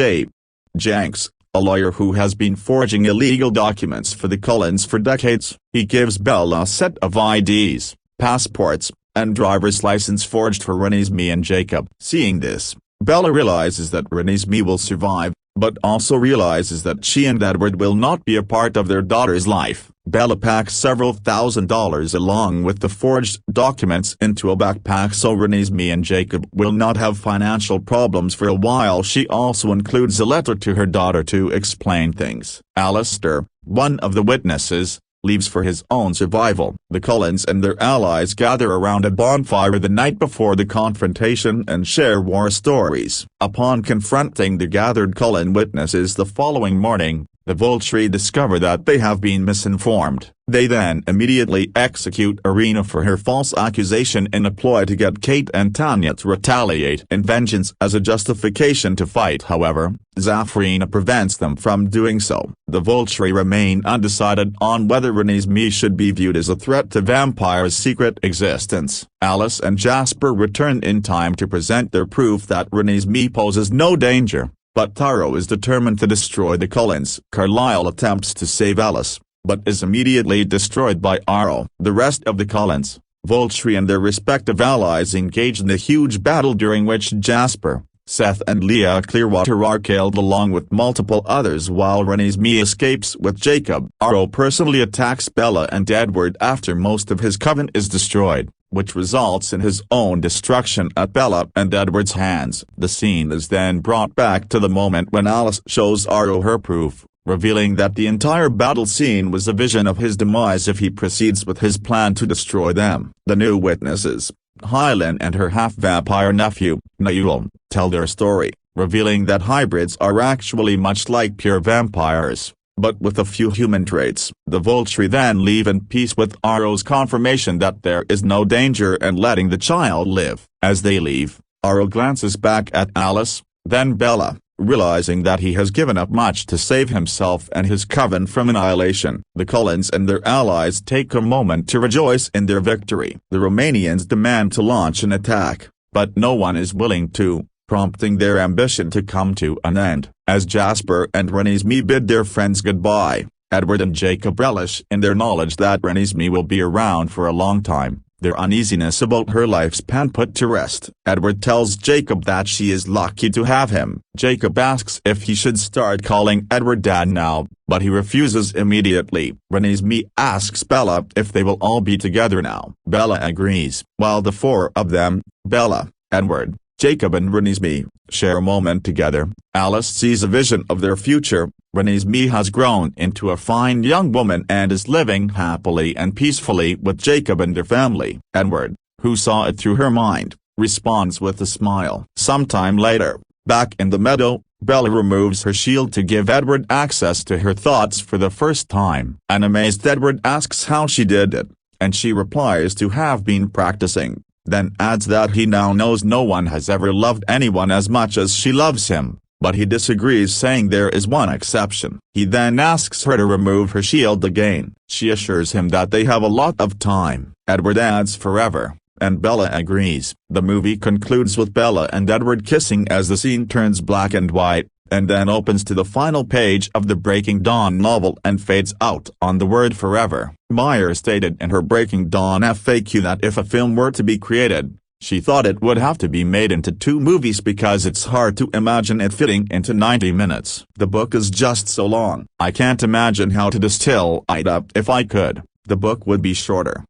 Jenks, a lawyer who has been forging illegal documents for the Cullens for decades. He gives Bella a set of IDs, passports, and driver's license forged for Renesmee and Jacob. Seeing this, Bella realizes that Renesmee will survive, but also realizes that she and Edward will not be a part of their daughter's life. Bella packs several $1,000s along with the forged documents into a backpack so Renesmee and Jacob will not have financial problems for a while. She also includes a letter to her daughter to explain things. Alistair, one of the witnesses, leaves for his own survival. The Cullens and their allies gather around a bonfire the night before the confrontation and share war stories. Upon confronting the gathered Cullen witnesses the following morning, the Vulturi discover that they have been misinformed. They then immediately execute Irina for her false accusation in a ploy to get Kate and Tanya to retaliate in vengeance as a justification to fight. However, Zafrina prevents them from doing so. The Vulturi remain undecided on whether Renesmee should be viewed as a threat to Vampire's secret existence. Alice and Jasper return in time to present their proof that Renesmee poses no danger, but Taro is determined to destroy the Cullens. Carlisle attempts to save Alice, but is immediately destroyed by Aro. The rest of the Cullens, Vulturi and their respective allies engage in a huge battle during which Jasper, Seth and Leah Clearwater are killed along with multiple others while Renesmee escapes with Jacob. Aro personally attacks Bella and Edward after most of his coven is destroyed, which results in his own destruction at Bella and Edward's hands. The scene is then brought back to the moment when Alice shows Aro her proof, revealing that the entire battle scene was a vision of his demise if he proceeds with his plan to destroy them. The new witnesses, Hylan and her half-vampire nephew, Naul, tell their story, revealing that hybrids are actually much like pure vampires, but with a few human traits. The Vulturi then leave in peace with Aro's confirmation that there is no danger and letting the child live. As they leave, Aro glances back at Alice, then Bella, realizing that he has given up much to save himself and his coven from annihilation. The Cullens and their allies take a moment to rejoice in their victory. The Romanians demand to launch an attack, but no one is willing to, prompting their ambition to come to an end. As Jasper and Renesmee bid their friends goodbye, Edward and Jacob relish in their knowledge that Renesmee will be around for a long time, their uneasiness about her lifespan put to rest. Edward tells Jacob that she is lucky to have him. Jacob asks if he should start calling Edward Dad now, but he refuses immediately. Renesmee asks Bella if they will all be together now. Bella agrees. While the four of them, Bella, Edward, Jacob and Renesmee, share a moment together, Alice sees a vision of their future. Renesmee has grown into a fine young woman and is living happily and peacefully with Jacob and their family. Edward, who saw it through her mind, responds with a smile. Sometime later, back in the meadow, Bella removes her shield to give Edward access to her thoughts for the first time. An amazed Edward asks how she did it, and she replies to have been practicing, then adds that he now knows no one has ever loved anyone as much as she loves him, but he disagrees, saying there is one exception. He then asks her to remove her shield again. She assures him that they have a lot of time. Edward adds forever, and Bella agrees. The movie concludes with Bella and Edward kissing as the scene turns black and white, and then opens to the final page of the Breaking Dawn novel and fades out on the word forever. Meyer stated in her Breaking Dawn FAQ that if a film were to be created, she thought it would have to be made into 2 movies because it's hard to imagine it fitting into 90 minutes. The book is just so long. I can't imagine how to distill it up if I could. The book would be shorter.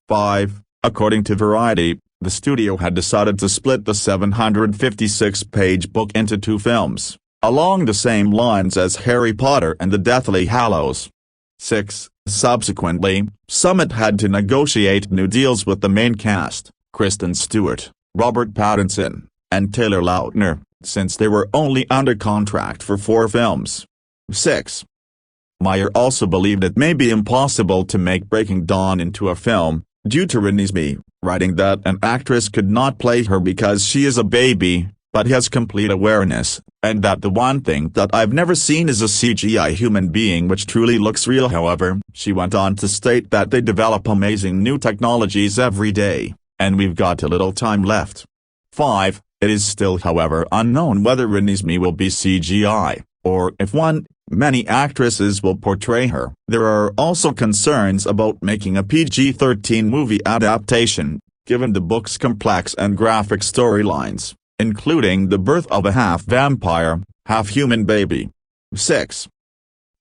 5. According to Variety, the studio had decided to split the 756-page book into 2 films, along the same lines as Harry Potter and the Deathly Hallows. 6. Subsequently, Summit had to negotiate new deals with the main cast, Kristen Stewart, Robert Pattinson, and Taylor Lautner, since they were only under contract for 4 films. 6. Meyer also believed it may be impossible to make Breaking Dawn into a film, due to Renesmee, writing that an actress could not play her because she is a baby, but he has complete awareness, and that the one thing that I've never seen is a CGI human being which truly looks real. However, she went on to state that they develop amazing new technologies every day, and we've got a little time left. 5. It is still however unknown whether Renesmee will be CGI, or if many actresses will portray her. There are also concerns about making a PG-13 movie adaptation, given the book's complex and graphic storylines, including the birth of a half-vampire, half-human baby. 6.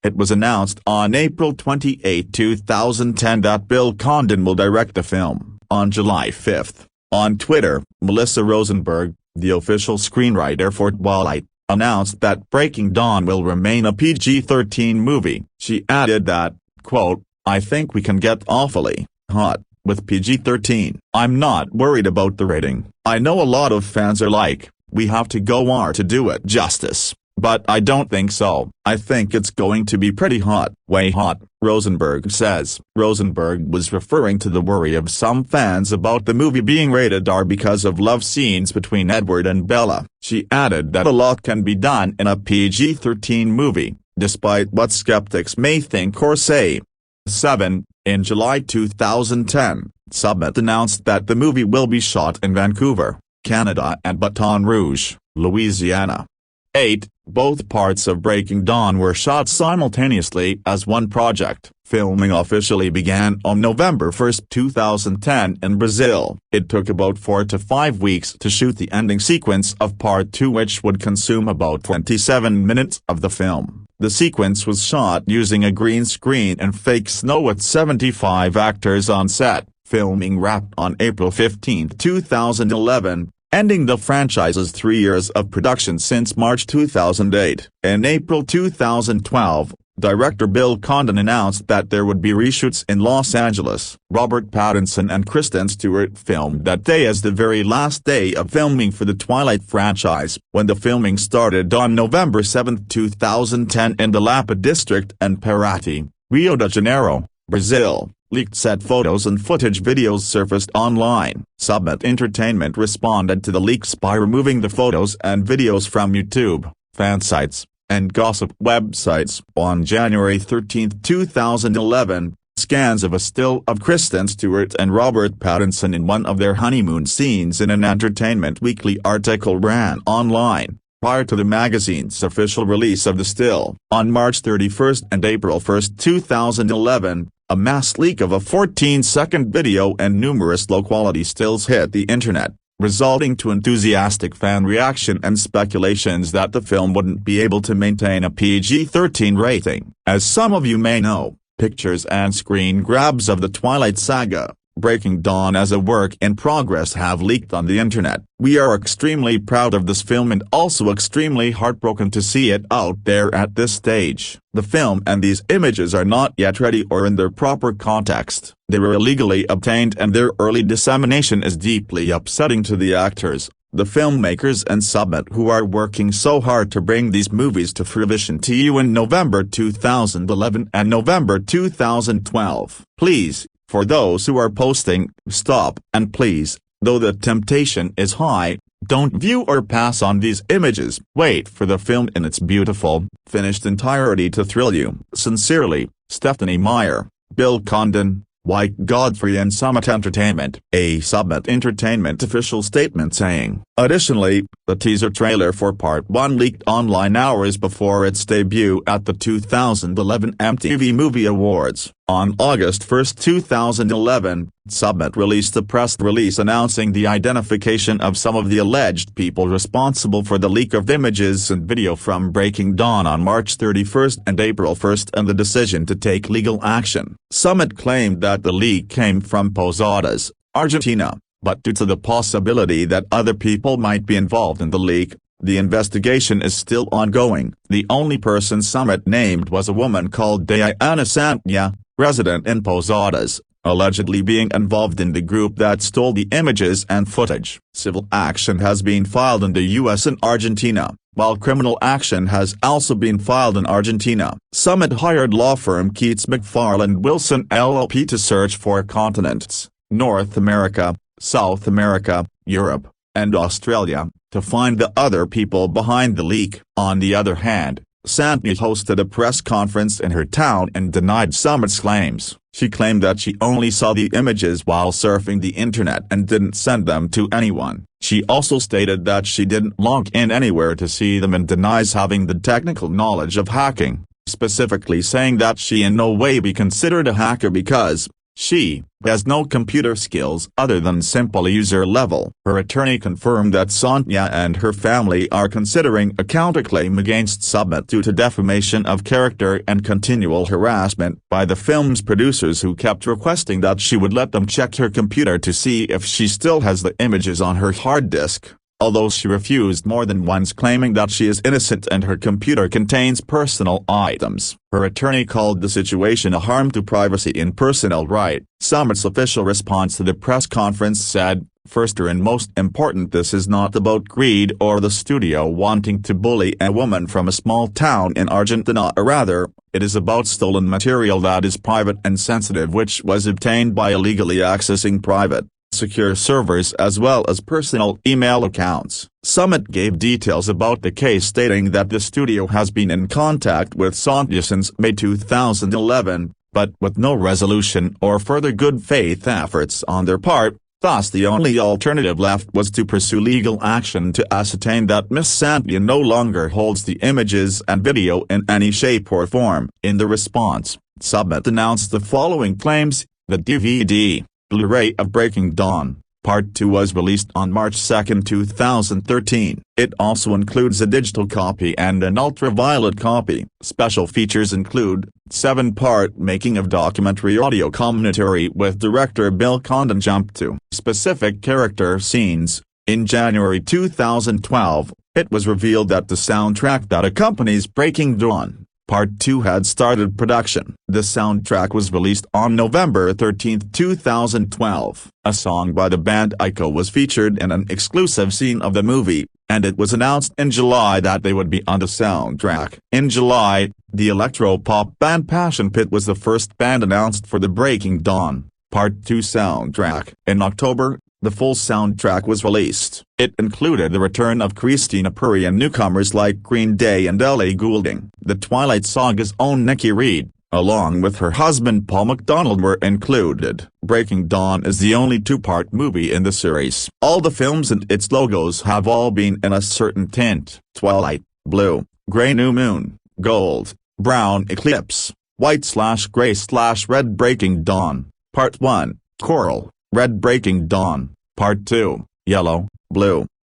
It was announced on April 28, 2010 that Bill Condon will direct the film. On July 5, on Twitter, Melissa Rosenberg, the official screenwriter for Twilight, announced that Breaking Dawn will remain a PG-13 movie. She added that, quote, "I think we can get awfully hot with PG-13. I'm not worried about the rating. I know a lot of fans are like, we have to go R to do it justice, but I don't think so. I think it's going to be pretty hot, way hot," Rosenberg says. Rosenberg was referring to the worry of some fans about the movie being rated R because of love scenes between Edward and Bella. She added that a lot can be done in a PG-13 movie, despite what skeptics may think or say. 7. In July 2010, Summit announced that the movie will be shot in Vancouver, Canada and Baton Rouge, Louisiana. 8. Both parts of Breaking Dawn were shot simultaneously as one project. Filming officially began on November 1, 2010 in Brazil. It took about 4 to 5 weeks to shoot the ending sequence of Part 2, which would consume about 27 minutes of the film. The sequence was shot using a green screen and fake snow with 75 actors on set. Filming wrapped on April 15, 2011. Ending the franchise's 3 years of production since March 2008. In April 2012, director Bill Condon announced that there would be reshoots in Los Angeles. Robert Pattinson and Kristen Stewart filmed that day as the very last day of filming for the Twilight franchise. When the filming started on November 7, 2010 in the Lapa district and Paraty, Rio de Janeiro, Brazil, leaked set photos and footage videos surfaced online. Summit Entertainment responded to the leaks by removing the photos and videos from YouTube, fan sites, and gossip websites. On January 13, 2011, scans of a still of Kristen Stewart and Robert Pattinson in one of their honeymoon scenes in an Entertainment Weekly article ran online, prior to the magazine's official release of the still. On March 31 and April 1, 2011, a mass leak of a 14-second video and numerous low-quality stills hit the internet, resulting to enthusiastic fan reaction and speculations that the film wouldn't be able to maintain a PG-13 rating. As some of you may know, pictures and screen grabs of the Twilight Saga, Breaking Dawn as a work in progress have leaked on the internet. We are extremely proud of this film and also extremely heartbroken to see it out there at this stage. The film and these images are not yet ready or in their proper context. They were illegally obtained and their early dissemination is deeply upsetting to the actors, the filmmakers and Summit who are working so hard to bring these movies to fruition to you in November 2011 and November 2012. Please, for those who are posting, stop, and please, though the temptation is high, don't view or pass on these images. Wait for the film in its beautiful, finished entirety to thrill you. Sincerely, Stephanie Meyer, Bill Condon, White Godfrey and Summit Entertainment. A Summit Entertainment official statement saying. Additionally, the teaser trailer for Part 1 leaked online hours before its debut at the 2011 MTV Movie Awards. On August 1, 2011, Summit released a press release announcing the identification of some of the alleged people responsible for the leak of images and video from Breaking Dawn on March 31 and April 1 and the decision to take legal action. Summit claimed that the leak came from Posadas, Argentina, but due to the possibility that other people might be involved in the leak, the investigation is still ongoing. The only person Summit named was a woman called Diana Santilla, resident in Posadas, allegedly being involved in the group that stole the images and footage. Civil action has been filed in the U.S. and Argentina, while criminal action has also been filed in Argentina. Summit hired law firm Keats McFarland Wilson LLP to search for continents, North America, South America, Europe, and Australia, to find the other people behind the leak. On the other hand, Sandy hosted a press conference in her town and denied Summit's claims. She claimed that she only saw the images while surfing the internet and didn't send them to anyone. She also stated that she didn't log in anywhere to see them and denies having the technical knowledge of hacking, specifically saying that she in no way be considered a hacker because she has no computer skills other than simple user level. Her attorney confirmed that Sonia and her family are considering a counterclaim against Summit due to defamation of character and continual harassment by the film's producers who kept requesting that she would let them check her computer to see if she still has the images on her hard disk. Although she refused more than once, claiming that she is innocent and her computer contains personal items. Her attorney called the situation a harm to privacy and personal right. Summit's official response to the press conference said, "First and most important, this is not about greed or the studio wanting to bully a woman from a small town in Argentina. Rather, it is about stolen material that is private and sensitive, which was obtained by illegally accessing private, secure servers as well as personal email accounts." Summit gave details about the case, stating that the studio has been in contact with Sonia since May 2011, but with no resolution or further good faith efforts on their part. Thus the only alternative left was to pursue legal action to ascertain that Miss Sandia no longer holds the images and video in any shape or form. In the response, Summit announced the following claims: the DVD Blu-ray of Breaking Dawn, Part 2 was released on March 2, 2013. It also includes a digital copy and an ultraviolet copy. Special features include 7-part making of documentary audio commentary with director Bill Condon jump to specific character scenes. In January 2012, it was revealed that the soundtrack that accompanies Breaking Dawn Part 2 had started production. The soundtrack was released on November 13, 2012. A song by the band Ico was featured in an exclusive scene of the movie, and it was announced in July that they would be on the soundtrack. In July, the electro-pop band Passion Pit was the first band announced for the Breaking Dawn Part 2 soundtrack. In October, the full soundtrack was released. It included the return of Christina Perri and newcomers like Green Day and Ellie Goulding. The Twilight Saga's own Nikki Reed, along with her husband Paul McDonald, were included. Breaking Dawn is the only 2-part movie in the series. All the films and its logos have all been in a certain tint: Twilight, blue, gray, new moon, gold, brown, eclipse, white/gray/red. Breaking Dawn, Part 1, coral, red. Breaking Dawn, Part 2, yellow, blue,